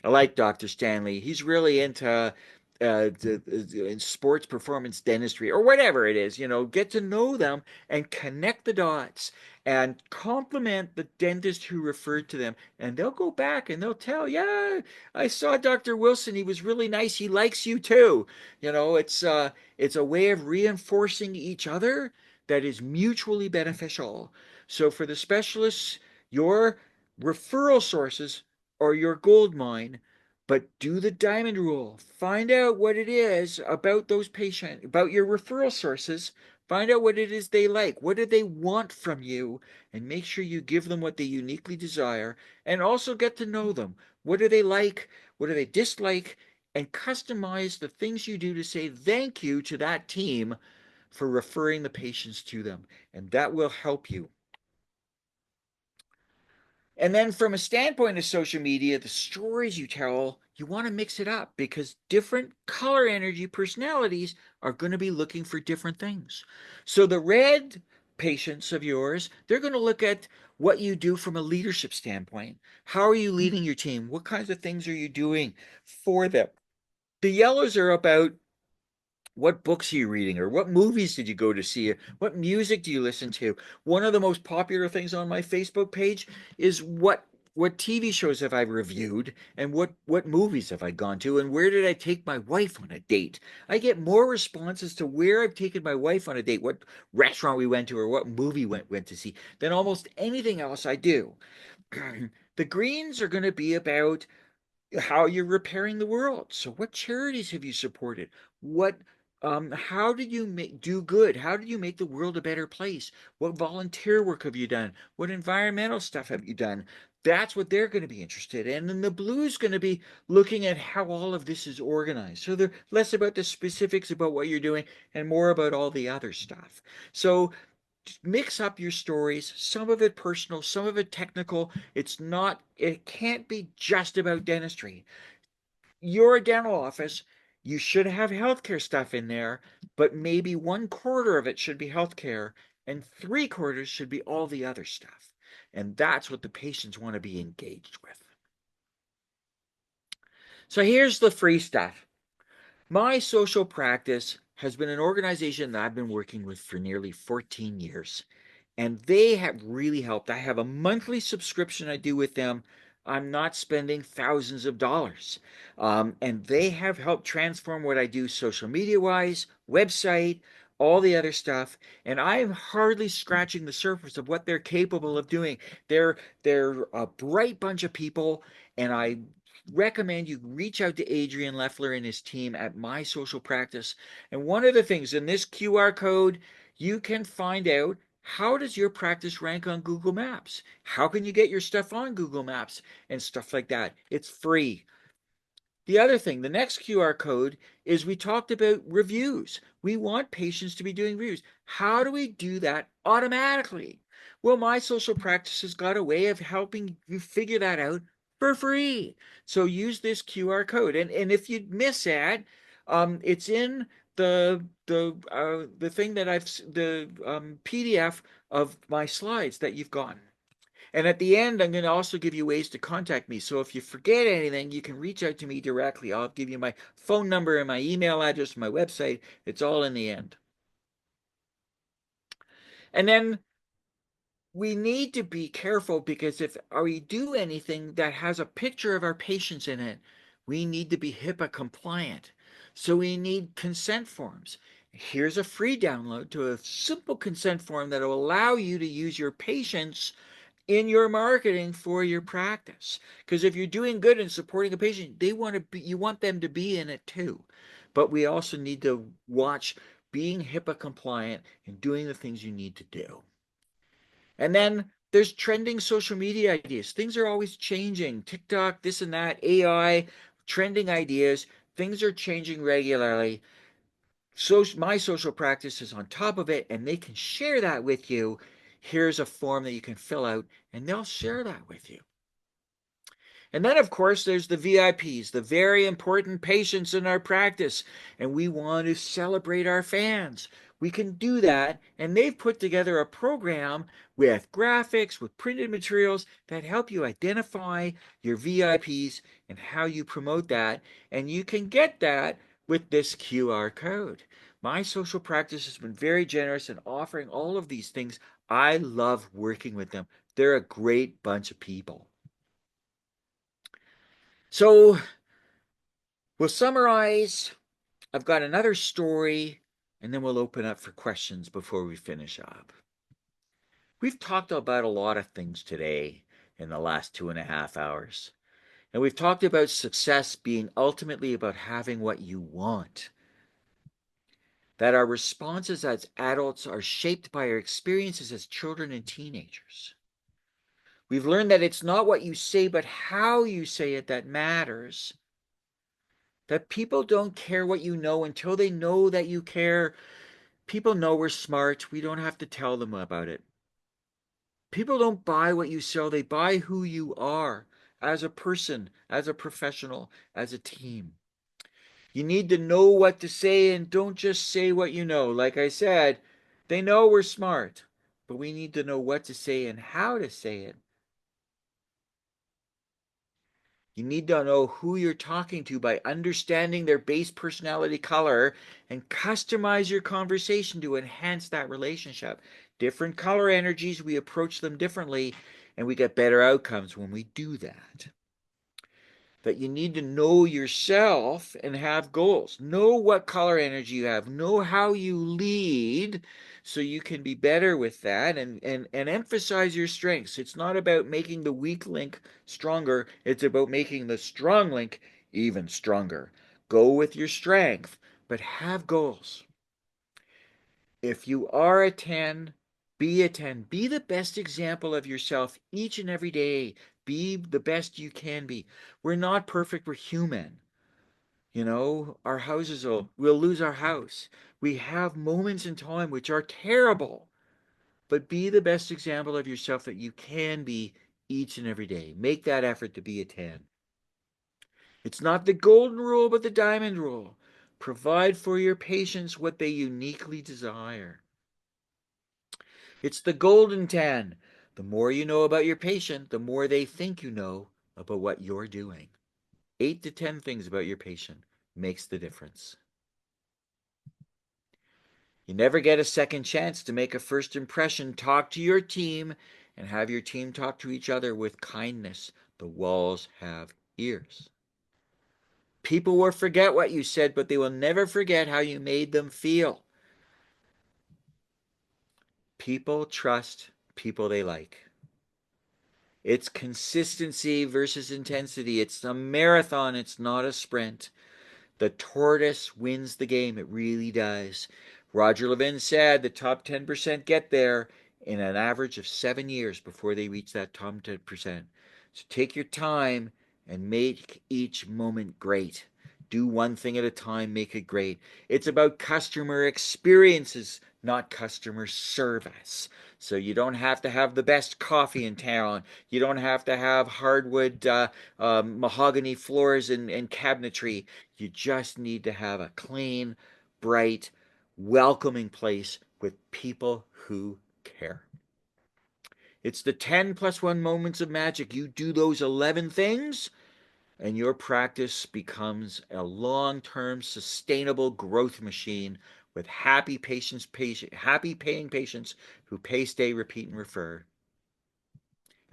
C: I like Dr. Stanley. He's really into in sports performance dentistry or whatever it is. Get to know them and connect the dots and compliment the dentist who referred to them. And they'll go back and they'll tell, yeah, I saw Dr. Wilson. He was really nice. He likes you too. It's a way of reinforcing each other that is mutually beneficial. So for the specialists, your referral sources are your gold mine, but do the diamond rule. Find out what it is about those patients, about your referral sources. Find out what it is they like. What do they want from you? And make sure you give them what they uniquely desire. And also get to know them. What do they like? What do they dislike? And customize the things you do to say thank you to that team for referring the patients to them. And that will help you. And then from a standpoint of social media, the stories you tell, you want to mix it up because different color energy personalities are going to be looking for different things. So the red patients of yours, they're going to look at what you do from a leadership standpoint. How are you leading your team? What kinds of things are you doing for them? The yellows are about what books are you reading, or what movies did you go to see? What music do you listen to? One of the most popular things on my Facebook page is what TV shows have I reviewed, and what movies have I gone to, and where did I take my wife on a date? I get more responses to where I've taken my wife on a date, what restaurant we went to, or what movie went to see, than almost anything else I do. The greens are going to be about how you're repairing the world. So what charities have you supported? How did you do good? How did you make the world a better place? What volunteer work have you done? What environmental stuff have you done? That's what they're going to be interested in. And the blue is going to be looking at how all of this is organized. So they're less about the specifics about what you're doing and more about all the other stuff. So mix up your stories, some of it personal, some of it technical. It can't be just about dentistry. You're a dental office. You should have healthcare stuff in there, but maybe 1/4 of it should be healthcare and 3/4 should be all the other stuff. And that's what the patients want to be engaged with. So here's the free stuff. My social practice has been an organization that I've been working with for nearly 14 years. And they have really helped. I have a monthly subscription I do with them. I'm not spending thousands of dollars. And they have helped transform what I do social media wise, website, all the other stuff. And I am hardly scratching the surface of what they're capable of doing. They're a bright bunch of people, and I recommend you reach out to Adrian Leffler and his team at My Social Practice. And one of the things in this QR code, you can find out how does your practice rank on Google Maps? How can you get your stuff on Google Maps and stuff like that? It's free. The other thing, the next QR code is we talked about reviews. We want patients to be doing reviews. How do we do that automatically? Well, My Social Practice has got a way of helping you figure that out for free. So use this QR code. And if you miss that, it's in the thing that the PDF of my slides that you've gotten. And at the end, I'm going to also give you ways to contact me. So if you forget anything, you can reach out to me directly. I'll give you my phone number and my email address, my website. It's all in the end. And then we need to be careful, because if we do anything that has a picture of our patients in it, we need to be HIPAA compliant. So we need consent forms. Here's a free download to a simple consent form that will allow you to use your patients in your marketing for your practice. Because if you're doing good and supporting a patient, you want them to be in it too. But we also need to watch being HIPAA compliant and doing the things you need to do. And then there's trending social media ideas. Things are always changing. TikTok, this and that, AI, trending ideas. Things are changing regularly. So My Social Practice is on top of it, and they can share that with you. Here's a form that you can fill out, and they'll share that with you. And then, of course, there's the VIPs, the very important patients in our practice, and we want to celebrate our fans. We can do that, and they've put together a program with graphics, with printed materials that help you identify your VIPs and how you promote that, and you can get that with this QR code. My Social Practice has been very generous in offering all of these things. I love working with them. They're a great bunch of people. So we'll summarize. I've got another story, and then we'll open up for questions before we finish up. We've talked about a lot of things today in the last 2.5 hours. And we've talked about success being ultimately about having what you want. That our responses as adults are shaped by our experiences as children and teenagers. We've learned that it's not what you say, but how you say it that matters. That people don't care what you know until they know that you care. People know we're smart. We don't have to tell them about it. People don't buy what you sell. They buy who you are as a person, as a professional, as a team. You need to know what to say, and don't just say what you know. Like I said, they know we're smart, but we need to know what to say and how to say it. You need to know who you're talking to by understanding their base personality color and customize your conversation to enhance that relationship. Different color energies, we approach them differently, and we get better outcomes when we do that. That you need to know yourself and have goals. Know what color energy you have. Know how you lead so you can be better with that, and emphasize your strengths. It's not about making the weak link stronger. It's about making the strong link even stronger. Go with your strength, but have goals. If you are a 10, be a 10. Be the best example of yourself each and every day. Be the best you can be. We're not perfect. We're human. You know, we'll lose our house. We have moments in time which are terrible, but be the best example of yourself that you can be each and every day. Make that effort to be a 10. It's not the golden rule, but the diamond rule. Provide for your patients what they uniquely desire. It's the golden 10. The more you know about your patient, the more they think you know about what you're doing. 8 to 10 things about your patient makes the difference. You never get a second chance to make a first impression. Talk to your team and have your team talk to each other with kindness. The walls have ears. People will forget what you said, but they will never forget how you made them feel. People trust people they like. It's consistency versus intensity. It's a marathon, it's not a sprint. The tortoise wins the game. It really does. Roger Levin said the top 10% get there in an average of 7 years before they reach that top 10%. So take your time and make each moment great. Do one thing at a time, make it great. It's about customer experiences, not customer service. So you don't have to have the best coffee in town. You don't have to have hardwood mahogany floors and cabinetry. You just need to have a clean, bright, welcoming place with people who care. It's the 10 plus 1 moments of magic. You do those 11 things, and your practice becomes a long-term sustainable growth machine with happy paying patients who pay, stay, repeat, and refer,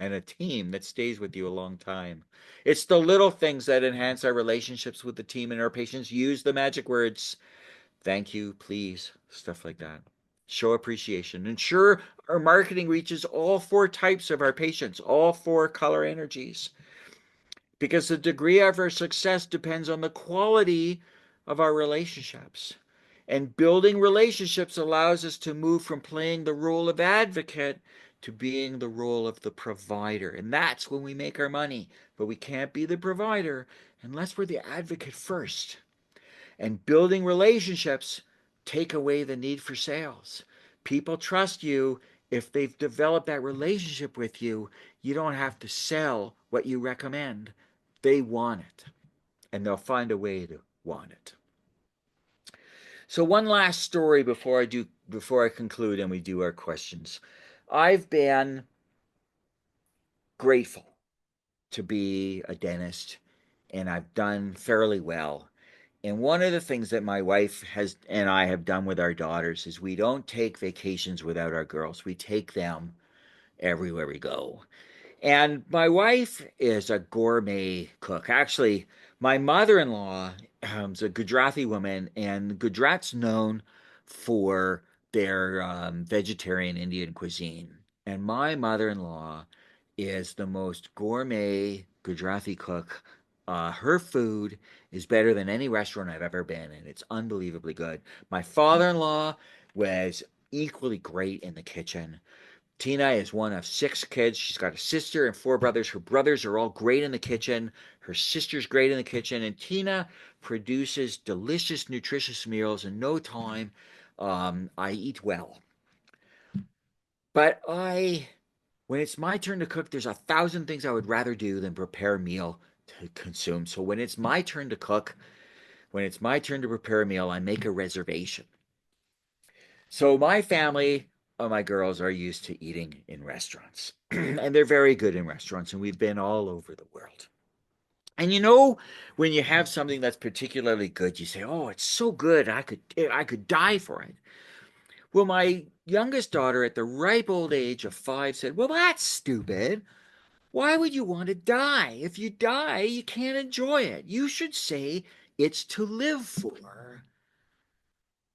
C: and a team that stays with you a long time. It's the little things that enhance our relationships with the team and our patients. Use the magic words, thank you, please, stuff like that. Show appreciation. Ensure our marketing reaches all 4 types of our patients, all 4 color energies, because the degree of our success depends on the quality of our relationships. And building relationships allows us to move from playing the role of advocate to being the role of the provider. And that's when we make our money. But we can't be the provider unless we're the advocate first. And building relationships take away the need for sales. People trust you if they've developed that relationship with you. You don't have to sell what you recommend. They want it, and they'll find a way to want it. So one last story before I conclude and we do our questions. I've been grateful to be a dentist, and I've done fairly well. And one of the things that my wife has and I have done with our daughters is we don't take vacations without our girls. We take them everywhere we go. And my wife is a gourmet cook. Actually, my mother-in-law is a Gujarati woman, and Gujarat's known for their vegetarian Indian cuisine. And my mother-in-law is the most gourmet Gujarati cook. Her food is better than any restaurant I've ever been in. It's unbelievably good. My father-in-law was equally great in the kitchen. Tina is one of 6 kids. She's got a sister and 4 brothers. Her brothers are all great in the kitchen. Her sister's great in the kitchen. And Tina produces delicious, nutritious meals in no time. I eat well. But when it's my turn to cook, there's 1,000 things I would rather do than prepare a meal to consume. So when it's my turn to cook, when it's my turn to prepare a meal, I make a reservation. So my family, my girls are used to eating in restaurants, and they're very good in restaurants, and we've been all over the world. And you know, when you have something that's particularly good, you say, "Oh, it's so good, I could die for it." Well, my youngest daughter, at the ripe old age of 5, said, "Well, that's stupid. Why would you want to die? If you die, you can't enjoy it. You should say it's to live for."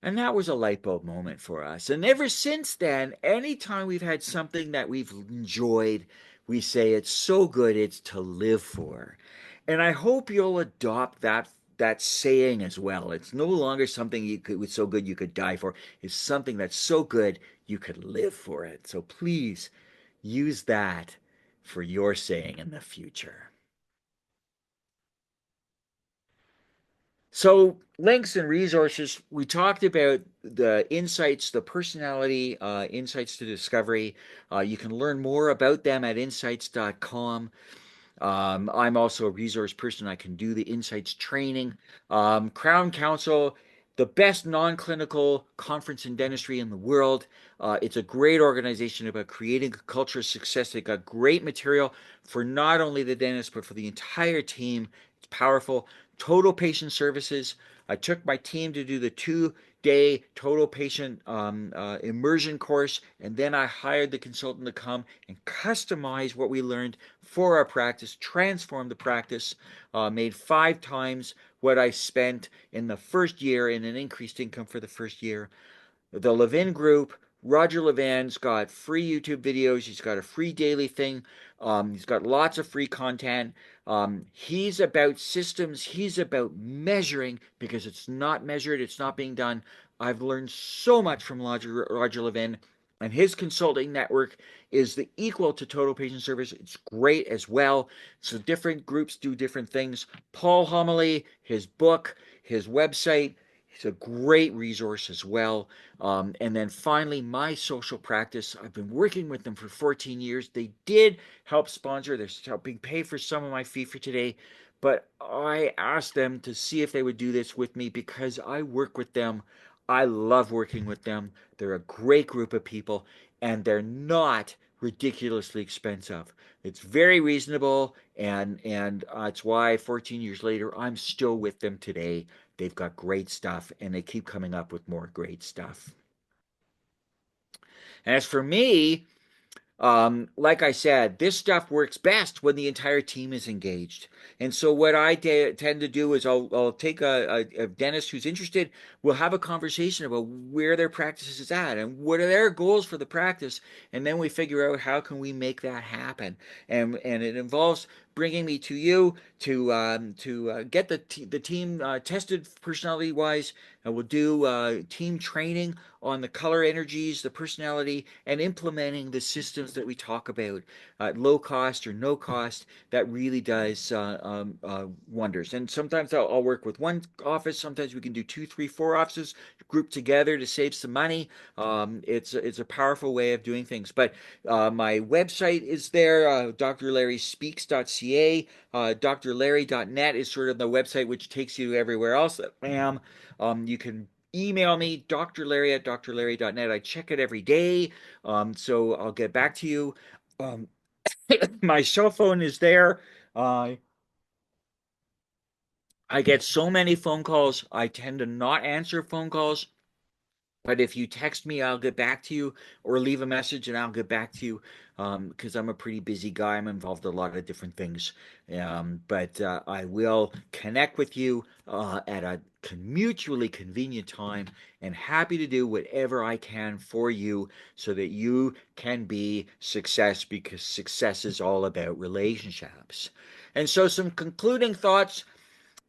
C: And that was a light bulb moment for us. And ever since then, anytime we've had something that we've enjoyed, we say it's so good, it's to live for. And I hope you'll adopt that saying as well. It's no longer something was so good you could die for. It's something that's so good you could live for it. So please use that for your saying in the future. So links and resources, we talked about the insights, the personality insights to discovery. You can learn more about them at insights.com. I'm also a resource person. I can do the insights training. Crown Council, the best non-clinical conference in dentistry in the world. It's a great organization about creating a culture of success. They got great material for not only the dentist, but for the entire team. It's powerful. Total patient services. I took my team to do the 2-day total patient immersion course, and then I hired the consultant to come and customize what we learned for our practice, transform the practice, made 5 times what I spent in the first year in an increased income for the first year. The Levin Group, Roger Levin's got free YouTube videos. He's got a free daily thing. He's got lots of free content. He's about systems. He's about measuring because it's not measured. It's not being done. I've learned so much from Roger Levin, and his consulting network is the equal to Total Patient Service. It's great as well. So different groups do different things. Paul Homily, his book, his website. He's a great resource as well. And then finally, My Social Practice. I've been working with them for 14 years. They did help sponsor. They're helping pay for some of my fee for today. But I asked them to see if they would do this with me because I work with them. I love working with them. They're a great group of people, and they're not ridiculously expensive. It's very reasonable, and it's why 14 years later I'm still with them today. They've got great stuff, and they keep coming up with more great stuff. As for me, like I said, this stuff works best when the entire team is engaged. And so what I tend to do is I'll take a dentist who's interested. We'll have a conversation about where their practice is at and what are their goals for the practice. And then we figure out how can we make that happen. And it involves bringing me to you to get the team tested personality wise. And we'll do team training on the color energies, the personality, and implementing the systems that we talk about at low cost or no cost. That really does wonders. And sometimes I'll work with one office. Sometimes we can do 2, 3, 4 offices grouped together to save some money. It's a powerful way of doing things. But my website is there, drlarryspeaks.ca. drlarry.net is sort of the website which takes you everywhere else that I am. You can email me, drlarry at drlarry.net. I check it every day, so I'll get back to you. My cell phone is there. I get so many phone calls. I tend to not answer phone calls. But if you text me, I'll get back to you, or leave a message and I'll get back to you, because I'm a pretty busy guy. I'm involved in a lot of different things. But I will connect with you at a mutually convenient time, and happy to do whatever I can for you so that you can be success, because success is all about relationships. And so some concluding thoughts.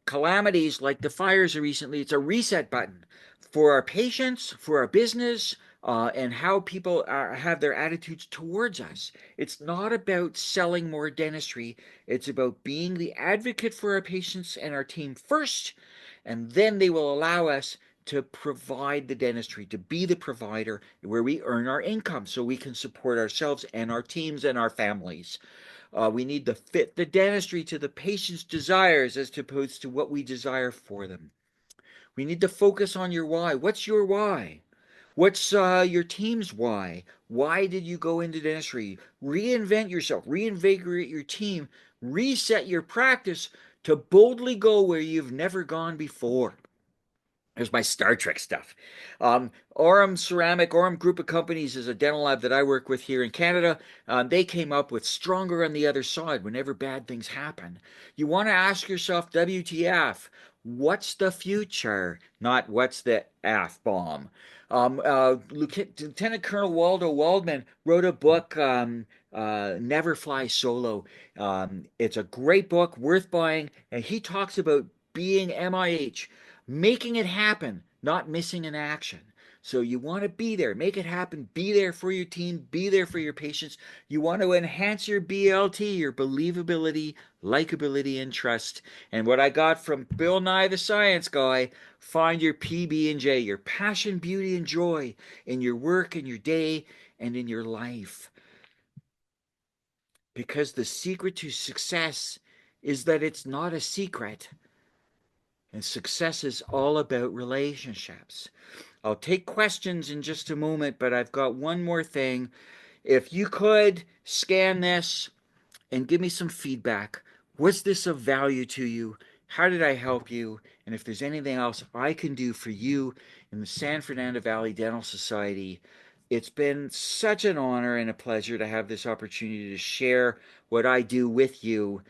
C: Calamities like the fires recently, it's a reset button for our patients, for our business, and how people have their attitudes towards us. It's not about selling more dentistry. It's about being the advocate for our patients and our team first, and then they will allow us to provide the dentistry, to be the provider where we earn our income so we can support ourselves and our teams and our families. We need to fit the dentistry to the patient's desires as opposed to what we desire for them. We need to focus on your why. What's your why? What's your team's why? Why did you go into dentistry? Reinvent yourself, reinvigorate your team, reset your practice to boldly go where you've never gone before. There's my Star Trek stuff. Orem Ceramic, Orem Group of Companies is a dental lab that I work with here in Canada. They came up with Stronger on the Other Side whenever bad things happen. You want to ask yourself, WTF, what's the future? Not what's the F bomb. Lieutenant Colonel Waldo Waldman wrote a book, Never Fly Solo. It's a great book, worth buying, and he talks about being MIH, making it happen, not missing an action. So you want to be there, make it happen, be there for your team, be there for your patients. You want to enhance your BLT, your believability, likability, and trust. And what I got from Bill Nye the Science Guy, find your PB&J, your passion, beauty, and joy in your work, in your day, and in your life. Because the secret to success is that it's not a secret. And success is all about relationships. I'll take questions in just a moment, but I've got one more thing. If you could scan this and give me some feedback. Was this of value to you? How did I help you? And if there's anything else I can do for you in the San Fernando Valley Dental Society, it's been such an honor and a pleasure to have this opportunity to share what I do with you.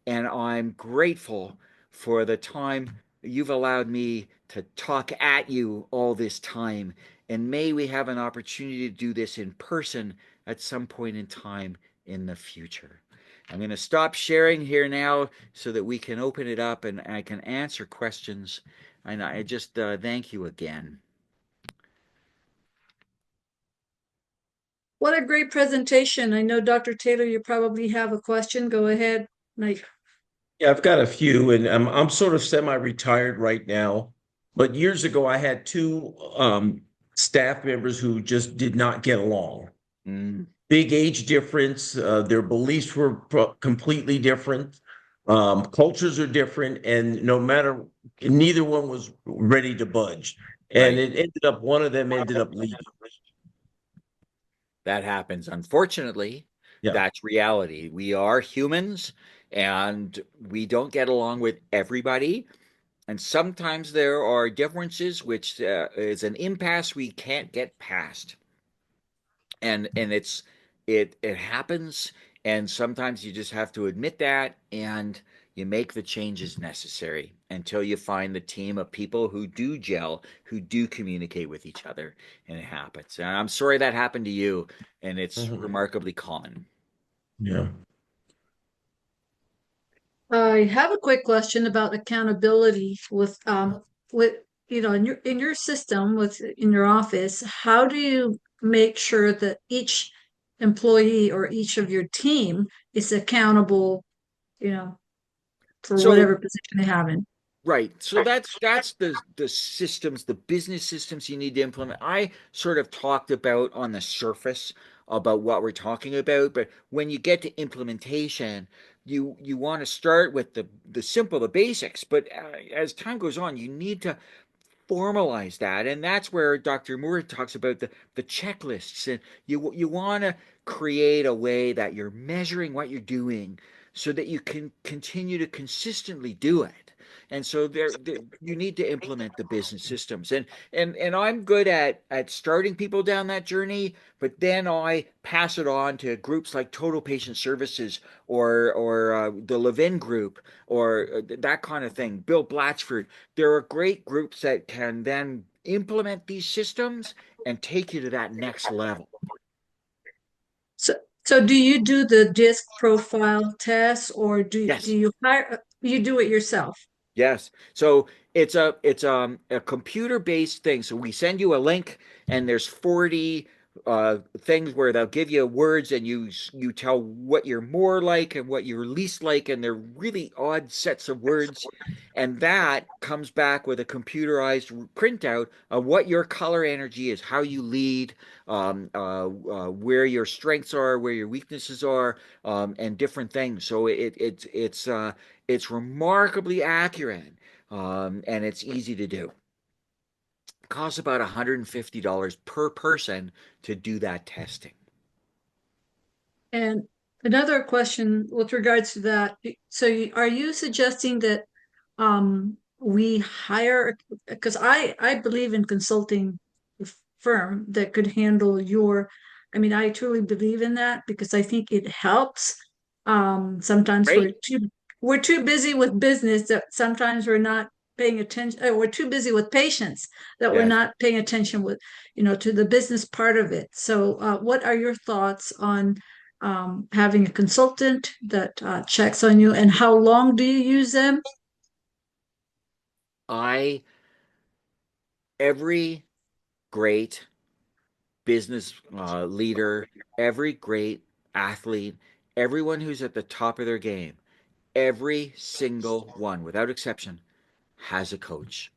C: And I'm grateful for the time you've allowed me to talk at you all this time. And may we have an opportunity to do this in person at some point in time in the future. I'm going to stop sharing here now so that we can open it up and I can answer questions. And I just thank you again.
B: What a great presentation. I know, Dr. Taylor, you probably have a question. Go ahead.
D: Yeah, I've got a few, and I'm sort of semi-retired right now. But years ago, I had two staff members who just did not get along.
C: Mm.
D: Big age difference. Their beliefs were completely different. Cultures are different, and neither one was ready to budge. And
C: Right.
D: it ended up, one of them ended up leaving.
C: That happens. Unfortunately,
D: Yeah.
C: that's reality. We are humans and we don't get along with everybody. And sometimes there are differences, which is an impasse we can't get past. And it happens, and sometimes you just have to admit that, and you make the changes necessary until you find the team of people who do gel, who do communicate with each other, and it happens. And I'm sorry that happened to you, and it's
D: Mhm.
C: remarkably common.
D: Yeah.
B: I have a quick question about accountability with in your system in your office. How do you make sure that each employee or each of your team is accountable, you know, for
C: So
B: whatever position they have in?
C: right. So that's the systems, the business systems you need to implement. I sort of talked about on the surface about what we're talking about, but when you get to implementation, you want to start with the simple, the basics. But as time goes on, you need to formalize that, and that's where Dr. Moore talks about the checklists, and you want to create a way that you're measuring what you're doing so that you can continue to consistently do it. And so there you need to implement the business systems, and I'm good at starting people down that journey, but then I pass it on to groups like Total Patient Services or the Levin Group or that kind of thing. Bill Blatchford, there are great groups that can then implement these systems and take you to that next level.
B: So, so do you do the disc profile test, or do
C: Yes.
B: you hire you do it yourself?
C: Yes. So it's a computer based thing. So we send you a link, and there's 40 things where they'll give you words, and you tell what you're more like and what you're least like, and they're really odd sets of words, and that comes back with a computerized printout of what your color energy is, how you lead, where your strengths are, where your weaknesses are, and different things. So it's remarkably accurate, and it's easy to do. It costs about $150 per person to do that testing.
B: And another question with regards to that. So are you suggesting that we hire, because I believe in consulting a firm that could handle I mean, I truly believe in that because I think it helps. Sometimes
C: Great.
B: we're too busy with business that sometimes we're not paying attention, or we're too busy with patients that we're
C: Yes.
B: not paying attention to the business part of it. So what are your thoughts on having a consultant that checks on you, and how long do you use them?
C: I every great business leader, every great athlete, everyone who's at the top of their game, every single one, without exception, has a coach.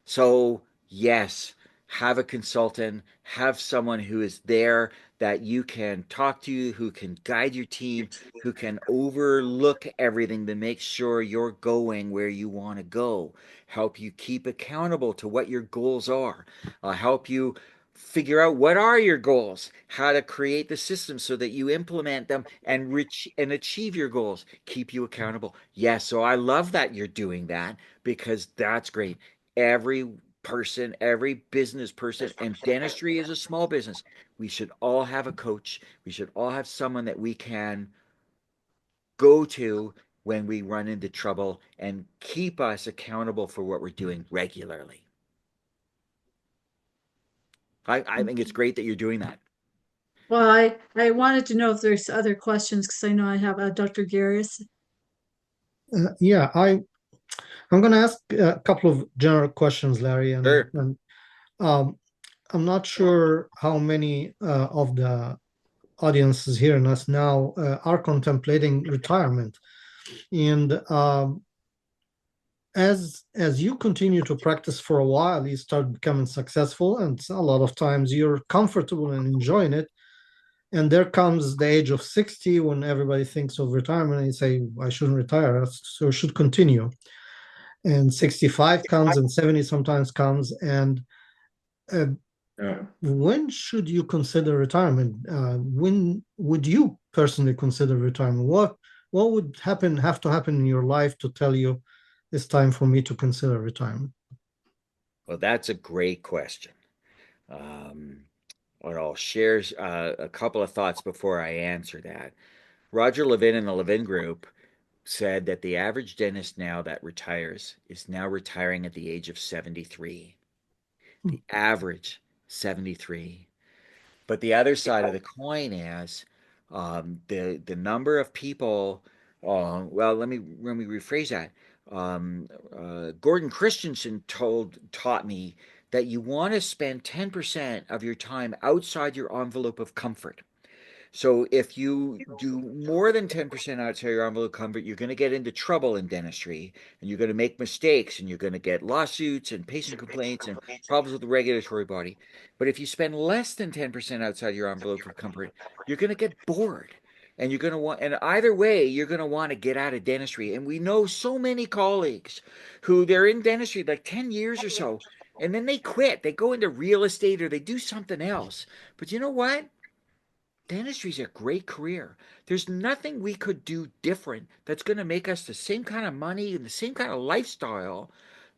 C: So, yes, have a consultant, have someone who is there that you can talk to, who can guide your team, who can overlook everything to make sure you're going where you want to go, help you keep accountable to what your goals are, help you figure out what are your goals, how to create the system so that you implement them and reach and achieve your goals, keep you accountable. Yes, so I love that you're doing that because that's great. Every person, every business person, and dentistry is a small business. We should all have a coach. We should all have someone that we can go to when we run into trouble and keep us accountable for what we're doing regularly. I think it's great that you're doing that.
B: Well, I wanted to know if there's other questions because I know I have Dr. Garius.
A: Yeah, I'm going to ask a couple of general questions, Larry,
C: Sure.
A: and um, I'm not sure how many of the audiences hearing us now are contemplating retirement, and as you continue to practice for a while, you start becoming successful, and a lot of times you're comfortable and enjoying it. And there comes the age of 60 when everybody thinks of retirement and you say, I shouldn't retire, so I should continue. And 65 comes and 70 sometimes comes. And uh, when should you consider retirement? When would you personally consider retirement? What would have to happen in your life to tell you it's time for me to consider retirement?
C: Well, that's a great question. And I'll share a couple of thoughts before I answer that. Roger Levin in the Levin Group said that the average dentist now that retires is now retiring at the age of 73. The average 73. But the other side of the coin is the number of people. Well, let me rephrase that. Gordon Christensen taught me that you want to spend 10% of your time outside your envelope of comfort. So if you do more than 10% outside your envelope comfort, you're going to get into trouble in dentistry and you're going to make mistakes and you're going to get lawsuits and patient complaints and problems with the regulatory body. But if you spend less than 10% outside your envelope of comfort, you're going to get bored. And you're going to want, and either way, you're going to want to get out of dentistry. And we know so many colleagues who they're in dentistry like 10 years or so, and then they quit. They go into real estate or they do something else. But you know what? Dentistry is a great career. There's nothing we could do different that's going to make us the same kind of money and the same kind of lifestyle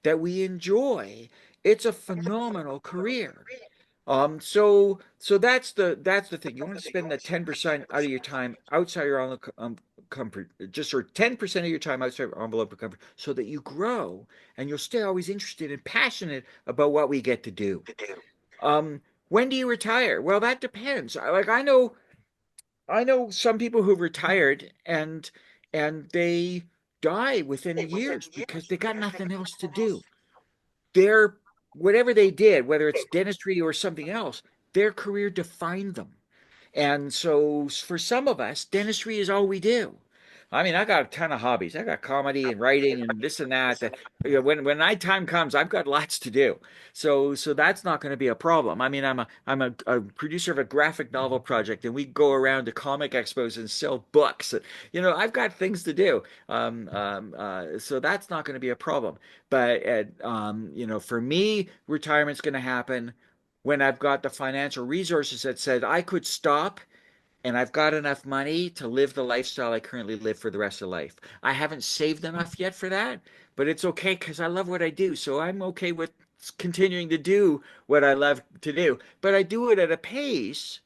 C: that we enjoy. It's a phenomenal career. So that's the thing. You want to spend that 10% out of your time outside your own comfort, just or 10% of your time outside your envelope of comfort, so that you grow and you'll stay always interested and passionate about what we get to do. When do you retire? Well, that depends. Like I know some people who've retired and they die within years because they got nothing else to do. Their whatever they did, whether it's dentistry or something else, their career defined them. And so for some of us, dentistry is all we do. I mean, I got a ton of hobbies. I got comedy and writing and this and that. When night time comes, I've got lots to do. So that's not going to be a problem. I mean, I'm a producer of a graphic novel project, and we go around to comic expos and sell books. I've got things to do. So that's not going to be a problem. But for me, retirement's going to happen when I've got the financial resources that said I could stop and I've got enough money to live the lifestyle I currently live for the rest of life. I haven't saved enough yet for that, but it's okay because I love what I do. So I'm okay with continuing to do what I love to do, but I do it at a pace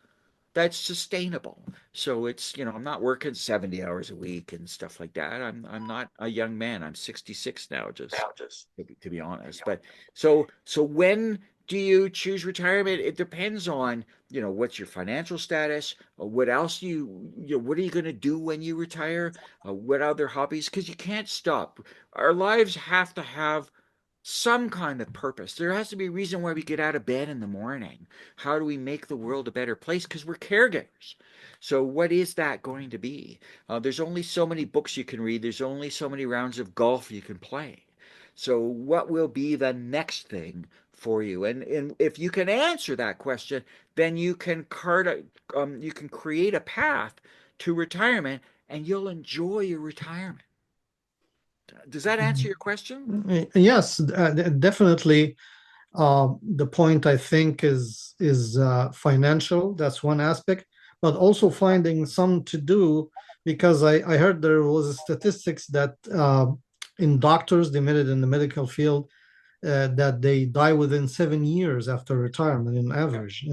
C: that's sustainable. So I'm not working 70 hours a week and stuff like that. I'm not a young man. I'm 66 now, just to be honest. But so when do you choose retirement? It depends on, what's your financial status, what else what are you going to do when you retire, what other hobbies? Because you can't stop. Our lives have to have some kind of purpose. There has to be a reason why we get out of bed in the morning. How do we make the world a better place? Because we're caregivers. So, what is that going to be? There's only so many books you can read, there's only so many rounds of golf you can play. So, what will be the next thing for you? And if you can answer that question, then you can create a path to retirement, and you'll enjoy your retirement. Does that answer your question?
A: Yes, definitely. The point I think is financial. That's one aspect, but also finding some to do, because I heard there was statistics that in doctors, they made it in the medical field, that they die within 7 years after retirement in average.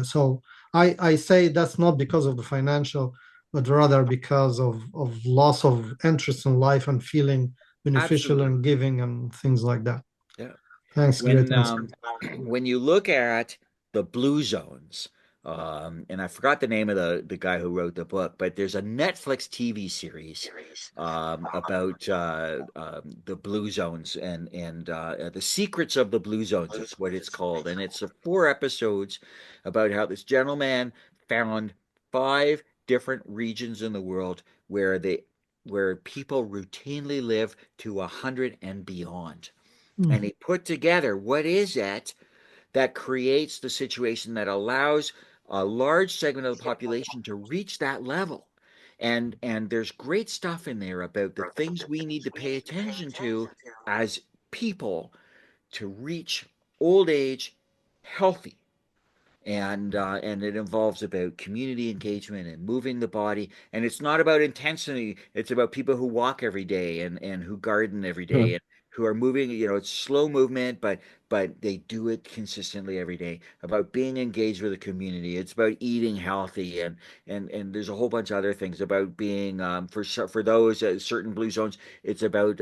A: So I say that's not because of the financial, but rather because of loss of interest in life and feeling beneficial
C: Absolutely.
A: and giving and things like that.
C: Yeah.
A: Thanks, great
C: When
A: answer.
C: when you look at the blue zones, and I forgot the name of the guy who wrote the book, but there's a Netflix TV series about the blue zones and the secrets of the blue zones is what it's called, and it's 4 episodes about how this gentleman found 5 different regions in the world where people routinely live to 100 and beyond, and
A: Mm.
C: he put together what is it that creates the situation that allows a large segment of the population to reach that level. And there's great stuff in there about the things we need to pay attention to as people to reach old age healthy, and it involves about community engagement and moving the body, and it's not about intensity, it's about people who walk every day and who garden every day and who are moving, it's slow movement, but they do it consistently every day, about being engaged with the community. It's about eating healthy, and there's a whole bunch of other things about being for those certain blue zones, it's about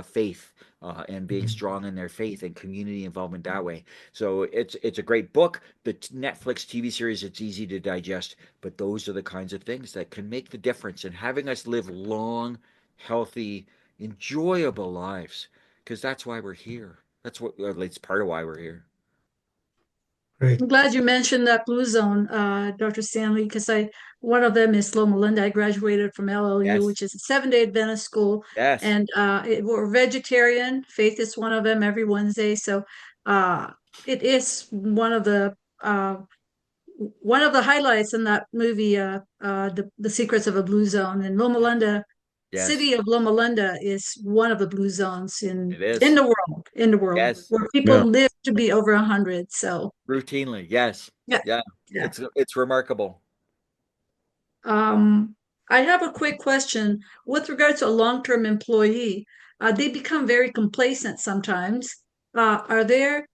C: faith, and being strong in their faith and community involvement that way. So it's a great book. The Netflix TV series, it's easy to digest, but those are the kinds of things that can make the difference in having us live long, healthy, enjoyable lives. Because that's why we're here. That's what it's part of why we're here.
A: Great.
B: I'm glad you mentioned that blue zone, Dr. Stanley, because one of them is Loma Linda. I graduated from LLU,
C: Yes,
B: which is a Seventh-day Adventist school,
C: yes,
B: and we're vegetarian. Faith is one of them every Wednesday. So uh, it is one of the highlights in that movie, the Secrets of a Blue Zone. And Loma Linda,
C: yes.
B: city of Loma Linda, is one of the blue zones
C: It
B: in
C: is.
B: the world,
C: Yes,
B: where people
D: Yeah.
B: live to be over 100. So
C: routinely. Yes,
B: yeah.
C: yeah.
B: Yeah.
C: It's remarkable.
B: Um, I have a quick question with regard to a long-term employee. They become very complacent sometimes. Are there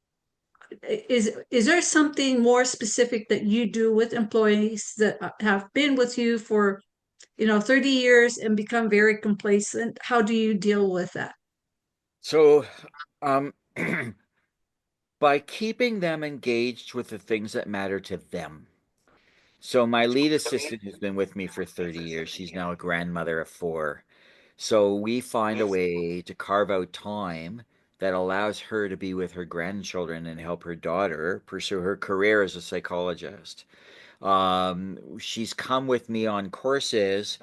B: is there something more specific that you do with employees that have been with you for 30 years and become very complacent? How do you deal with that?
C: So, um, by keeping them engaged with the things that matter to them. So my lead assistant has been with me for 30 years. She's now a grandmother of 4. So we find a way to carve out time that allows her to be with her grandchildren and help her daughter pursue her career as a psychologist. She's come with me on courses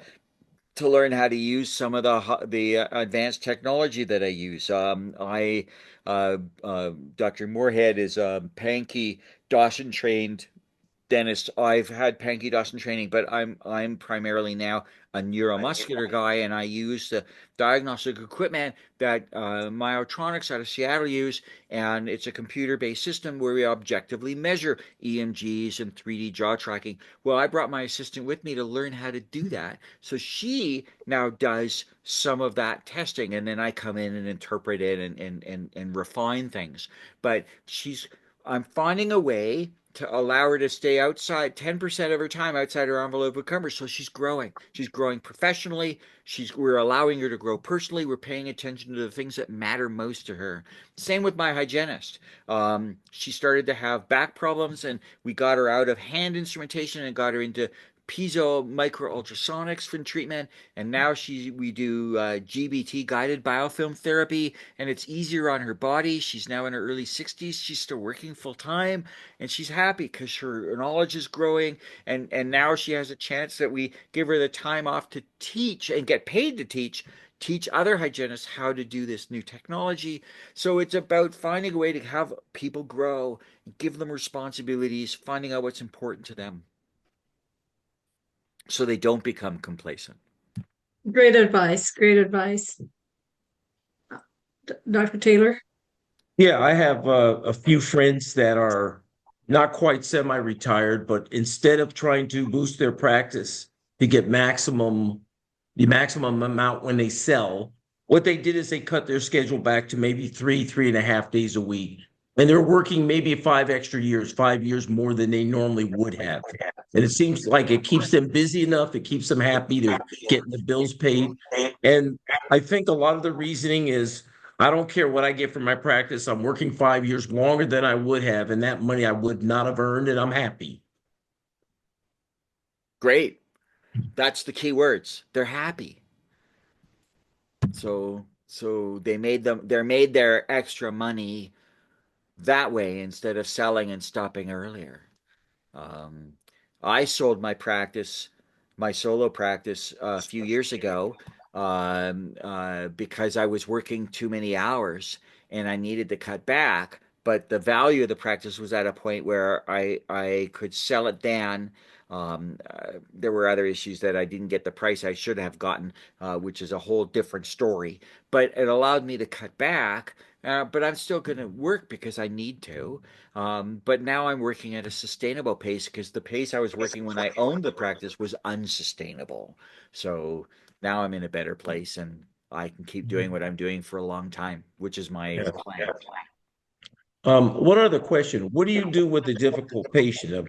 C: to learn how to use some of the advanced technology that I use. Dr. Moorhead is Pankey Dawson trained dentist. I've had Pankey Dawson training, but I'm primarily now a neuromuscular guy, and I use the diagnostic equipment that Myotronics out of Seattle use, and it's a computer-based system where we objectively measure EMGs and 3D jaw tracking. Well, I brought my assistant with me to learn how to do that, so she now does some of that testing, and then I come in and interpret it and refine things. But I'm finding a way to allow her to stay outside 10% of her time outside her envelope of comfort. So she's growing. She's growing professionally. We're allowing her to grow personally. We're paying attention to the things that matter most to her. Same with my hygienist. She started to have back problems, and we got her out of hand instrumentation and got her into piezo micro ultrasonics for treatment, and now we do GBT guided biofilm therapy, and it's easier on her body. She's now in her early 60s. She's still working full time, and she's happy because her knowledge is growing, and now she has a chance that we give her the time off to teach and get paid to teach other hygienists how to do this new technology. So it's about finding a way to have people grow, give them responsibilities, finding out what's important to them so they don't become complacent.
B: Great advice. Great advice. Dr. Taylor?
D: Yeah, I have a few friends that are not quite semi-retired, but instead of trying to boost their practice to get the maximum amount when they sell, what they did is they cut their schedule back to maybe 3.5 days a week. And they're working maybe 5 extra years, 5 years more than they normally would have. And it seems like it keeps them busy enough, it keeps them happy, they're getting the bills paid. And I think a lot of the reasoning is I don't care what I get from my practice. I'm working 5 years longer than I would have, and that money I would not have earned, and I'm happy.
C: Great. That's the key words. They're happy. So they're made their extra money that way instead of selling and stopping earlier. Um, I sold my solo practice a few years ago because I was working too many hours and I needed to cut back. But the value of the practice was at a point where I could sell it then. There were other issues that I didn't get the price I should have gotten, which is a whole different story. But it allowed me to cut back. But I'm still going to work because I need to. But now I'm working at a sustainable pace because the pace I was working when I owned the practice was unsustainable. So now I'm in a better place and I can keep doing what I'm doing for a long time, which is my plan.
D: One other question. What do you do with a difficult patient, a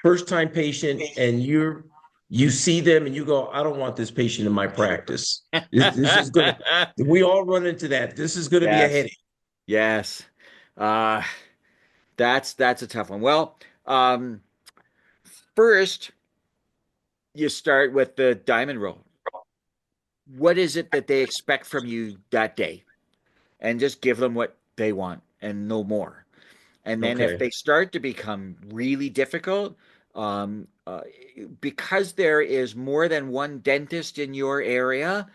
D: first-time patient, and you see them and you go, I don't want this patient in my practice. This is gonna, we all run into that. This is gonna be a
C: Yes.
D: headache.
C: Yes. Uh, that's a tough one. Well, first you start with the diamond roll. What is it that they expect from you that day? And just give them what they want and no more. And then if
D: Okay.
C: they start to become really difficult, um, uh, because there is more than one dentist in your area,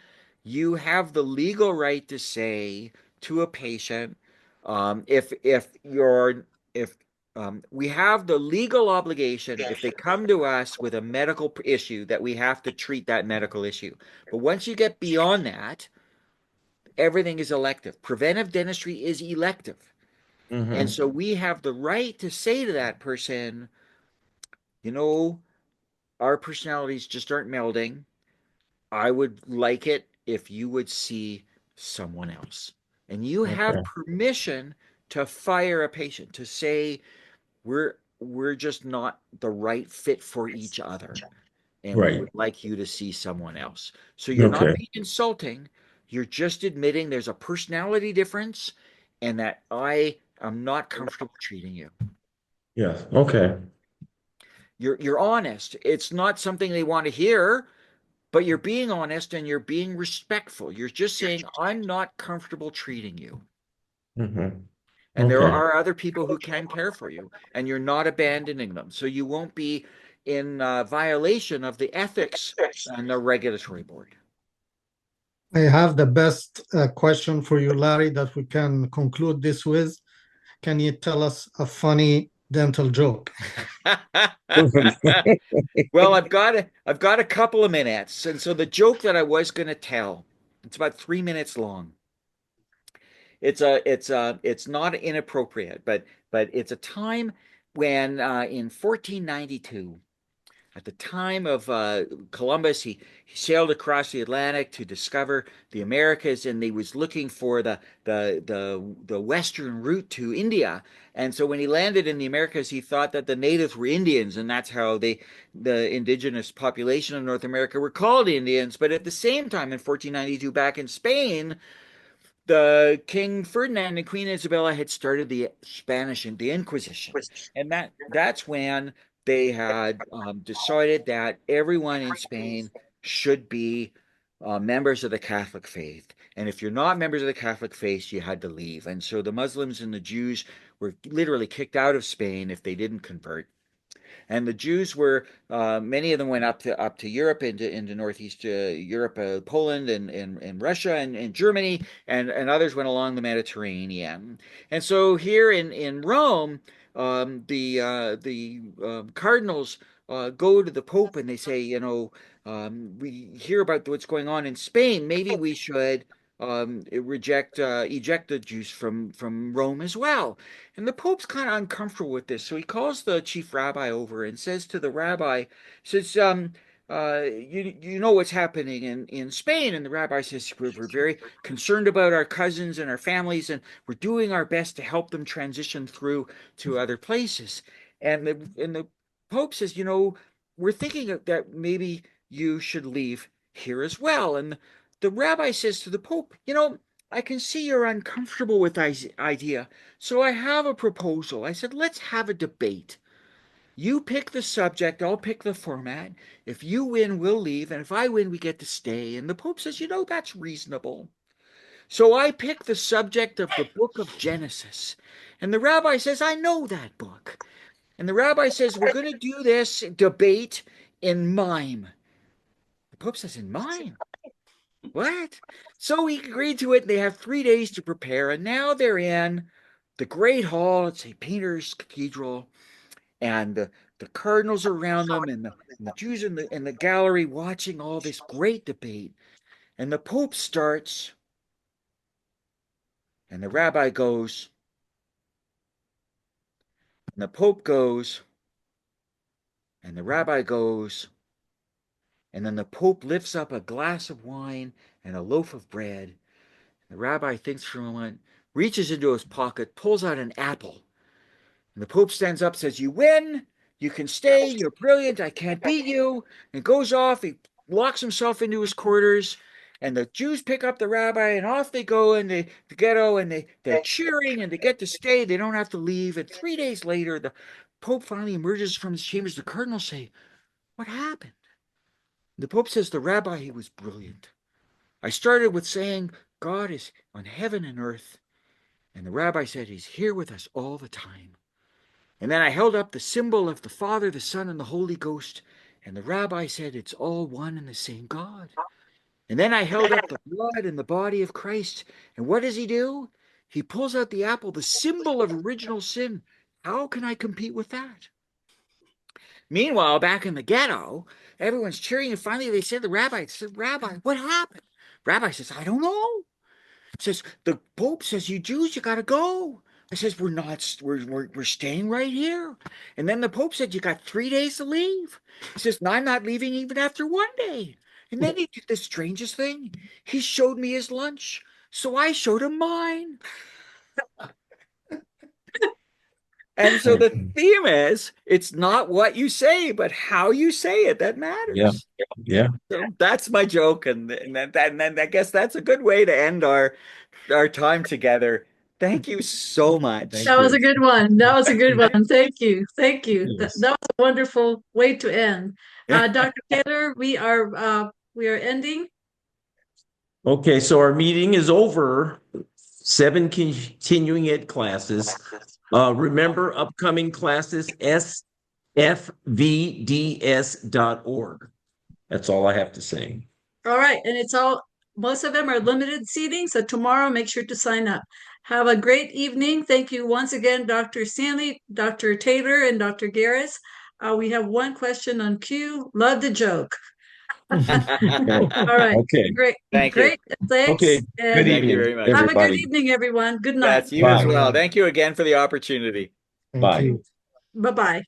C: you have the legal right to say to a patient, if you're if we have the legal obligation if they come to us with a medical issue that we have to treat that medical issue. But once you get beyond that, everything is elective. Preventive dentistry is elective. And
D: Mm-hmm.
C: so we have the right to say to that person, you know, our personalities just aren't melding. I would like it if you would see someone else. And you have
D: Okay.
C: permission to fire a patient, to say we're just not the right fit for each other. And we
D: Right.
C: would like you to see someone else. So you're not
D: Okay.
C: being insulting. You're just admitting there's a personality difference and that I am not comfortable treating you.
D: Yeah. Okay.
C: You're honest. It's not something they want to hear, but you're being honest and you're being respectful. You're just saying, I'm not comfortable treating you.
D: Mm-hmm.
C: And there
D: Okay.
C: are other people who can care for you, and you're not abandoning them. So you won't be in violation of the ethics and the regulatory board.
A: I have the best question for you, Larry, that we can conclude this with. Can you tell us a funny dental joke?
C: Well, I've got a couple of minutes, and so the joke that I was going to tell, it's about 3 minutes long. It's not inappropriate, but it's a time when in 1492, at the time of Columbus, he sailed across the Atlantic to discover the Americas, and he was looking for the western route to India. And so when he landed in the Americas, he thought that the natives were Indians, and that's how the indigenous population of North America were called Indians. But at the same time, in 1492, back in Spain, the King Ferdinand and Queen Isabella had started the Spanish and the Inquisition, and that's when they had decided that everyone in Spain should be members of the Catholic faith. And if you're not members of the Catholic faith, you had to leave. And so the Muslims and the Jews were literally kicked out of Spain if they didn't convert. And the Jews were many of them went up to Europe into northeast Europe, Poland and Russia and Germany, and others went along the Mediterranean. And so here in Rome, the cardinals go to the Pope and they say, we hear about what's going on in Spain. Maybe we should eject the Jews from Rome as well. And the Pope's kind of uncomfortable with this, so he calls the chief rabbi over and says to the rabbi, says, you know what's happening in Spain? And the rabbi says, we're very concerned about our cousins and our families, and we're doing our best to help them transition through to other places. And the Pope says, we're thinking that maybe you should leave here as well. And the rabbi says to the Pope, I can see you're uncomfortable with this idea, so I have a proposal. I said, let's have a debate. You pick the subject, I'll pick the format. If you win, we'll leave, and if I win, we get to stay. And the Pope says, that's reasonable. So I pick the subject of the book of Genesis. And the rabbi says, I know that book. And the rabbi says, we're going to do this debate in mime. The Pope says, in mime? What? So he agreed to it, and they have 3 days to prepare, and now they're in the Great Hall at St. Peter's Cathedral, and the cardinals are around them, and the Jews in the gallery watching all this great debate. And the Pope starts, and the rabbi goes, and the Pope goes, and the rabbi goes, and then the Pope lifts up a glass of wine and a loaf of bread. The rabbi thinks for a moment, reaches into his pocket, pulls out an apple. And the Pope stands up, says, you win, you can stay, you're brilliant, I can't beat you. And goes off, he locks himself into his quarters. And the Jews pick up the rabbi, and off they go in the ghetto, and they're cheering, and they get to stay. They don't have to leave. And 3 days later, the Pope finally emerges from his chambers. The cardinals say, what happened? The Pope says, the rabbi, he was brilliant. I started with saying, God is on heaven and earth. And the rabbi said, he's here with us all the time. And then I held up the symbol of the Father, the Son, and the Holy Ghost. And the rabbi said, it's all one and the same God. And then I held up the blood and the body of Christ. And what does he do? He pulls out the apple, the symbol of original sin. How can I compete with that? Meanwhile, back in the ghetto, everyone's cheering, and finally they said, Rabbi, what happened? Rabbi says, I don't know. Says, the Pope says, you Jews, you got to go. I says, we're staying right here. And then the Pope said, you got 3 days to leave. He says, no, I'm not leaving even after 1 day. And then he did the strangest thing. He showed me his lunch. So I showed him mine. And so the theme is, it's not what you say, but how you say it that matters.
D: Yeah.
C: So that's my joke, and then I guess that's a good way to end our time together. Thank you so much.
B: That was a good one. That was a good one. Thank you. Thank you.
D: Yes.
B: That was a wonderful way to end. Dr. Taylor, we are ending.
D: Okay, so our meeting is over. 7 continuing ed classes. Remember upcoming classes, SFVDS.org. That's all I have to say.
B: All right. And most of them are limited seating. So tomorrow, make sure to sign up. Have a great evening. Thank you once again, Dr. Stanley, Dr. Taylor, and Dr. Garris. We have one question on queue. Love the joke. All right.
D: Okay.
B: Great.
C: Thank
B: Great.
C: you.
B: Thanks.
D: Okay.
B: And
D: Good
C: Thank
D: evening,
C: you very much.
B: have a
D: everybody.
B: good evening, everyone. Good night.
C: That's you as
D: Bye.
C: well. Thank you again for the opportunity.
A: Thank
D: Bye.
A: you.
B: Bye-bye.